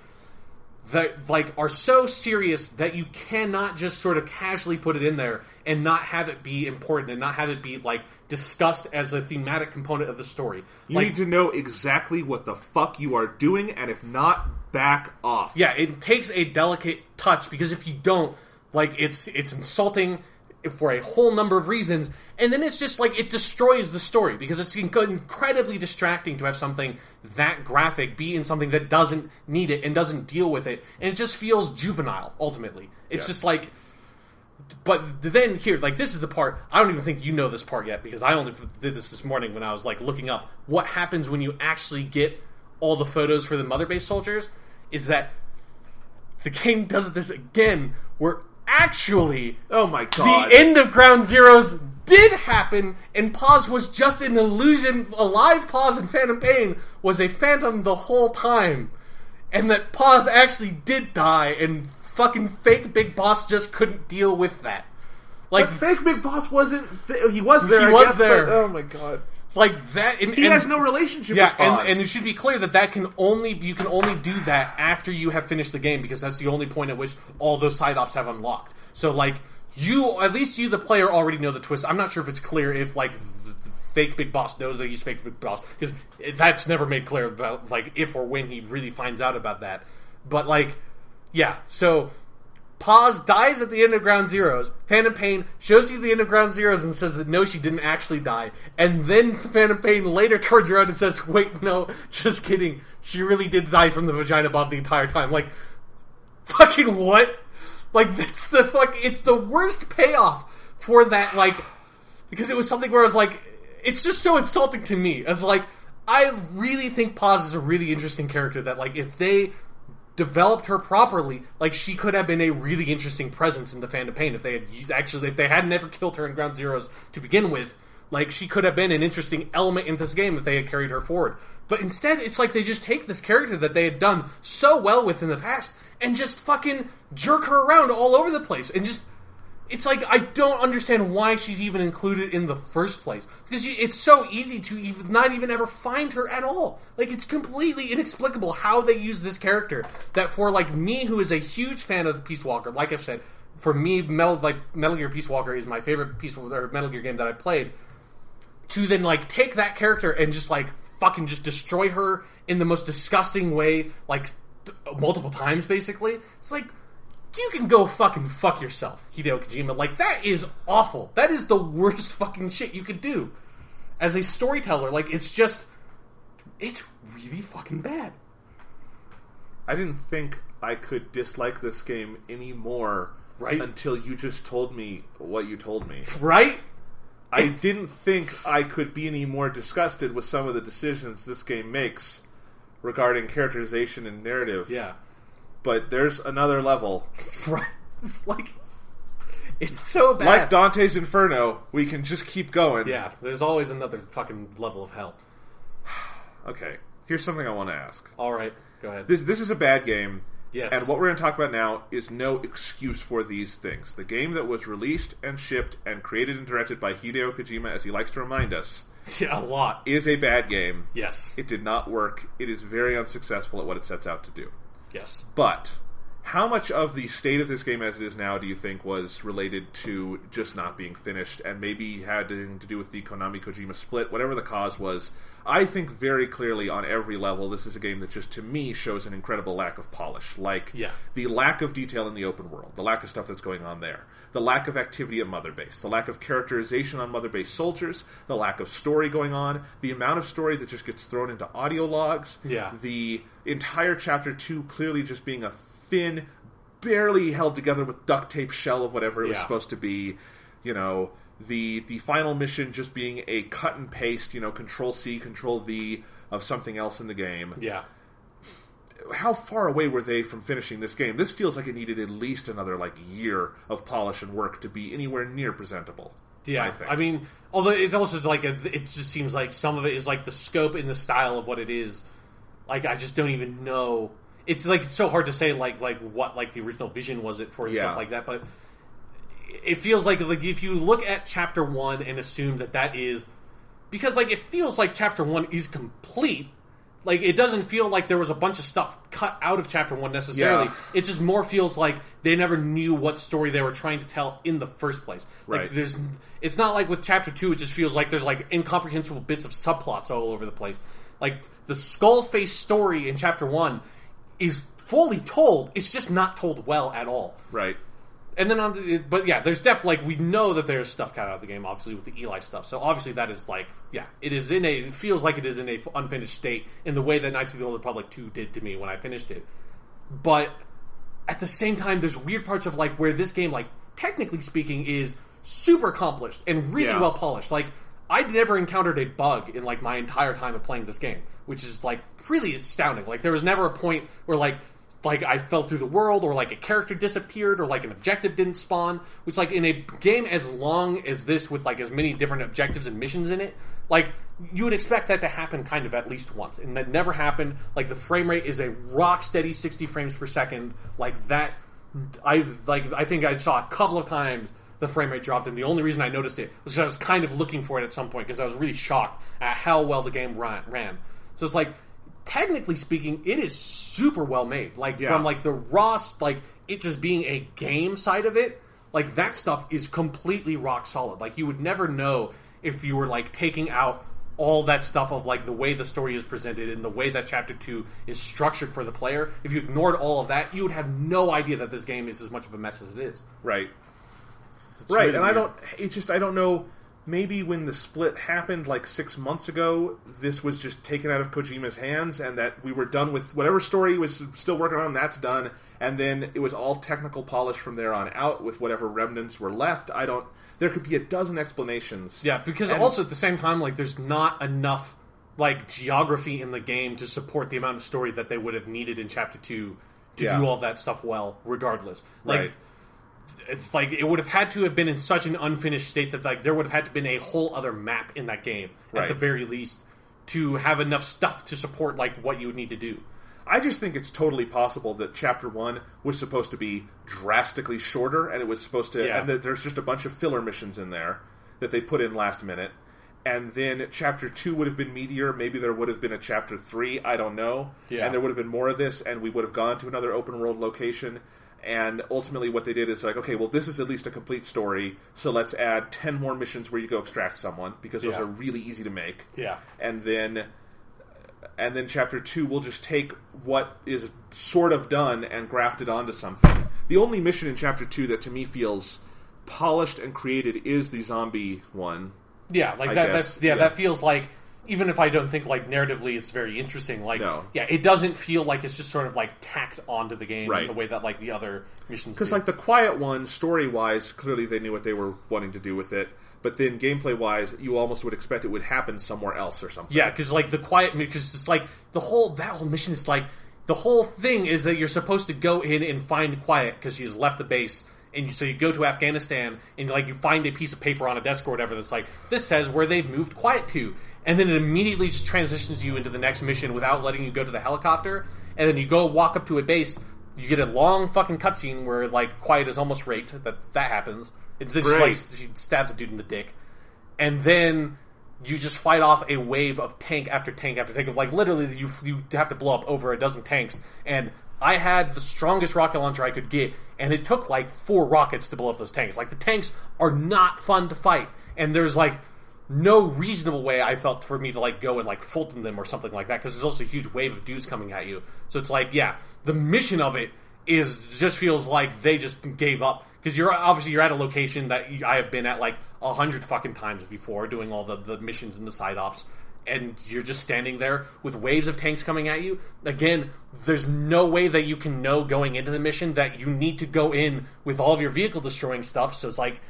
that like are so serious that you cannot just sort of casually put it in there and not have it be important and not have it be like discussed as a thematic component of the story. You need to know exactly what the fuck you are doing, and if not, back off. Yeah, it takes a delicate touch, because if you don't, like, it's insulting for a whole number of reasons, and then it's just like it destroys the story, because it's incredibly distracting to have something that graphic be in something that doesn't need it and doesn't deal with it, and it just feels juvenile ultimately. It's just like, but then here, like, this is the part, I don't even think you know this part yet, because I only did this morning when I was like looking up what happens when you actually get all the photos for the Mother Base soldiers, is that the game does this again, where actually, oh my god, the end of Ground Zeroes did happen, and Paz was just an illusion. Alive Paz in Phantom Pain was a phantom the whole time, and that Paz actually did die, and fucking fake Big Boss just couldn't deal with that. Like, but fake Big Boss wasn't. He was there. He was there. But, oh my god. Like that, and, he has no relationship with Paz. and it should be clear that you can only do that after you have finished the game, because that's the only point at which all those side ops have unlocked. So, like, at least you, the player, already know the twist. I'm not sure if it's clear if, like, the fake Big Boss knows that he's fake Big Boss, because that's never made clear about, like, if or when he really finds out about that. But, like, yeah, so Paz dies at the end of Ground Zeroes. Phantom Pain shows you the end of Ground Zeroes and says that no, she didn't actually die. And then Phantom Pain later turns around and says, wait, no, just kidding. She really did die from the vagina bomb the entire time. Like, fucking what? Like, it's the worst payoff for that, like, because it was something where I was like, it's just so insulting to me. As like, I really think Paz is a really interesting character that, like, if they developed her properly, like, she could have been a really interesting presence in the Phantom Pain if they had never killed her in Ground Zeroes to begin with. Like, she could have been an interesting element in this game if they had carried her forward. But instead, it's like they just take this character that they had done so well with in the past and just fucking jerk her around all over the place. And just, it's like, I don't understand why she's even included in the first place. Because it's so easy to not even ever find her at all. Like, it's completely inexplicable how they use this character. That for, like, me, who is a huge fan of the Peace Walker, like I've said, for me, Metal Gear Peace Walker is my favorite Metal Gear game that I played. To then, like, take that character and just, like, fucking just destroy her in the most disgusting way, like, multiple times, basically. It's like, you can go fucking fuck yourself, Hideo Kojima. Like, that is awful. That is the worst fucking shit you could do. As a storyteller, like, it's really fucking bad. I didn't think I could dislike this game any more, right? Until you just told me what you told me. Right? I didn't think I could be any more disgusted with some of the decisions this game makes regarding characterization and narrative. Yeah. But there's another level. Right. It's like, it's so bad. Like Dante's Inferno, we can just keep going. Yeah, there's always another fucking level of hell. Okay, here's something I want to ask. Alright, go ahead. This is a bad game. Yes. And what we're going to talk about now is no excuse for these things. The game that was released and shipped and created and directed by Hideo Kojima, as he likes to remind us, yeah, a lot, is a bad game. Yes. It did not work. It is very unsuccessful at what it sets out to do. Yes. But how much of the state of this game as it is now do you think was related to just not being finished and maybe had to do with the Konami-Kojima split, whatever the cause was? I think very clearly on every level this is a game that just, to me, shows an incredible lack of polish. Like, the lack of detail in the open world, the lack of stuff that's going on there, the lack of activity at Mother Base, the lack of characterization on Mother Base soldiers, the lack of story going on, the amount of story that just gets thrown into audio logs, the entire Chapter 2 clearly just being a thin, barely held together with duct tape shell of whatever it was supposed to be, you know, the final mission just being a cut and paste, you know, Control-C, Control-V of something else in the game. Yeah. How far away were they from finishing this game? This feels like it needed at least another, like, year of polish and work to be anywhere near presentable. Yeah, I mean, although it's also like, it just seems like some of it is like the scope and the style of what it is. Like, I just don't even know. It's like, it's so hard to say like what like the original vision was it for and stuff like that, but it feels like if you look at Chapter 1 and assume that is... Because, like, it feels like Chapter 1 is complete. Like, it doesn't feel like there was a bunch of stuff cut out of Chapter 1 necessarily. Yeah. It just more feels like they never knew what story they were trying to tell in the first place. Like, Right. It's not like with Chapter 2, it just feels like there's, like, incomprehensible bits of subplots all over the place. Like, the Skullface story in Chapter 1 is fully told. It's just not told well at all. Right. And then, but yeah, there's definitely, like, we know that there's stuff cut out of the game, obviously, with the Eli stuff. So obviously that is, like, yeah, it feels like it is in a unfinished state in the way that Knights of the Old Republic 2 did to me when I finished it. But at the same time, there's weird parts of, like, where this game, like, technically speaking, is super accomplished and really well polished. Like, I'd never encountered a bug in, like, my entire time of playing this game, which is, like, really astounding. Like, there was never a point where, like I fell through the world, or like a character disappeared, or like an objective didn't spawn. Which, like, in a game as long as this, with like as many different objectives and missions in it, like, you would expect that to happen kind of at least once, and that never happened. Like, the frame rate is a rock steady 60 frames per second. Like that, I think I saw a couple of times the frame rate dropped, and the only reason I noticed it was because I was kind of looking for it at some point because I was really shocked at how well the game ran. So it's like, technically speaking, it is super well made. Like, from like the raw, like, it just being a game side of it, like, that stuff is completely rock solid. Like, you would never know if you were, like, taking out all that stuff of, like, the way the story is presented and the way that Chapter 2 is structured for the player. If you ignored all of that, you would have no idea that this game is as much of a mess as it is. Right. It's Right, really and weird. I don't know, maybe when the split happened like 6 months ago, this was just taken out of Kojima's hands, and that we were done with whatever story he was still working on, that's done, and then it was all technical polish from there on out with whatever remnants were left. There could be a dozen explanations. Yeah, because also at the same time, like, there's not enough, like, geography in the game to support the amount of story that they would have needed in Chapter 2 to do all that stuff well, regardless. Like, Right. It's like, it would have had to have been in such an unfinished state that, like, there would have had to have been a whole other map in that game, at the very least, to have enough stuff to support, like, what you would need to do. I just think it's totally possible that Chapter 1 was supposed to be drastically shorter, and it was supposed to... And that there's just a bunch of filler missions in there that they put in last minute. And then Chapter 2 would have been meatier. Maybe there would have been a Chapter 3. I don't know. Yeah. And there would have been more of this, and we would have gone to another open-world location. And ultimately what they did is like, okay, well, this is at least a complete story, so let's add 10 more missions where you go extract someone, because those are really easy to make. Yeah. And then Chapter 2 will just take what is sort of done and graft it onto something. The only mission in Chapter 2 that to me feels polished and created is the zombie one. Yeah, like that feels like, even if I don't think, like, narratively it's very interesting, like, it doesn't feel like it's just sort of, like, tacked onto the game in the way that, like, the other missions do. Because, like, the Quiet one, story-wise, clearly they knew what they were wanting to do with it, but then gameplay-wise, you almost would expect it would happen somewhere else or something. Yeah, because, like, the Quiet, because it's like, that whole mission is like, the whole thing is that you're supposed to go in and find Quiet because she has left the base. And so you go to Afghanistan, and, like, you find a piece of paper on a desk or whatever that's like, this says where they've moved Quiet to. And then it immediately just transitions you into the next mission without letting you go to the helicopter. And then you go walk up to a base, you get a long fucking cutscene where, like, Quiet is almost raped. That happens. It's then she stabs a dude in the dick. And then you just fight off a wave of tank after tank after tank of, like, literally you have to blow up over a dozen tanks. And I had the strongest rocket launcher I could get, and it took, like, 4 rockets to blow up those tanks. Like, the tanks are not fun to fight, and there's, like, no reasonable way I felt for me to, like, go and, like, Fulton them or something like that, because there's also a huge wave of dudes coming at you. So it's like, yeah, the mission of it just feels like they just gave up. Because you're at a location that I have been at, like, 100 fucking times before, doing all the missions and the side ops, and you're just standing there with waves of tanks coming at you. Again, there's no way that you can know going into the mission that you need to go in with all of your vehicle destroying stuff. So it's like,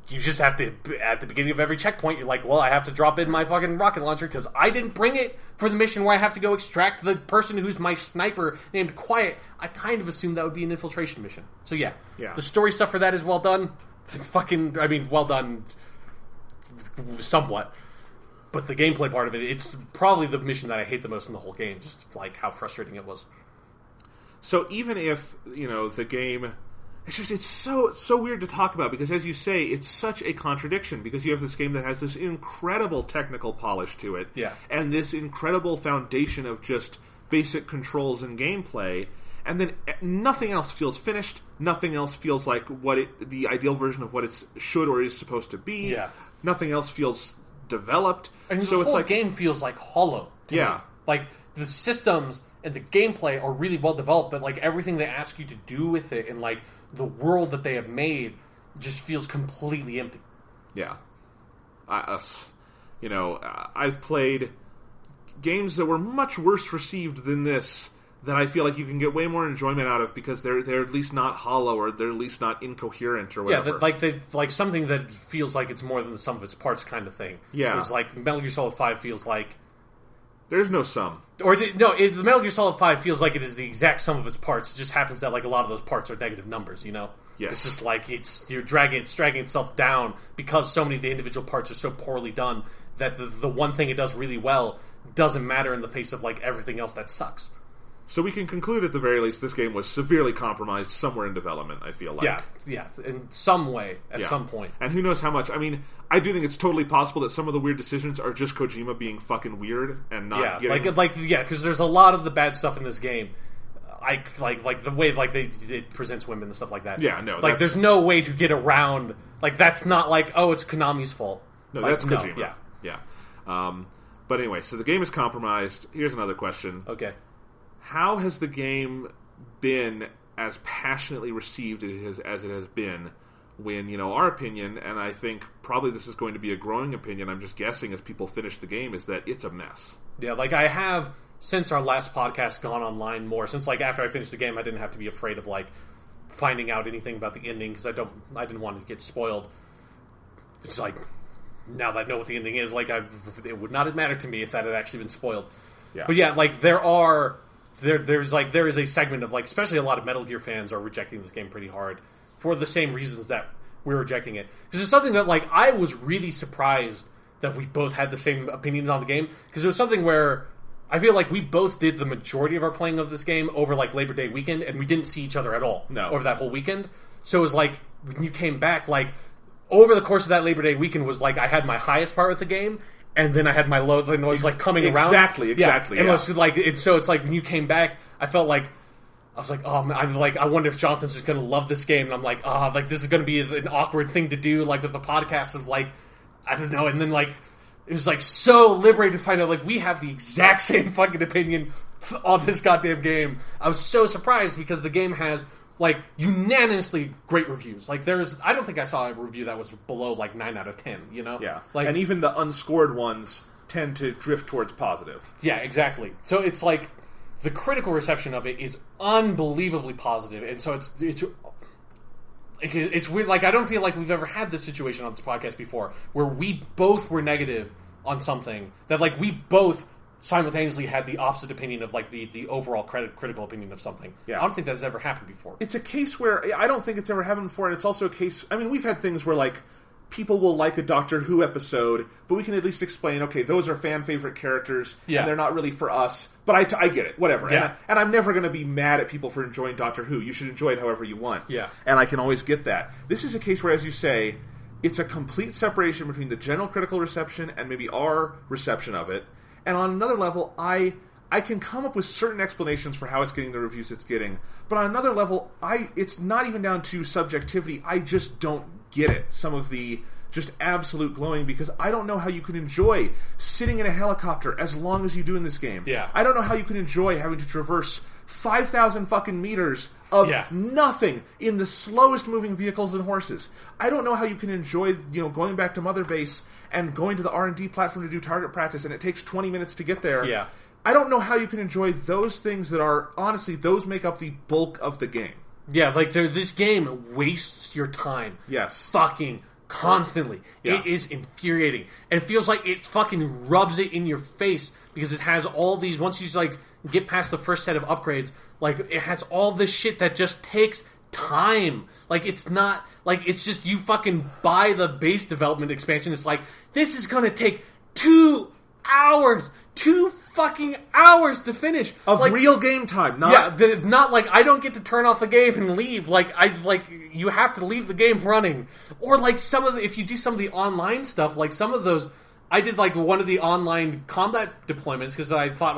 you just have to, at the beginning of every checkpoint, you're like, well, I have to drop in my fucking rocket launcher because I didn't bring it for the mission where I have to go extract the person who's my sniper named Quiet. I kind of assumed that would be an infiltration mission. So yeah. The story stuff for that is well done. Well done somewhat. But the gameplay part of it, it's probably the mission that I hate the most in the whole game. Just, like, how frustrating it was. So even if, the game it's so weird to talk about because, as you say, it's such a contradiction because you have this game that has this incredible technical polish to it, and this incredible foundation of just basic controls and gameplay, and then nothing else feels finished. Nothing else feels like the ideal version of what it should or is supposed to be. Yeah. Nothing else feels developed. And so the it's whole like game feels like hollow. To me. Like the systems and the gameplay are really well developed, but like everything they ask you to do with it and like the world that they have made just feels completely empty. Yeah. I've played games that were much worse received than this that I feel like you can get way more enjoyment out of because they're at least not hollow or they're at least not incoherent or whatever. Yeah, like something that feels like it's more than the sum of its parts kind of thing. Yeah. It's like Metal Gear Solid 5 feels like... There's no sum. The Metal Gear Solid 5 feels like it is the exact sum of its parts. It just happens that like a lot of those parts are negative numbers, you know? Yes. It's just like it's dragging itself down because so many of the individual parts are so poorly done that the one thing it does really well doesn't matter in the face of like everything else that sucks. So we can conclude at the very least this game was severely compromised somewhere in development, I feel like. Yeah, in some way, at some point. And who knows how much. I mean, I do think it's totally possible that some of the weird decisions are just Kojima being fucking weird and not getting... because there's a lot of the bad stuff in this game. Like the way like it presents women and stuff like that. Yeah, no. Like, there's no way to get around... Like, that's not like, oh, it's Konami's fault. No, like, that's Kojima. No, yeah. But anyway, so the game is compromised. Here's another question. Okay. How has the game been as passionately received as it has been when, our opinion, and I think probably this is going to be a growing opinion, I'm just guessing as people finish the game, is that it's a mess. Yeah, like I have, since our last podcast, gone online more. Since like after I finished the game, I didn't have to be afraid of like finding out anything about the ending because I didn't want to get spoiled. It's like, now that I know what the ending is, like it would not have mattered to me if that had actually been spoiled. Yeah. But yeah, like there is a segment of like, especially a lot of Metal Gear fans are rejecting this game pretty hard for the same reasons that we're rejecting it. Because it's something that like I was really surprised that we both had the same opinions on the game because it was something where I feel like we both did the majority of our playing of this game over like Labor Day weekend and we didn't see each other at all over that whole weekend. So it was like when you came back, like over the course of that Labor Day weekend was like I had my highest part with the game. And then I had my low, then it was like coming around. Exactly. And it was like, so it's like when you came back, I felt like, I was like, oh man, I'm like, I wonder if Jonathan's just going to love this game. And I'm like, like this is going to be an awkward thing to do, like with the podcast of like, I don't know. And then like, it was like so liberating to find out like we have the exact same fucking opinion on this goddamn game. I was so surprised because the game has like unanimously great reviews. Like I don't think I saw a review that was below like 9 out of 10, you know? Yeah. Like, and even the unscored ones tend to drift towards positive. Yeah, exactly. So it's like the critical reception of it is unbelievably positive, and so it's weird. Like I don't feel like we've ever had this situation on this podcast before where we both were negative on something that like we both simultaneously had the opposite opinion of like the overall critical opinion of something. Yeah. I don't think that's ever happened before. It's a case where I don't think it's ever happened before, and it's also a case. I mean, we've had things where like people will like a Doctor Who episode, but we can at least explain, okay, those are fan favorite characters, and they're not really for us. But I get it, whatever. Yeah. And I'm never going to be mad at people for enjoying Doctor Who. You should enjoy it however you want. Yeah. And I can always get that. This is a case where, as you say, it's a complete separation between the general critical reception and maybe our reception of it. And on another level, I can come up with certain explanations for how it's getting the reviews it's getting. But on another level, it's not even down to subjectivity. I just don't get it. Some of the just absolute glowing, because I don't know how you can enjoy sitting in a helicopter as long as you do in this game. Yeah. I don't know how you can enjoy having to traverse 5,000 fucking meters of nothing in the slowest moving vehicles and horses. I don't know how you can enjoy, going back to Mother Base and going to the R&D platform to do target practice, and it takes 20 minutes to get there. Yeah. I don't know how you can enjoy those things that are, honestly, those make up the bulk of the game. Yeah, like this game wastes your time. Yes. Fucking constantly. Yeah. It is infuriating. And it feels like it fucking rubs it in your face because it has all these, once you like get past the first set of upgrades, like it has all this shit that just takes time. Like it's not, like it's just you fucking buy the base development expansion. It's like, this is gonna take 2 hours, 2 fucking hours to finish of real game time. Not not like I don't get to turn off the game and leave. You have to leave the game running, or like if you do some of the online stuff, like some of those. I did like one of the online combat deployments because I thought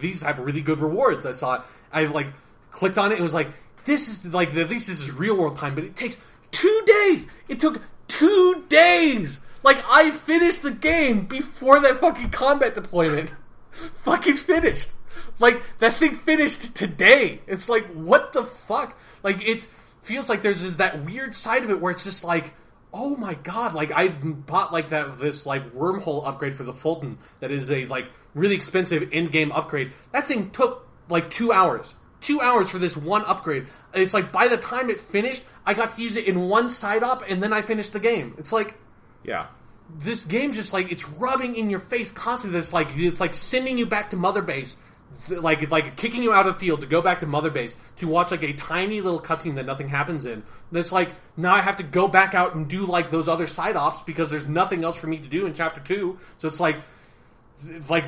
these have really good rewards. I saw it. I clicked on it and was like, this is at least this is real world time, but it takes 2 days. It took 2 days. I finished the game before that fucking combat deployment fucking finished. That thing finished today. It's what the fuck? It feels like there's that weird side of it where it's just oh my god, I bought this wormhole upgrade for the Fulton that is a really expensive in-game upgrade. That thing took 2 hours. 2 hours for this one upgrade. It's by the time it finished, I got to use it in one side op and then I finished the game. It's yeah. This game just it's rubbing in your face constantly. It's sending you back to Mother Base, kicking you out of the field to go back to Mother Base to watch a tiny little cutscene that nothing happens in. That's now I have to go back out and do those other side ops because there's nothing else for me to do in Chapter 2. So it's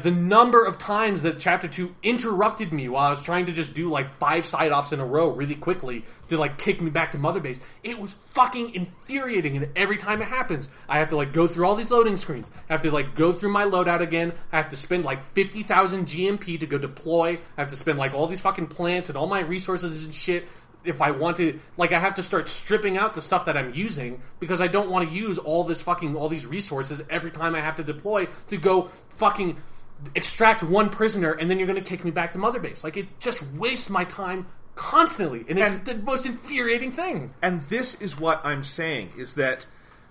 the number of times that Chapter 2 interrupted me while I was trying to just do 5 side ops in a row really quickly to kick me back to Mother Base. It was fucking infuriating, and every time it happens, I have to go through all these loading screens. I have to go through my loadout again. I have to spend 50,000 GMP to go deploy. I have to spend all these fucking plants and all my resources and shit. If I want to, I have to start stripping out the stuff that I'm using because I don't want to use all these resources every time I have to deploy to go fucking extract one prisoner and then you're going to kick me back to Mother Base. It just wastes my time constantly, and it's the most infuriating thing. And this is what I'm saying, is that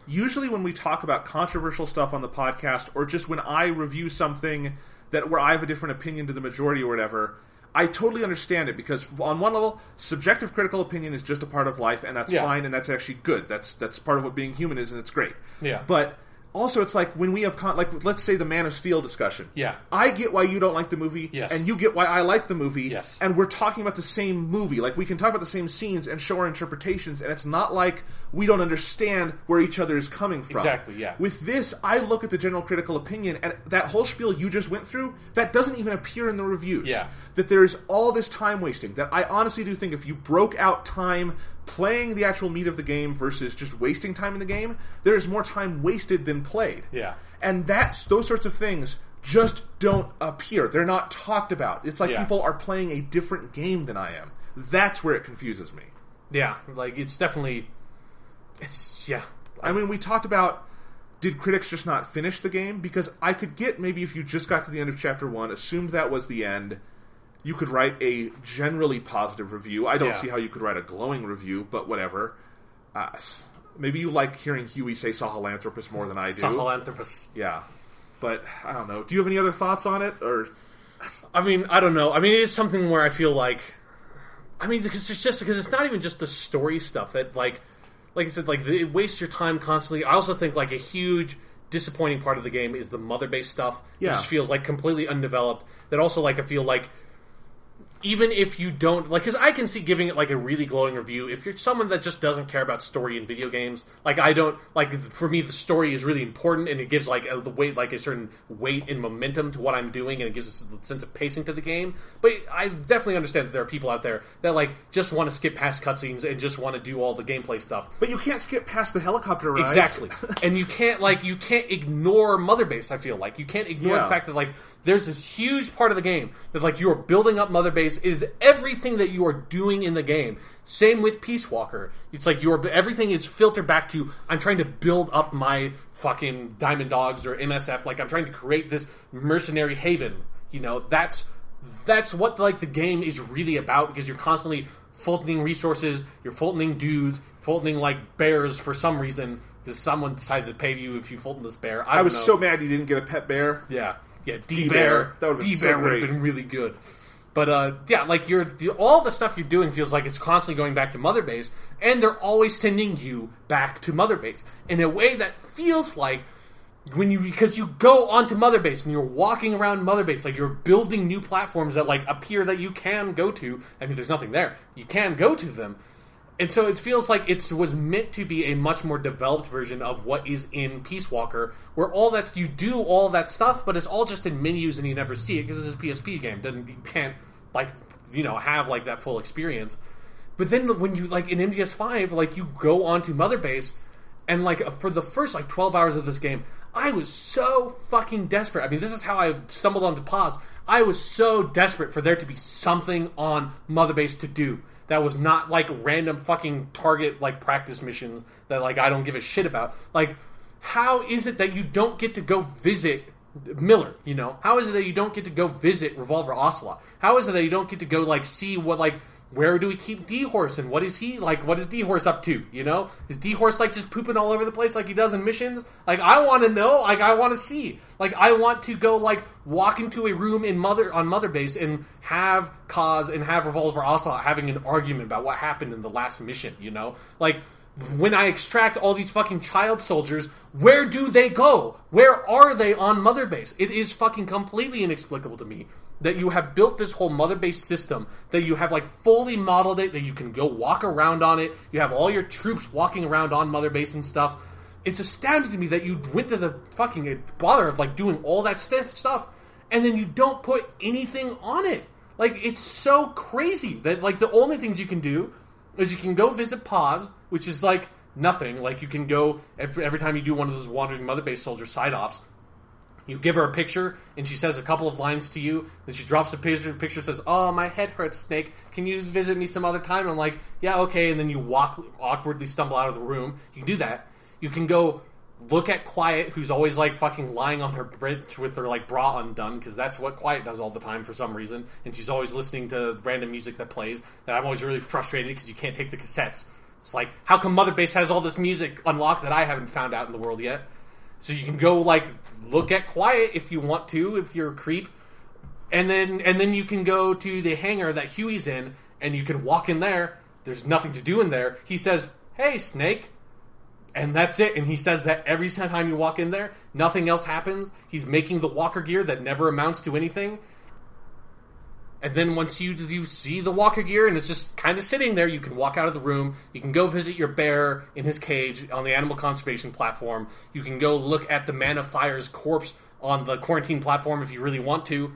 usually when we talk about controversial stuff on the podcast, or just when I review something where I have a different opinion to the majority or whatever, I totally understand it, because on one level, subjective critical opinion is just a part of life, and that's fine, and that's actually good. That's part of what being human is, and it's great. Yeah. But also, it's when we have let's say the Man of Steel discussion. Yeah. I get why you don't like the movie, yes, and you get why I like the movie, yes, and we're talking about the same movie. We can talk about the same scenes and show our interpretations, and it's not like we don't understand where each other is coming from. Exactly, yeah. With this, I look at the general critical opinion, and that whole spiel you just went through, that doesn't even appear in the reviews. Yeah. That there's all this time wasting, that I honestly do think if you broke out time playing the actual meat of the game versus just wasting time in the game, there is more time wasted than played. Yeah. And those sorts of things just don't appear. They're not talked about. It's people are playing a different game than I am. That's where it confuses me. Yeah, it's definitely... yeah. I mean, we talked about, did critics just not finish the game? Because I could get, maybe if you just got to the end of Chapter 1, assumed that was the end, you could write a generally positive review. I don't see how you could write a glowing review, but whatever. Maybe you like hearing Huey say Sahelanthropus more than I do. Sahelanthropus. Yeah. But, I don't know. Do you have any other thoughts on it? Or I mean, I don't know. I mean, it is something where I feel because it's not even just the story stuff that, like I said, it wastes your time constantly. I also think, a huge disappointing part of the game is the Mother Base stuff. Yeah. It just feels, completely undeveloped. That also, I feel even if you don't, because I can see giving it, a really glowing review. If you're someone that just doesn't care about story in video games, I don't, for me, the story is really important, and it gives, the weight, a certain weight and momentum to what I'm doing, and it gives us a sense of pacing to the game. But I definitely understand that there are people out there that, just want to skip past cutscenes and just want to do all the gameplay stuff. But you can't skip past the helicopter rides. Exactly. And you can't, you can't ignore Mother Base, I feel like. You can't ignore the fact that, there's this huge part of the game that, you are building up Mother Base is everything that you are doing in the game. Same with Peace Walker. It's everything is filtered back to, I'm trying to build up my fucking Diamond Dogs or MSF. I'm trying to create this mercenary haven. That's what, the game is really about, because you're constantly Fultoning resources, you're Fultoning dudes, Fultoning, bears for some reason, because someone decided to pay you if you Fulton this bear. I was so mad you didn't get a pet bear. Yeah. Yeah, D-Bear. That would have been really good. But, all the stuff you're doing feels like it's constantly going back to Mother Base, and they're always sending you back to Mother Base in a way that feels like because you go onto Mother Base and you're walking around Mother Base, you're building new platforms that, appear that you can go to. I mean, there's nothing there. You can go to them. And so it feels like it was meant to be a much more developed version of what is in Peace Walker, where you do all that stuff, but it's all just in menus and you never see it because this is a PSP game. You can't have like that full experience. But then when you like in MGS5, like you go onto Mother Base, and like for the first like 12 hours of this game, I was so fucking desperate. I mean, this is how I stumbled onto Pause. I was so desperate for there to be something on Mother Base to do that was not like random fucking target like practice missions that like I don't give a shit about. Like, how is it that you don't get to go visit Miller? You know, how is it that you don't get to go visit Revolver Ocelot? How is it that you don't get to go like see what like where do we keep D-Horse and what is he like? What is D-Horse up to? You know, is D-Horse like just pooping all over the place like he does in missions? Like, I want to know. Like, I want to see. Like, I want to go like walk into a room on Mother Base and have Kaz and have Revolver Ocelot having an argument about what happened in the last mission. You know, like when I extract all these fucking child soldiers, where do they go? Where are they on Mother Base? It is fucking completely inexplicable to me that you have built this whole Mother Base system, that you have like fully modeled it, that you can go walk around on it, you have all your troops walking around on Mother Base and stuff. It's astounding to me that you went to the fucking bother of like doing all that stuff, and then you don't put anything on it. Like, it's so crazy that like the only things you can do is you can go visit Paz, which is like nothing. Like, you can go every time you do one of those wandering Mother Base soldier side ops, you give her a picture, and she says a couple of lines to you, then she drops a picture, says, "Oh, my head hurts, Snake. Can you visit me some other time?" And I'm like, "Yeah, okay," and then you awkwardly stumble out of the room. You can do that. You can go look at Quiet, who's always, like, fucking lying on her bridge with her, like, bra undone, because that's what Quiet does all the time for some reason, and she's always listening to random music that plays, that I'm always really frustrated because you can't take the cassettes. It's like, how come Mother Base has all this music unlocked that I haven't found out in the world yet? So you can go, like, look at Quiet if you want to, if you're a creep. And then you can go to the hangar that Huey's in, and you can walk in there. There's nothing to do in there. He says, "Hey, Snake." And that's it. And he says that every time you walk in there, nothing else happens. He's making the walker gear that never amounts to anything. And then once you see the walker gear and it's just kind of sitting there, you can walk out of the room. You can go visit your bear in his cage on the animal conservation platform. You can go look at the Man of Fire's corpse on the quarantine platform if you really want to.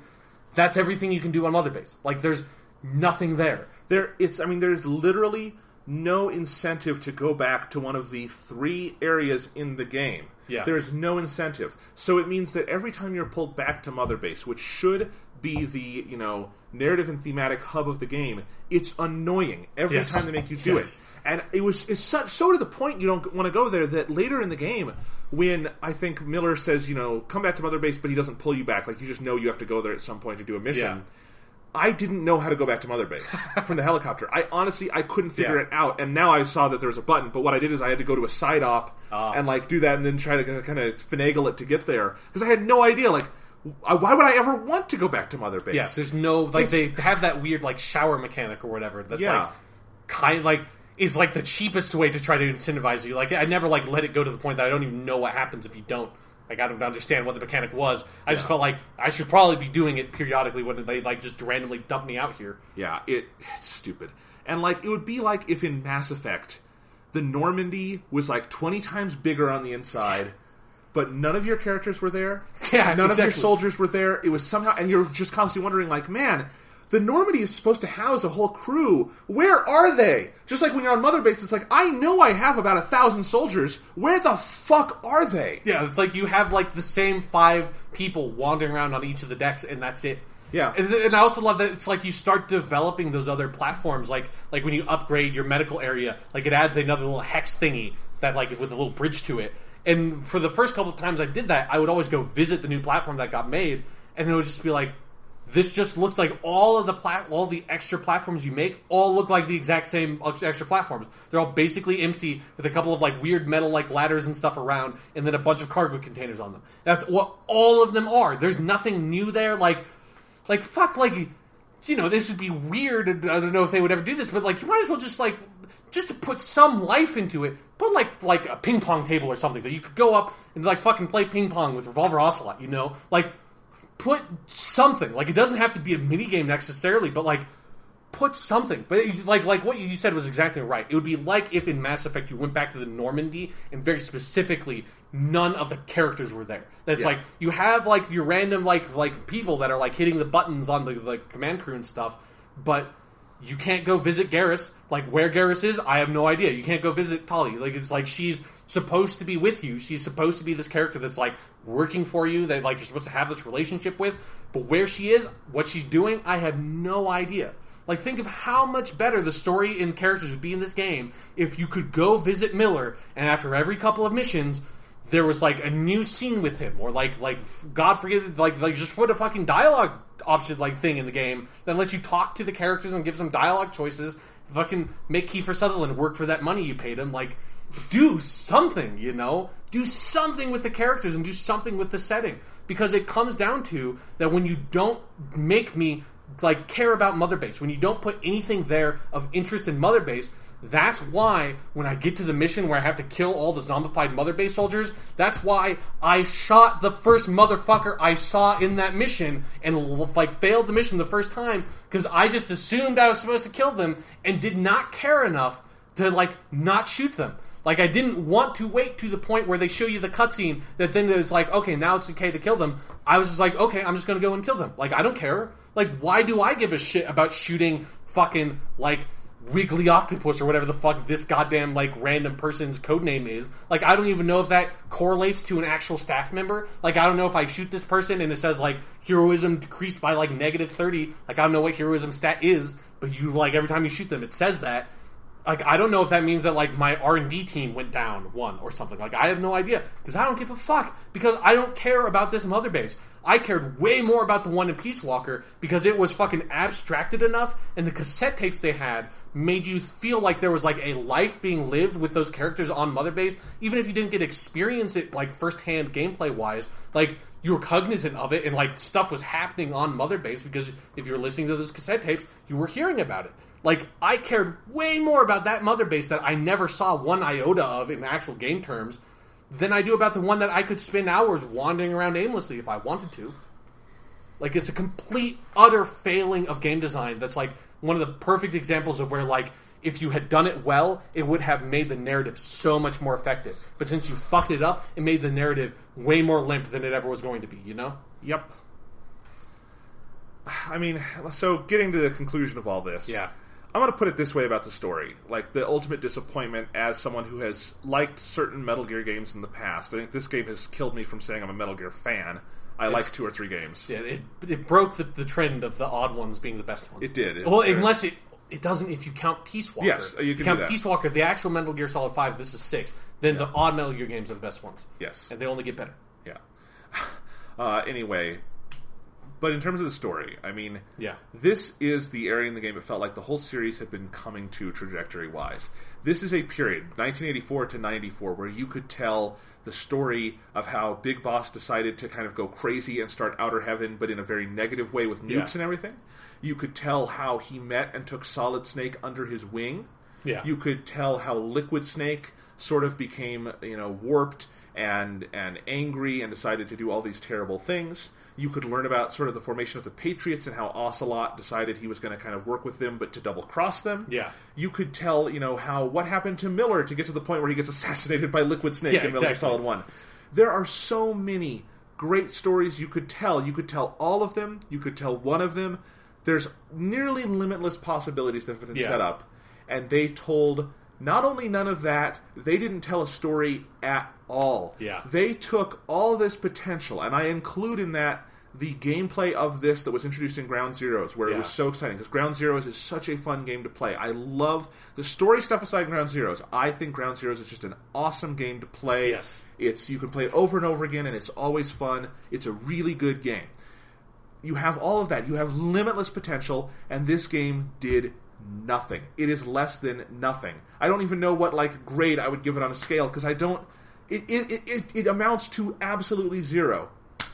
That's everything you can do on Mother Base. Like, there's nothing there. There's literally no incentive to go back to one of the 3 areas in the game. Yeah. There's no incentive. So it means that every time you're pulled back to Mother Base, which should be the, narrative and thematic hub of the game, it's annoying every time they make you do it. And it's so to the point you don't want to go there that later in the game, when I think Miller says, come back to Mother Base, but he doesn't pull you back, like you just know you have to go there at some point to do a mission. Yeah. I didn't know how to go back to Mother Base from the helicopter. I couldn't figure it out, and now I saw that there was a button, but what I did is I had to go to a side op and like do that and then try to kind of finagle it to get there, because I had no idea, like, why would I ever want to go back to Mother Base? Yeah, there's no, like, they have that weird, like, shower mechanic or whatever that's, like, kind of, like, is, like, the cheapest way to try to incentivize you. Like, I never, like, let it go to the point that I don't even know what happens if you don't. Like, I don't understand what the mechanic was. I just felt like I should probably be doing it periodically when they, like, just randomly dump me out here. Yeah, it's stupid. And, like, it would be like if in Mass Effect, the Normandy was, like, 20 times bigger on the inside, but none of your characters were there. Yeah, none of your soldiers were there. It was somehow, and you're just constantly wondering, like, man, the Normandy is supposed to house a whole crew. Where are they? Just like when you're on Mother Base, it's like, I know I have about 1,000 soldiers. Where the fuck are they? Yeah, it's like you have, like, the same 5 people wandering around on each of the decks, and that's it. Yeah. And I also love that it's like you start developing those other platforms, like when you upgrade your medical area, like, it adds another little hex thingy that, like, with a little bridge to it. And for the first couple of times I did that, I would always go visit the new platform that got made, and it would just be like, this just looks like all the extra platforms you make all look like the exact same extra platforms. They're all basically empty with a couple of, like, weird metal, like, ladders and stuff around, and then a bunch of cargo containers on them. That's what all of them are. There's nothing new there. Like fuck, like, this would be weird. I don't know if they would ever do this, but, like, you might as well just to put some life into it, put like a ping pong table or something that you could go up and, like, fucking play ping pong with Revolver Ocelot, like, put something. Like, it doesn't have to be a minigame necessarily, but, like, put something. But like what you said was exactly right. It would be like if in Mass Effect you went back to the Normandy and very specifically none of the characters were there. That's like you have like your random like people that are like hitting the buttons on the command crew and stuff, but you can't go visit Garrus. Like, where Garrus is, I have no idea. You can't go visit Tali. Like, it's like she's supposed to be with you. She's supposed to be this character that's, like, working for you, that, like, you're supposed to have this relationship with. But where she is, what she's doing, I have no idea. Like, think of how much better the story and characters would be in this game if you could go visit Miller, and after every couple of missions, there was, like, a new scene with him. Or, like God forget, like just put a fucking dialogue option, like, thing in the game that lets you talk to the characters and give some dialogue choices. Fucking make Kiefer Sutherland work for that money you paid him. Like, do something, you know? Do something with the characters and do something with the setting. Because it comes down to that when you don't make me, like, care about Mother Base, when you don't put anything there of interest in Mother Base, that's why when I get to the mission where I have to kill all the zombified Mother Base soldiers, that's why I shot the first motherfucker I saw in that mission and, like, failed the mission the first time because I just assumed I was supposed to kill them and did not care enough to, like, not shoot them. Like, I didn't want to wait to the point where they show you the cutscene that then it's like, okay, now it's okay to kill them. I was just like, okay, I'm just gonna go and kill them. Like, I don't care. Like, why do I give a shit about shooting fucking, like, Wiggly Octopus or whatever the fuck this goddamn, like, random person's codename is? Like, I don't even know if that correlates to an actual staff member. Like, I don't know if I shoot this person and it says, like, heroism decreased by, like, -30. Like, I don't know what heroism stat is, but you, like, every time you shoot them, it says that. Like, I don't know if that means that, like, my R&D team went down 1 or something. Like, I have no idea. Because I don't give a fuck. Because I don't care about this Mother Base. I cared way more about the one in Peace Walker because it was fucking abstracted enough, and the cassette tapes they had made you feel like there was, like, a life being lived with those characters on Mother Base, even if you didn't get to experience it, like, firsthand gameplay-wise. Like, you were cognizant of it, and, like, stuff was happening on Mother Base because if you were listening to those cassette tapes, you were hearing about it. Like, I cared way more about that Mother Base that I never saw one iota of in actual game terms than I do about the one that I could spend hours wandering around aimlessly if I wanted to. Like, it's a complete, utter failing of game design that's, like, one of the perfect examples of where, like, if you had done it well, it would have made the narrative so much more effective. But since you fucked it up, it made the narrative way more limp than it ever was going to be, you know? Yep. I mean, so getting to the conclusion of all this... Yeah. I'm going to put it this way about the story. Like, the ultimate disappointment as someone who has liked certain Metal Gear games in the past. I think this game has killed me from saying I'm a Metal Gear fan. I like 2 or 3 games. Yeah, it broke the trend of the odd ones being the best ones. It did. Well, unless it doesn't if you count Peace Walker. Yes, you can count do that. Peace Walker, the actual Metal Gear Solid 5, this is 6. Then the odd Metal Gear games are the best ones. Yes. And they only get better. Yeah. Anyway... But in terms of the story, I mean, yeah. This is the area in the game it felt like the whole series had been coming to trajectory-wise. This is a period, 1984 to 94, where you could tell the story of how Big Boss decided to kind of go crazy and start Outer Heaven, but in a very negative way with nukes and everything. You could tell how he met and took Solid Snake under his wing. Yeah. You could tell how Liquid Snake sort of became, warped and angry and decided to do all these terrible things. You could learn about sort of the formation of the Patriots and how Ocelot decided he was going to kind of work with them, but to double-cross them. Yeah. You could tell, how what happened to Miller to get to the point where he gets assassinated by Liquid Snake in Metal Gear Solid 1. There are so many great stories you could tell. You could tell all of them. You could tell one of them. There's nearly limitless possibilities that have been set up. And they told not only none of that, they didn't tell a story at all. Yeah. They took all this potential, and I include in that the gameplay of this that was introduced in Ground Zeroes, where it was so exciting, because Ground Zeroes is such a fun game to play. I love the story stuff aside Ground Zeroes. I think Ground Zeroes is just an awesome game to play. Yes. You can play it over and over again, and it's always fun. It's a really good game. You have all of that. You have limitless potential, and this game did nothing. It is less than nothing. I don't even know what, grade I would give it on a scale, because I don't... It amounts to absolutely zero.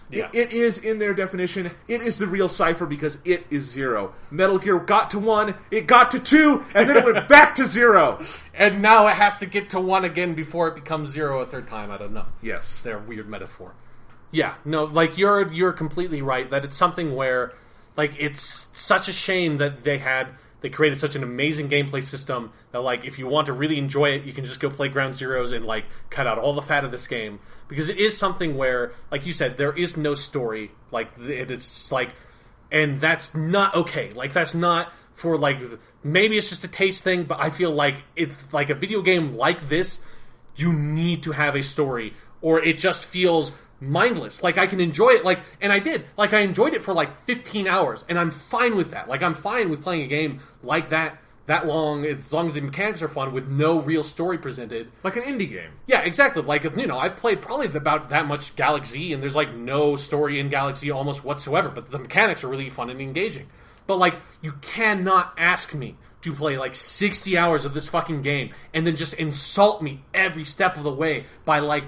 Yeah. It is, in their definition, it is the real cipher because it is 0. Metal Gear got to 1, it got to 2, and then it went back to 0. And now it has to get to 1 again before it becomes 0 a third time. I don't know. Yes. They're a weird metaphor. Yeah, no, you're completely right that it's something where, it's such a shame that they had They created such an amazing gameplay system that, like, if you want to really enjoy it, you can just go play Ground Zeroes and, like, cut out all the fat of this game. Because it is something where, like you said, there is no story. Like, it's like... And that's not okay. Like, that's not for, like... Maybe it's just a taste thing, but I feel like it's like a video game like this, you need to have a story, or it just feels mindless. Like, I can enjoy it, like, and I did. Like, I enjoyed it for, like, 15 hours, and I'm fine with that. Like, I'm fine with playing a game like that long, as long as the mechanics are fun, with no real story presented. Like an indie game. Yeah, exactly. Like, you know, I've played probably about that much Galaxy, and there's, like, no story in Galaxy almost whatsoever, but the mechanics are really fun and engaging. But, like, you cannot ask me to play, like, 60 hours of this fucking game, and then just insult me every step of the way by, like,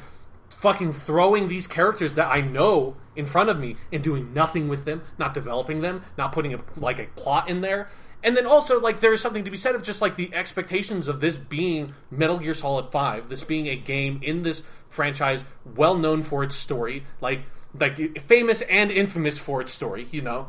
fucking throwing these characters that I know in front of me and doing nothing with them, not developing them, not putting a plot in there. And then also, like, there is something to be said of just, like, the expectations of this being Metal Gear Solid 5, this being a game in this franchise well known for its story, like famous and infamous for its story, you know.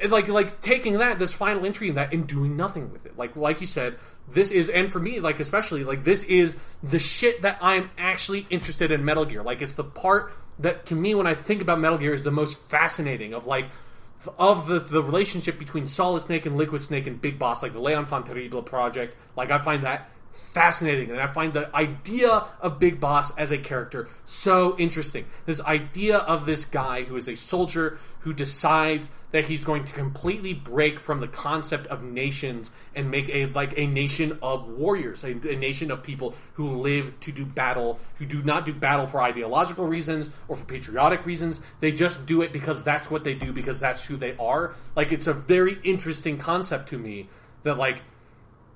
Like taking this final entry in that and doing nothing with it. Like you said, this is, and for me, like, especially, like, this is the shit that I'm actually interested in Metal Gear. Like, it's the part that, to me, when I think about Metal Gear, is the most fascinating of the relationship between Solid Snake and Liquid Snake and Big Boss, like the L'Enfant Terrible project. Like, I find that fascinating, and I find the idea of Big Boss as a character so interesting. This idea of this guy who is a soldier who decides that he's going to completely break from the concept of nations and make a nation of warriors, a nation of people who live to do battle, who do not do battle for ideological reasons or for patriotic reasons. They just do it because that's what they do, because that's who they are. Like, it's a very interesting concept to me that, like,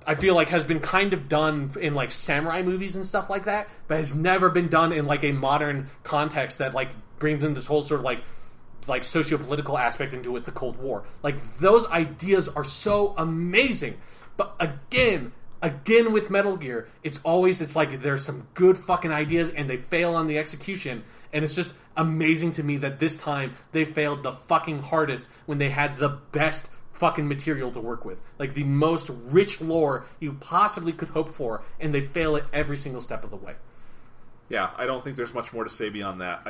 I feel like has been kind of done in, like, samurai movies and stuff like that, but has never been done in, like, a modern context that, like, brings in this whole sort of, like socio-political aspect into it, the Cold War. Like, those ideas are so amazing. But again with Metal Gear, it's like there's some good fucking ideas and they fail on the execution, and it's just amazing to me that this time they failed the fucking hardest when they had the best fucking material to work with. Like, the most rich lore you possibly could hope for, and they fail it every single step of the way. Yeah, I don't think there's much more to say beyond that.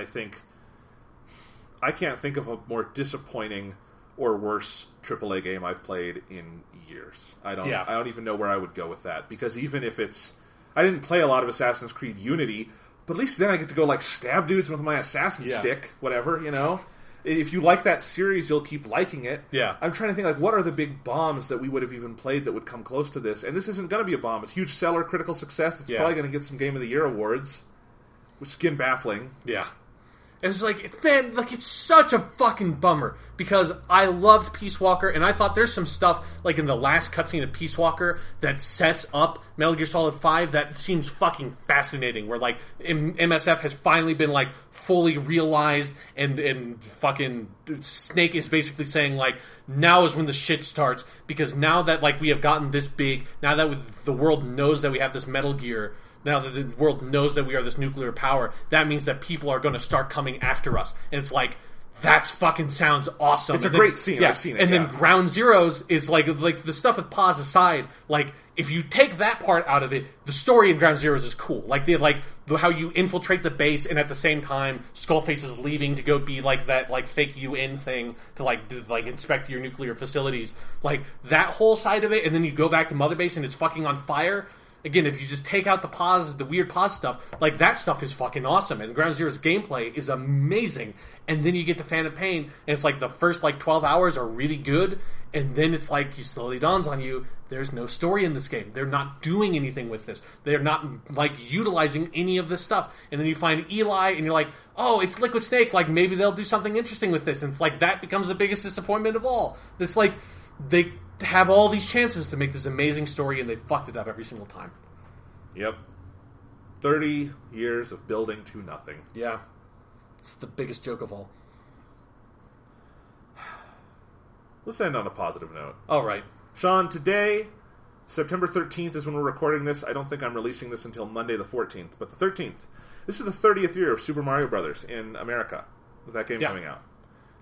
I can't think of a more disappointing or worse AAA game I've played in years. I don't even know where I would go with that, because even if I didn't play a lot of Assassin's Creed Unity, but at least then I get to go, like, stab dudes with my assassin stick, whatever, you know? If you like that series, you'll keep liking it. Yeah. I'm trying to think, like, what are the big bombs that we would have even played that would come close to this? And this isn't going to be a bomb. It's huge seller, critical success. It's probably going to get some Game of the Year awards, which is again baffling. Yeah. And it's like, man, like, it's such a fucking bummer, because I loved Peace Walker, and I thought there's some stuff, like, in the last cutscene of Peace Walker that sets up Metal Gear Solid 5 that seems fucking fascinating, where, like, MSF has finally been, like, fully realized, and fucking Snake is basically saying, like, now is when the shit starts, because now that, like, we have gotten this big, now that the world knows that we have this Metal Gear, now that the world knows that we are this nuclear power, that means that people are going to start coming after us. And it's like, that's fucking sounds awesome. It's a great scene. Yeah, I've seen it. And then Ground Zeroes is like the stuff with pause aside, like, if you take that part out of it, the story in Ground Zeroes is cool. Like, how you infiltrate the base, and at the same time, Skullface is leaving to go be, like, that, like, fake UN thing to, like, inspect your nuclear facilities. Like, that whole side of it, and then you go back to Mother Base and it's fucking on fire. Again, if you just take out the weird pause stuff, like, that stuff is fucking awesome. And Ground Zero's gameplay is amazing. And then you get to Phantom Pain, and it's like the first, like, 12 hours are really good. And then it's like, it slowly dawns on you, there's no story in this game. They're not doing anything with this. They're not, like, utilizing any of this stuff. And then you find Eli, and you're like, oh, it's Liquid Snake. Like, maybe they'll do something interesting with this. And it's like, that becomes the biggest disappointment of all. It's like, they have all these chances to make this amazing story, and they fucked it up every single time. Yep. 30 years of building to nothing. Yeah. It's the biggest joke of all. Let's end on a positive note. All right. Sean, today, September 13th is when we're recording this. I don't think I'm releasing this until Monday the 14th, but the 13th. This is the 30th year of Super Mario Brothers in America, with that game coming out.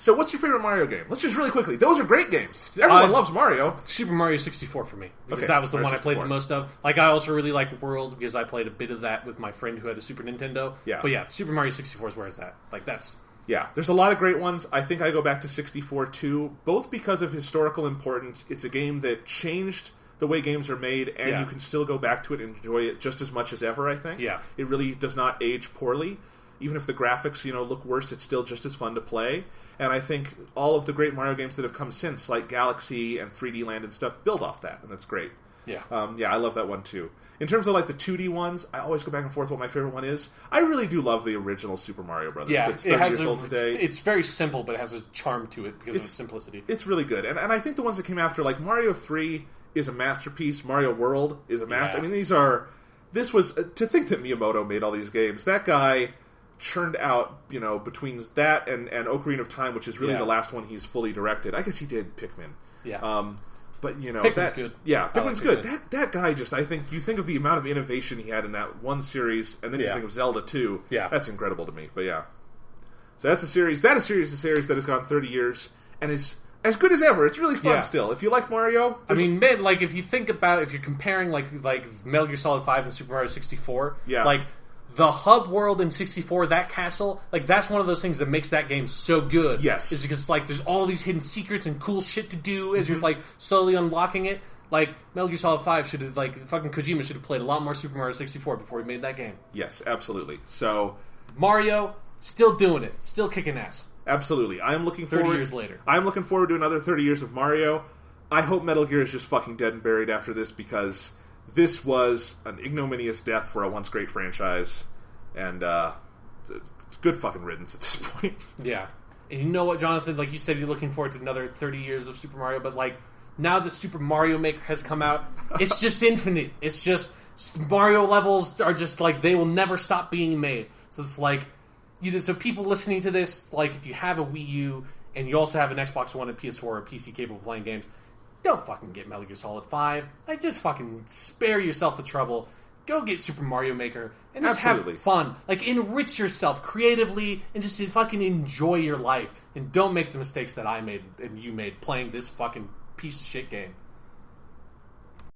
So what's your favorite Mario game? Let's just really quickly. Those are great games. Everyone loves Mario. Super Mario 64 for me. Because Okay, that was the Mario one I played 64. the most of. Like, I also really like World because I played a bit of that with my friend who had a Super Nintendo. Yeah. But yeah, Super Mario 64 is where it's at. Like, that's... Yeah, there's a lot of great ones. I think I go back to 64 too, both because of historical importance. It's a game that changed the way games are made, and Yeah. you can still go back to it and enjoy it just as much as ever, I think. Yeah. It really does not age poorly. Even if the graphics, look worse, it's still just as fun to play. And I think all of the great Mario games that have come since, like Galaxy and 3D Land and stuff, build off that, and that's great. Yeah. I love that one too. In terms of like the 2D ones, I always go back and forth what my favorite one is. I really do love the original Super Mario Brothers. Yeah, It's 30 years old today. It's very simple, but it has a charm to it because of its simplicity. It's really good. And I think the ones that came after, like Mario 3 is a masterpiece. Mario World is a masterpiece. Yeah. I mean, this was, to think that Miyamoto made all these games, that guy churned out, between that and Ocarina of Time, which is really the last one he's fully directed. I guess he did Pikmin. Yeah. But Pikmin's good. Yeah, I Pikmin's like good. Pikmin. That guy just, I think, you think of the amount of innovation he had in that one series, and then you think of Zelda 2. Yeah. That's incredible to me. But yeah. So that's a series. That is a series that has gone 30 years and is as good as ever. It's really fun still. If you like Mario, I mean, like if you think about if you're comparing like Metal Gear Solid 5 and Super Mario 64, like the hub world in 64, that castle, like that's one of those things that makes that game so good. Yes. Is because like there's all these hidden secrets and cool shit to do as you're like slowly unlocking it. Like Metal Gear Solid 5 should have fucking Kojima should have played a lot more Super Mario 64 before he made that game. Yes, absolutely. So Mario still doing it, still kicking ass. Absolutely. I am looking forward 30 years later. I'm looking forward to another 30 years of Mario. I hope Metal Gear is just fucking dead and buried after this, because this was an ignominious death for a once great franchise, and it's good fucking riddance at this point. Yeah. And you know what, Jonathan? Like you said, you're looking forward to another 30 years of Super Mario, but like now that Super Mario Maker has come out, it's just infinite. It's just Mario levels are just like they will never stop being made. So it's like so people listening to this, like if you have a Wii U and you also have an Xbox One and PS4 or PC capable of playing games, don't fucking get Metal Gear Solid 5. Like just fucking spare yourself the trouble. Go get Super Mario Maker and just have fun. Like enrich yourself creatively and just fucking enjoy your life. And don't make the mistakes that I made and you made playing this fucking piece of shit game.